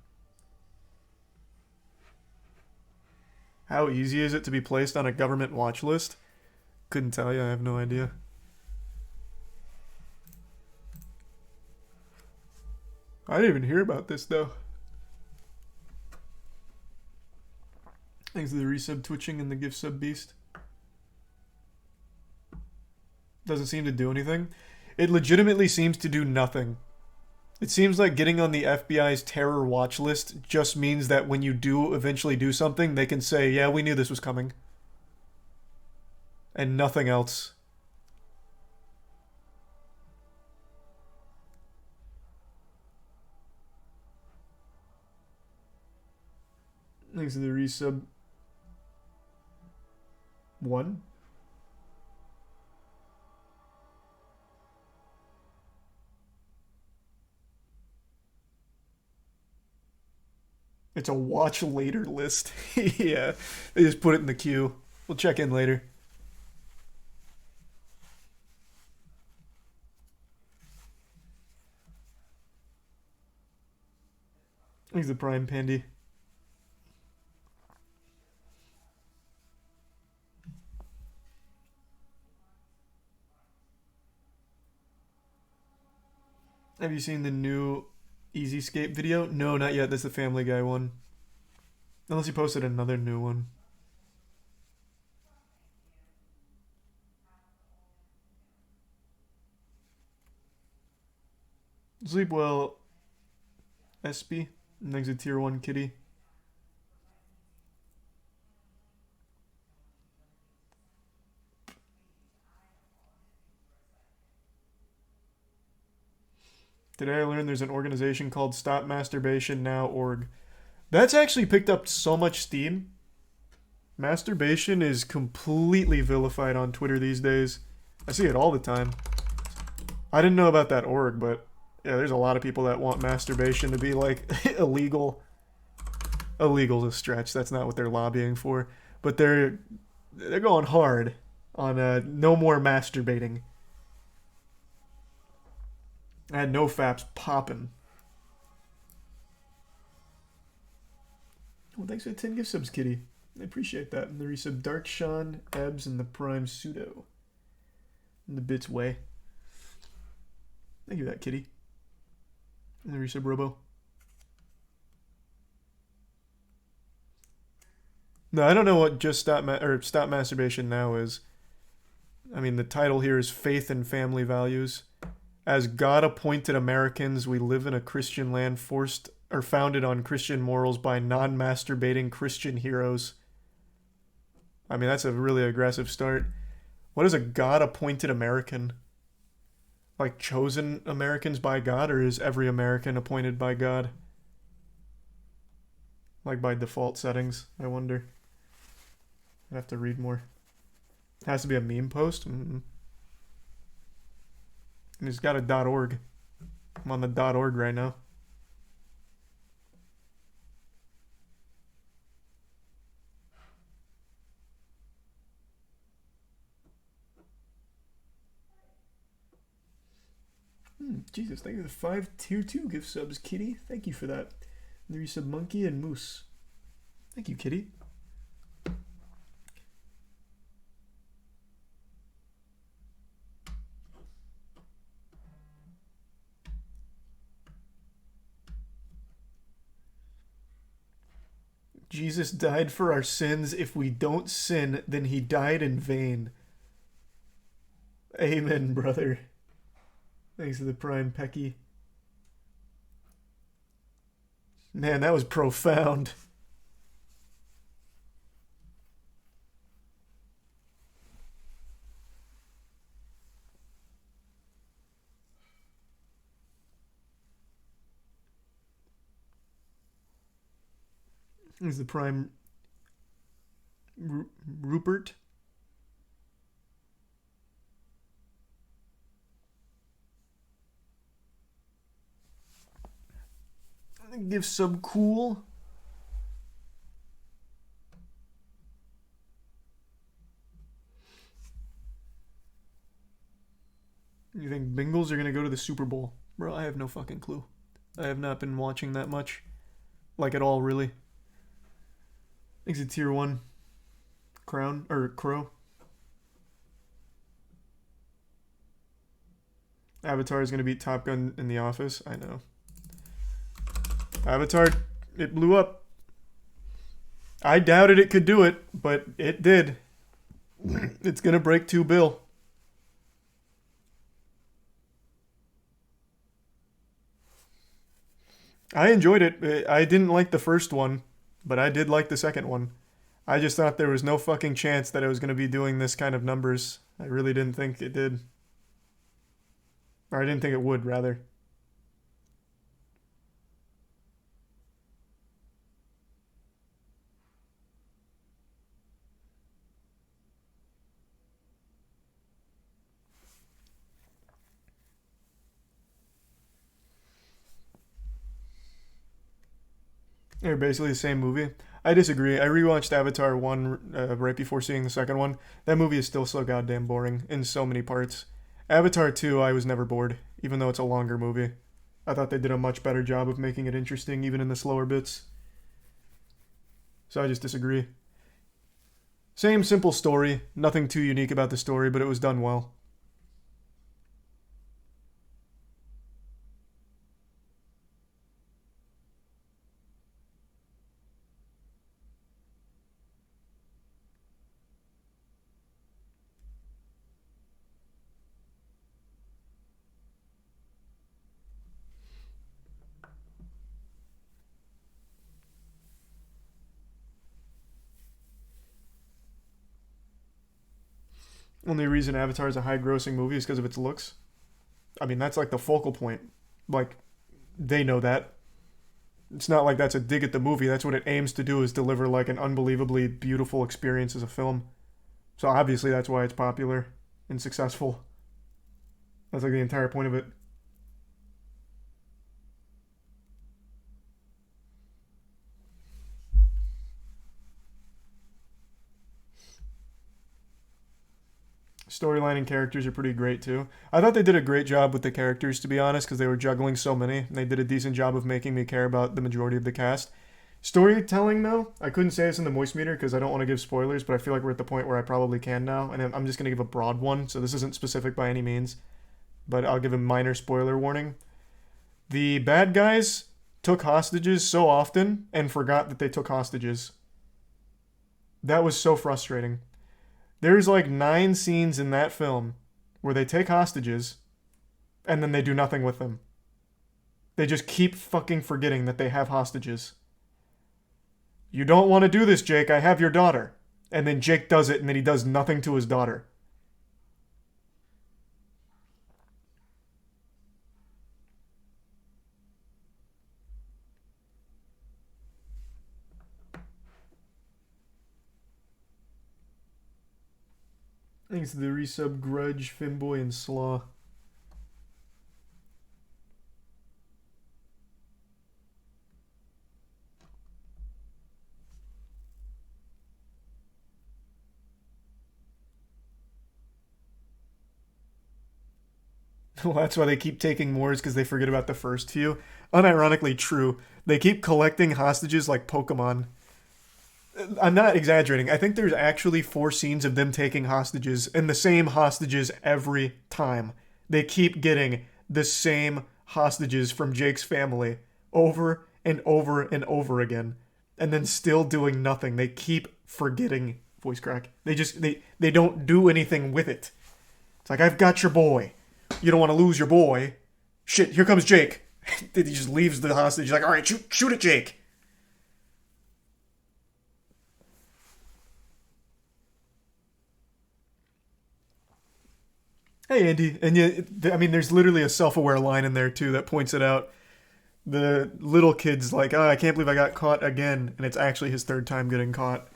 How easy is it to be placed on a government watch list? Couldn't tell you, I have no idea. I didn't even hear about this though. Thanks to the resub twitching and the gift sub beast. Doesn't seem to do anything. It legitimately seems to do nothing. It seems like getting on the FBI's terror watch list just means that when you do eventually do something, they can say, yeah, we knew this was coming. And nothing else. Thanks to the resub. 1. It's a watch later list. Yeah, they just put it in the queue. We'll check in later. He's the Prime Pandy. Have you seen the new Easyscape video? No, not yet. That's the Family Guy one. Unless he posted another new one. Sleep well, SB. Next to Tier 1 Kitty. Today I learned there's an organization called Stop Masturbation Now.org. That's actually picked up so much steam. Masturbation is completely vilified on Twitter these days. I see it all the time. I didn't know about that org, but yeah, there's a lot of people that want masturbation to be like illegal. Illegal is a stretch. That's not what they're lobbying for. But they're going hard on no more masturbating. I had no faps popping. Well, thanks for the 10 gift subs, Kitty. I appreciate that. And the resub Dark Sean, Ebbs, and the Prime Pseudo. And the Bits Way. Thank you for that, Kitty. And the resub Robo. No, I don't know what just Stop Masturbation Now is. I mean, the title here is Faith and Family Values. As God-appointed Americans, we live in a Christian land founded on Christian morals by non-masturbating Christian heroes. I mean, that's a really aggressive start. What is a God-appointed American? Like chosen Americans by God, or is every American appointed by God? Like by default settings, I wonder. I have to read more. It has to be a meme post? Mm-mm. And it's got a .org. I'm on the .org right now. Jesus, thank you for the 5 tier 2 gift subs, Kitty. Thank you for that. And there you sub Monkey and Moose. Thank you, Kitty. Jesus died for our sins. If we don't sin, then he died in vain. Amen, brother. Thanks to the Prime Pecky. Man, that was profound. Here's the Prime Rupert. Give sub cool. You think Bengals are going to go to the Super Bowl? Bro, I have no fucking clue. I have not been watching that much. Like at all, really. Thanks to tier 1. Crow. Avatar is going to beat Top Gun in The Office. I know. Avatar, it blew up. I doubted it could do it, but it did. It's going to break $2 billion. I enjoyed it. I didn't like the first one, but I did like the second one. I just thought there was no fucking chance that it was going to be doing this kind of numbers. I really didn't think it did. Or I didn't think it would, rather. They're basically the same movie. I disagree. I rewatched Avatar 1 right before seeing the second one. That movie is still so goddamn boring in so many parts. Avatar 2, I was never bored, even though it's a longer movie. I thought they did a much better job of making it interesting, even in the slower bits. So I just disagree. Same simple story. Nothing too unique about the story, but it was done well. Only reason Avatar is a high-grossing movie is because of its looks. I mean, that's like the focal point. Like, they know that. It's not like that's a dig at the movie. That's what it aims to do, is deliver like an unbelievably beautiful experience as a film. So obviously that's why it's popular and successful. That's like the entire point of it. Storyline and characters are pretty great too. I thought they did a great job with the characters, to be honest, because they were juggling so many. And they did a decent job of making me care about the majority of the cast. Storytelling, though, I couldn't say this in the moist meter because I don't want to give spoilers, but I feel like we're at the point where I probably can now, and I'm just going to give a broad one, so this isn't specific by any means, but I'll give a minor spoiler warning. The bad guys took hostages so often and forgot that they took hostages. That was so frustrating. There's like 9 scenes in that film where they take hostages and then they do nothing with them. They just keep fucking forgetting that they have hostages. You don't want to do this, Jake. I have your daughter. And then Jake does it, and then he does nothing to his daughter. Thanks to the resub Grudge, Finboy, and Slaw. Well, that's why they keep taking more, is because they forget about the first few. Unironically true. They keep collecting hostages like Pokemon. I'm not exaggerating. I think there's actually 4 scenes of them taking hostages, and the same hostages every time. They keep getting the same hostages from Jake's family over and over and over again, and then still doing nothing. They keep forgetting. Voice crack. They don't do anything with it. It's like, I've got your boy. You don't want to lose your boy. Shit, here comes Jake. He just leaves the hostage. He's like, all right, shoot it, Jake. Hey, Andy. And yeah, I mean, there's literally a self-aware line in there, too, that points it out. The little kid's like, oh, I can't believe I got caught again. And it's actually his 3rd time getting caught.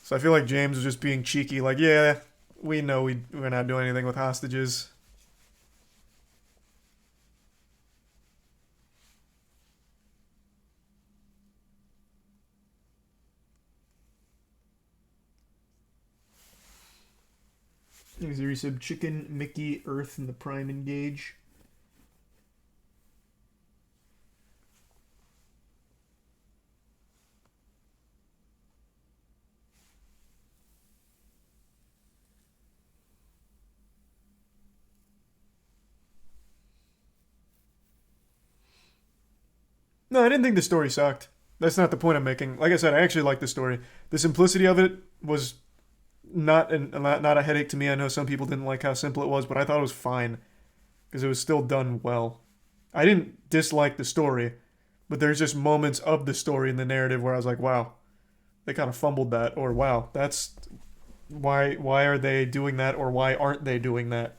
So I feel like James was just being cheeky, like, yeah, we know we're not doing anything with hostages. There's a resub Chicken, Mickey, Earth, and the Prime Engage. No, I didn't think the story sucked. That's not the point I'm making. Like I said, I actually like the story. The simplicity of it was not a headache to me. I know some people didn't like how simple it was, but I thought it was fine because it was still done well. I didn't dislike the story, but there's just moments of the story in the narrative where I was like, wow, they kind of fumbled that, or wow, that's why are they doing that, or why aren't they doing that?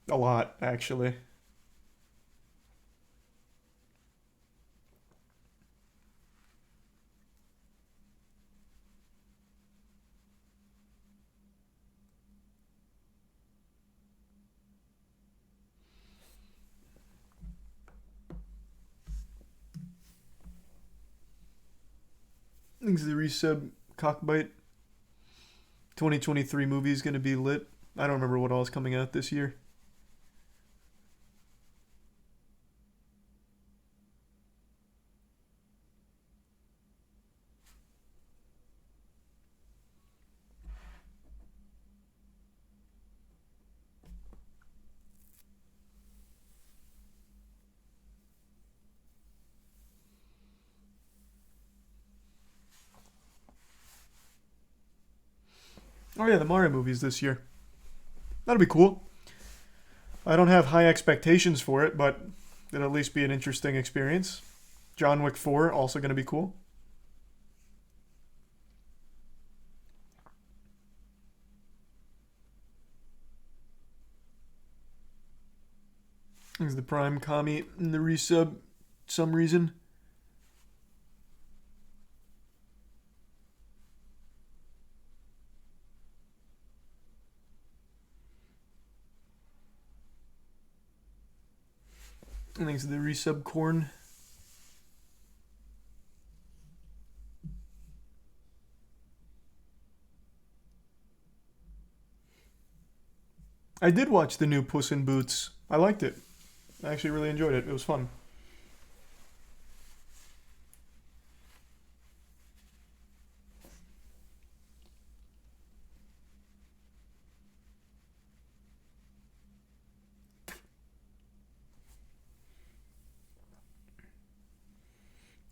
A lot, actually. Thanks to the resub Cockbite. 2023 movie is going to be lit. I don't remember what all is coming out this year. Oh yeah, the Mario movies this year. That'll be cool. I don't have high expectations for it, but it'll at least be an interesting experience. John Wick 4, also going to be cool. Thanks the Prime Kami in the resub. Some reason. Thanks to the resub corn. I did watch the new Puss in Boots. I liked it. I actually really enjoyed it. It was fun.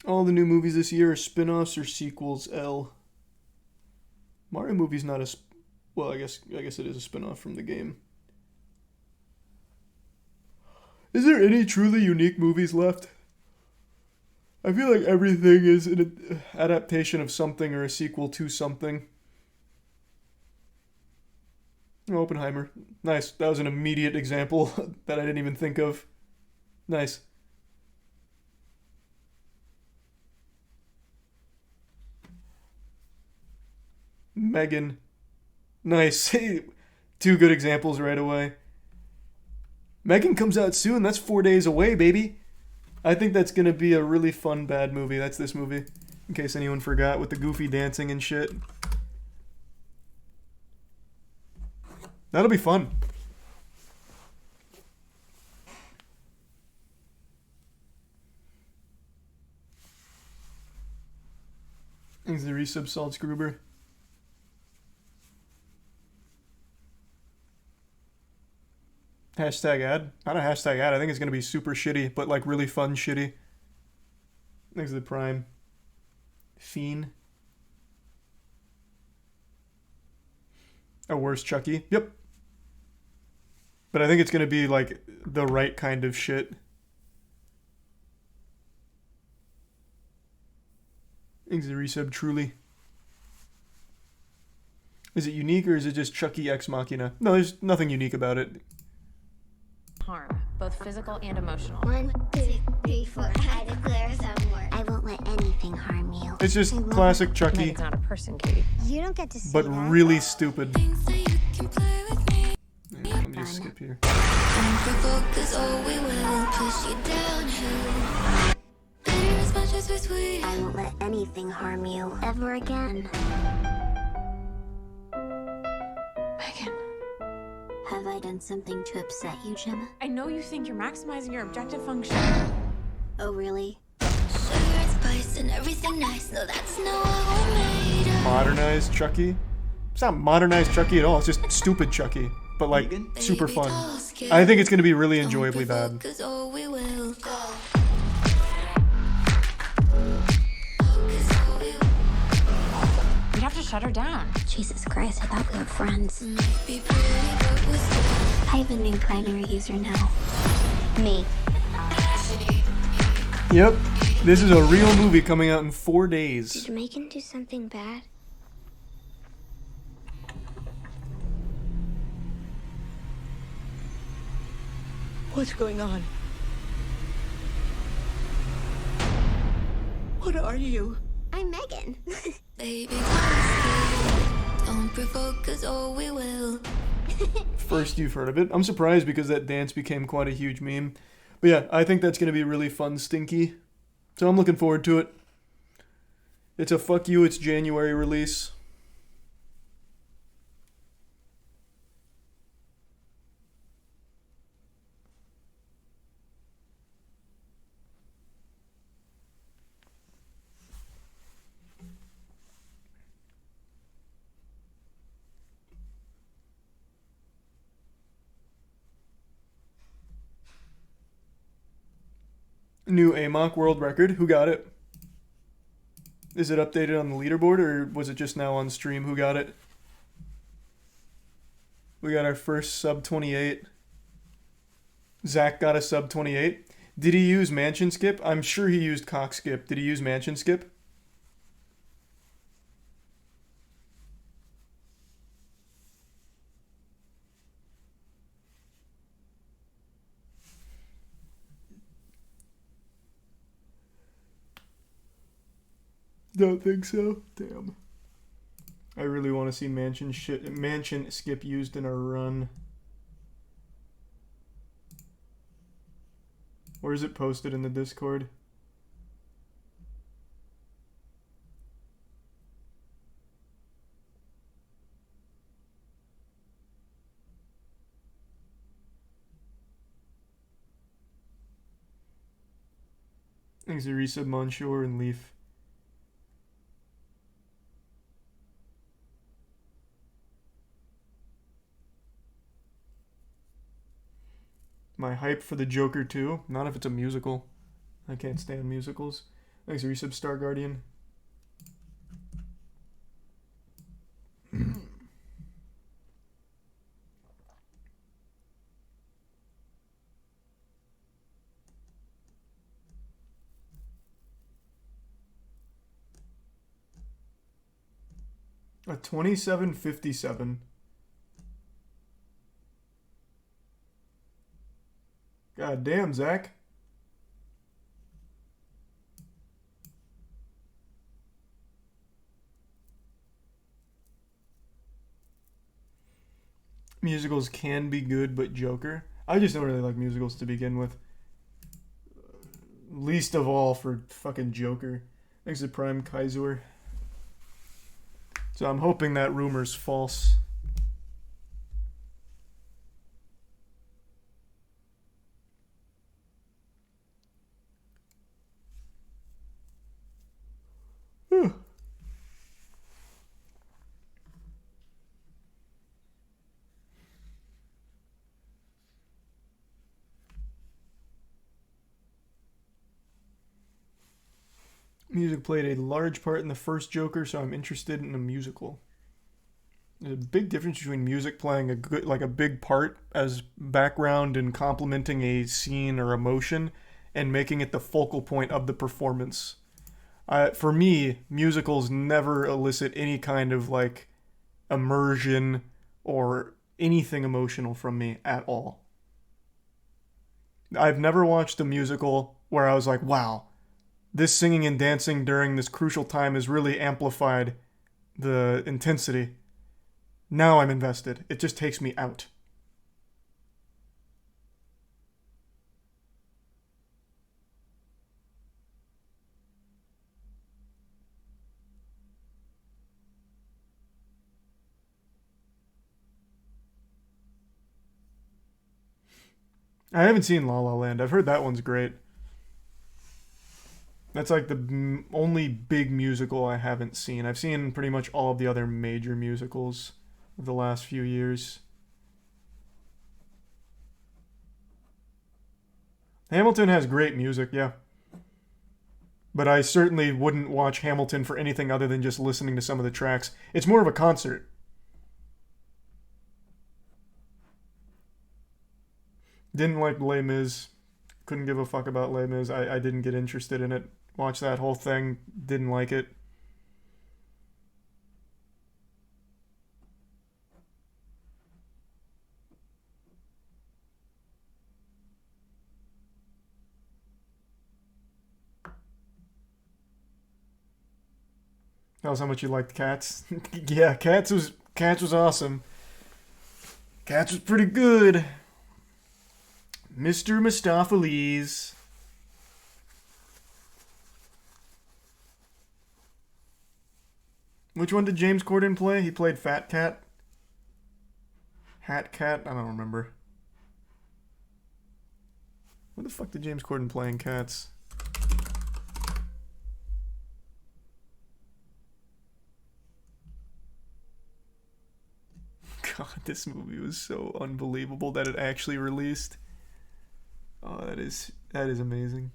All the new movies this year are spin-offs or sequels. L. Mario movie's not a well, I guess it is a spin-off from the game. Is there any truly unique movies left? I feel like everything is an adaptation of something or a sequel to something. Oh, Oppenheimer. Nice. That was an immediate example that I didn't even think of. Nice. Megan. Nice. Two good examples right away. Megan comes out soon. That's 4 days away, baby. I think that's going to be a really fun, bad movie. That's this movie. In case anyone forgot, with the goofy dancing and shit. That'll be fun. Thanks to the resub, Salt Gruber. Hashtag ad? Not a hashtag ad. I think it's going to be super shitty, but like really fun shitty. Thanks to the Prime. Fiend. A worse Chucky. Yep. But I think it's going to be like the right kind of shit. Thanks to the resub, truly. Is it unique or is it just Chucky Ex Machina? No, there's nothing unique about it. Harm, both physical and emotional. 1, 2, 3, 4. I declare some war. I won't let anything harm you. It's just classic Chucky. Megan's not a person, Katie. You don't get to see But that. really stupid. Yeah, let me just skip here. I won't let anything harm you ever again. Megan. Have I done something to upset you, Gemma? I know you think you're maximizing your objective function. Oh, really? Sugar and spice and everything nice. No, that's not what we're made of. Modernized Chucky? It's not modernized Chucky at all. It's just stupid Chucky. But like, super fun. I think it's going to be really enjoyably bad. We'd have to shut her down. Jesus Christ, I thought we were friends. I have a new primary user now. Me. Yep. This is a real movie coming out in 4 days. Did Megan do something bad? What's going on? What are you? I'm Megan. Baby, don't provoke us or we will. First you've heard of it. I'm surprised because that dance became quite a huge meme. But yeah, I think that's going to be really fun, stinky. So I'm looking forward to it. It's a fuck you, it's January release. New AMOC world record. Who got it? Is it updated on the leaderboard or was it just now on stream? Who got it? We got our first sub 28. Zach got a sub 28. Did he use mansion skip? I'm sure he used cock skip. Did he use mansion skip? Don't think so. Damn. I really want to see mansion skip used in a run. Where is it posted in the Discord? Thanks to Resub, Monshore, and Leaf. My hype for the Joker 2? Not if it's a musical. I can't stand musicals. Thanks, Resub Star Guardian. A 2757. God damn, Zach. Musicals can be good, but Joker? I just don't really like musicals to begin with. Least of all for fucking Joker. Thanks to Prime Kaiser. So I'm hoping that rumor's false. Music played a large part in the first Joker, so I'm interested in a musical. There's a big difference between music playing a big part as background and complementing a scene or emotion, and making it the focal point of the performance. For me, musicals never elicit any kind of like immersion or anything emotional from me at all. I've never watched a musical where I was like, wow, this singing and dancing during this crucial time has really amplified the intensity. Now I'm invested. It just takes me out. I haven't seen La La Land. I've heard that one's great. That's like the only big musical I haven't seen. I've seen pretty much all of the other major musicals of the last few years. Hamilton has great music, yeah. But I certainly wouldn't watch Hamilton for anything other than just listening to some of the tracks. It's more of a concert. Didn't like Les Mis. Couldn't give a fuck about Les Mis. I didn't get interested in it. Watched that whole thing. Didn't like it. That was how much you liked Cats. Yeah, Cats was awesome. Cats was pretty good. Mr. Mistopheles. Which one did James Corden play? He played Fat Cat? Hat Cat? I don't remember. What the fuck did James Corden play in Cats? God, this movie was so unbelievable that it actually released. Oh, that is amazing.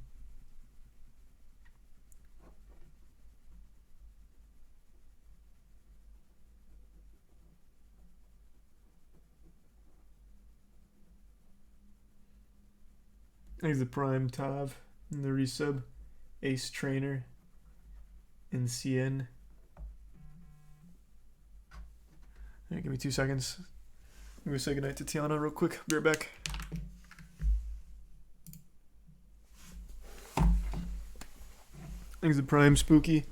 He's the Prime Tav and the resub. Ace Trainer and CN. Alright, give me 2 seconds. I'm gonna say goodnight to Tiana real quick. Be right back. Thanks the Prime Spooky.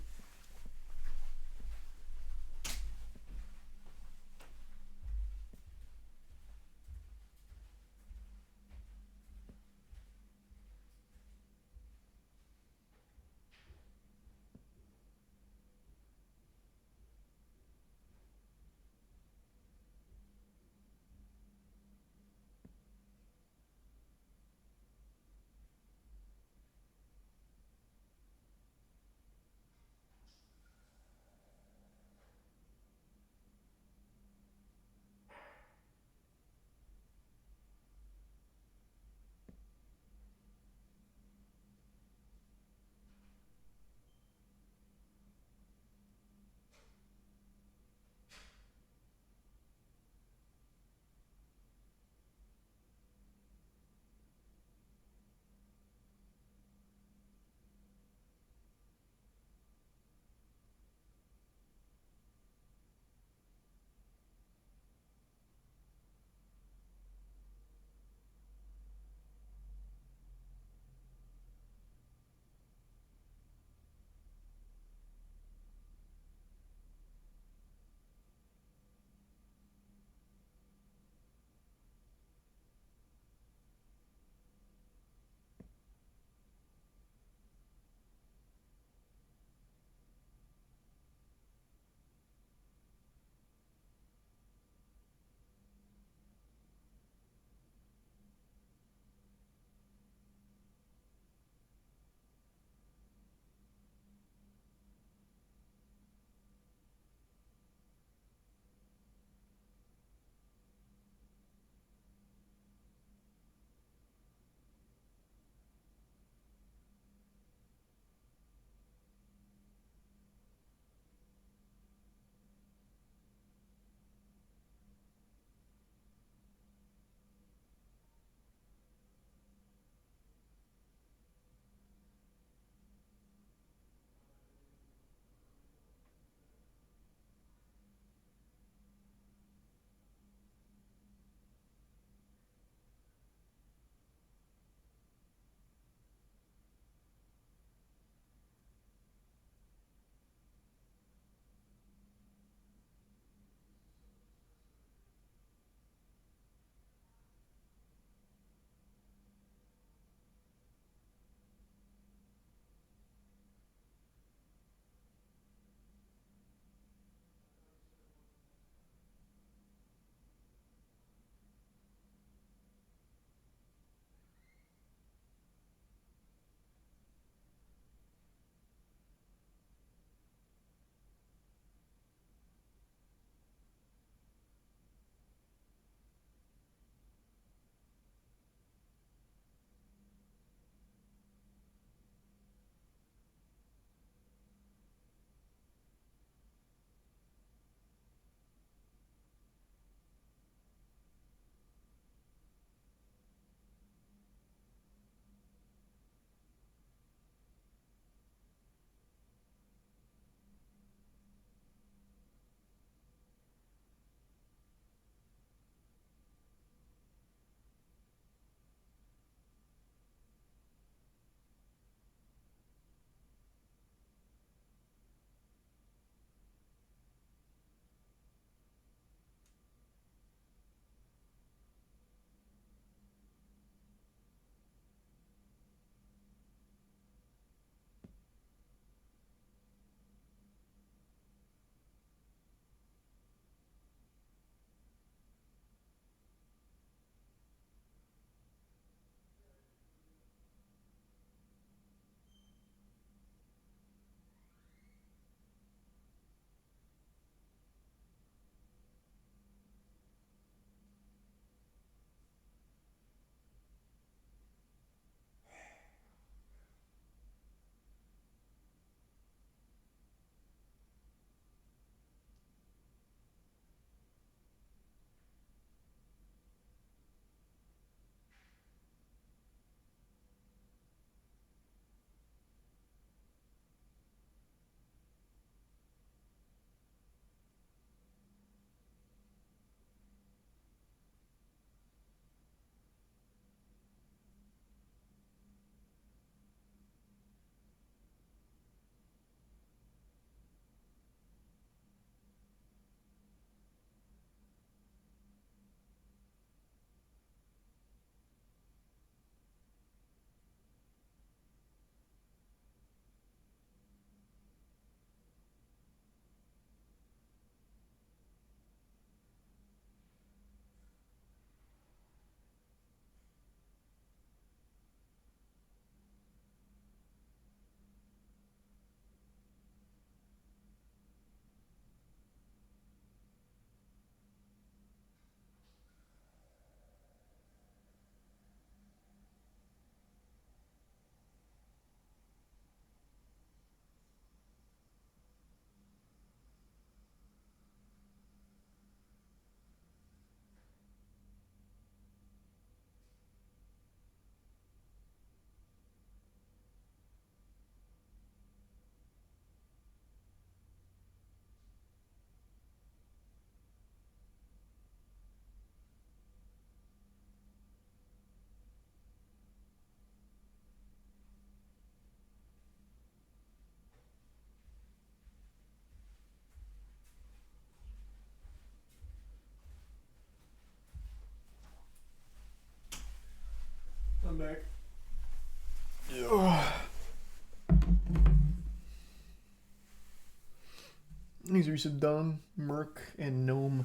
Thanks, resub Dong, Merc, and Gnome,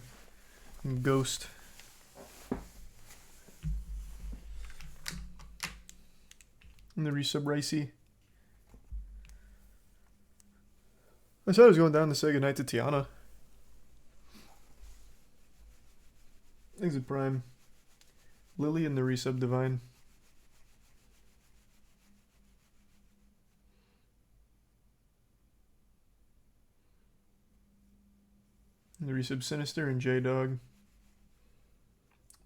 and Ghost. And the resub Ricey. I said I was going down to say goodnight to Tiana. Thanks, Prime. Lily and the resub Divine. And the resub Sinister and J-Dog.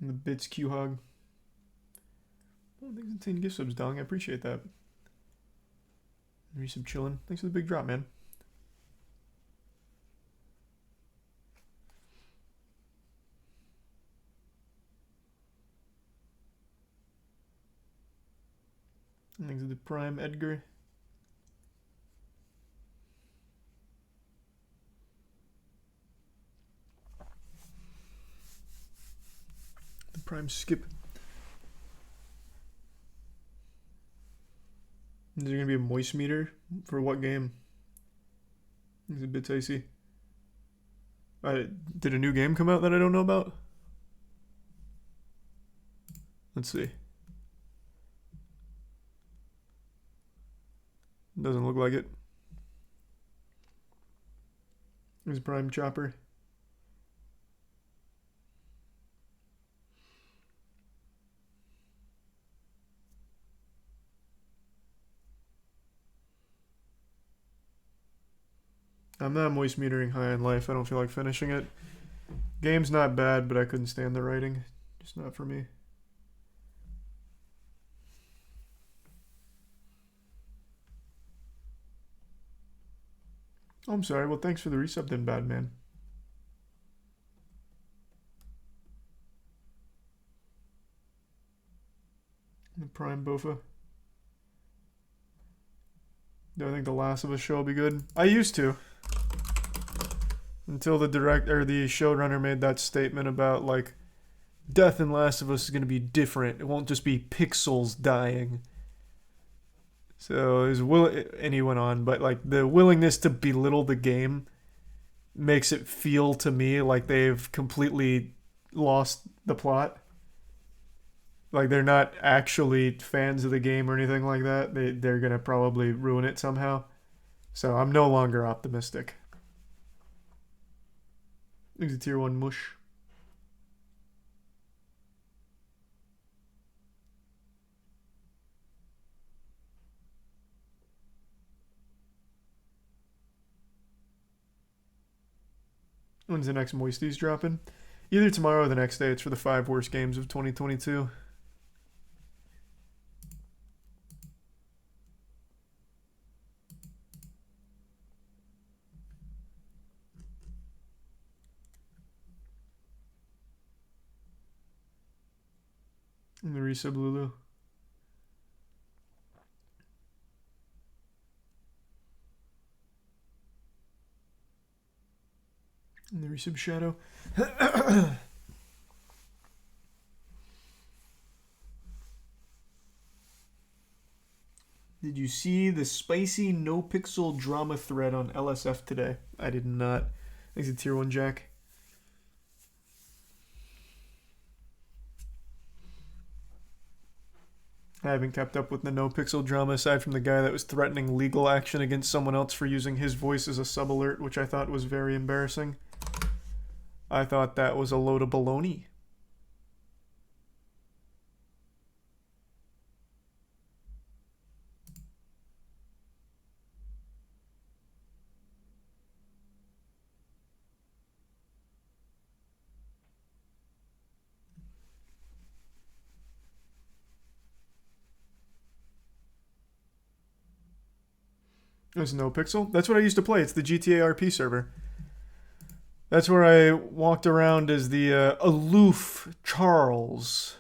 And the Bits Q-Hog. Oh, thanks for 10 gift subs, Dong. I appreciate that. And resub Chillin'. Thanks for the big drop, man. And thanks to the Prime Edgar. The Prime Skip. Is there gonna be a moist meter for what game? It's a bit dicey. Did a new game come out that I don't know about? Let's see. Doesn't look like it. There's Prime Chopper. I'm not moist metering High on Life. I don't feel like finishing it. Game's not bad, but I couldn't stand the writing. Just not for me. Oh, I'm sorry. Well, thanks for the resub then, bad man. The Prime Bofa. Do I think The Last of Us show will be good? I used to. Until the showrunner made that statement about, like, death in Last of Us is going to be different. It won't just be pixels dying. So and he went on, but like the willingness to belittle the game makes it feel to me like they've completely lost the plot. Like they're not actually fans of the game or anything like that. They're gonna probably ruin it somehow. So I'm no longer optimistic. There's a tier 1 mush. When's the next Moisties dropping? Either tomorrow or the next day. It's for the 5 worst games of 2022. And the resub Lulu. And the resub Shadow. Did you see the spicy no pixel drama thread on LSF today? I did not. Thanks to tier 1 Jack. I haven't kept up with the no pixel drama aside from the guy that was threatening legal action against someone else for using his voice as a sub alert, which I thought was very embarrassing. I thought that was a load of baloney. There's no pixel. That's what I used to play. It's the GTA RP server. That's where I walked around as the aloof Charles.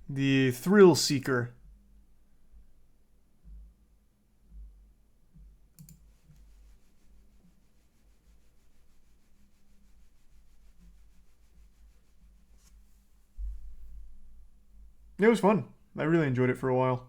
The thrill seeker. It was fun. I really enjoyed it for a while.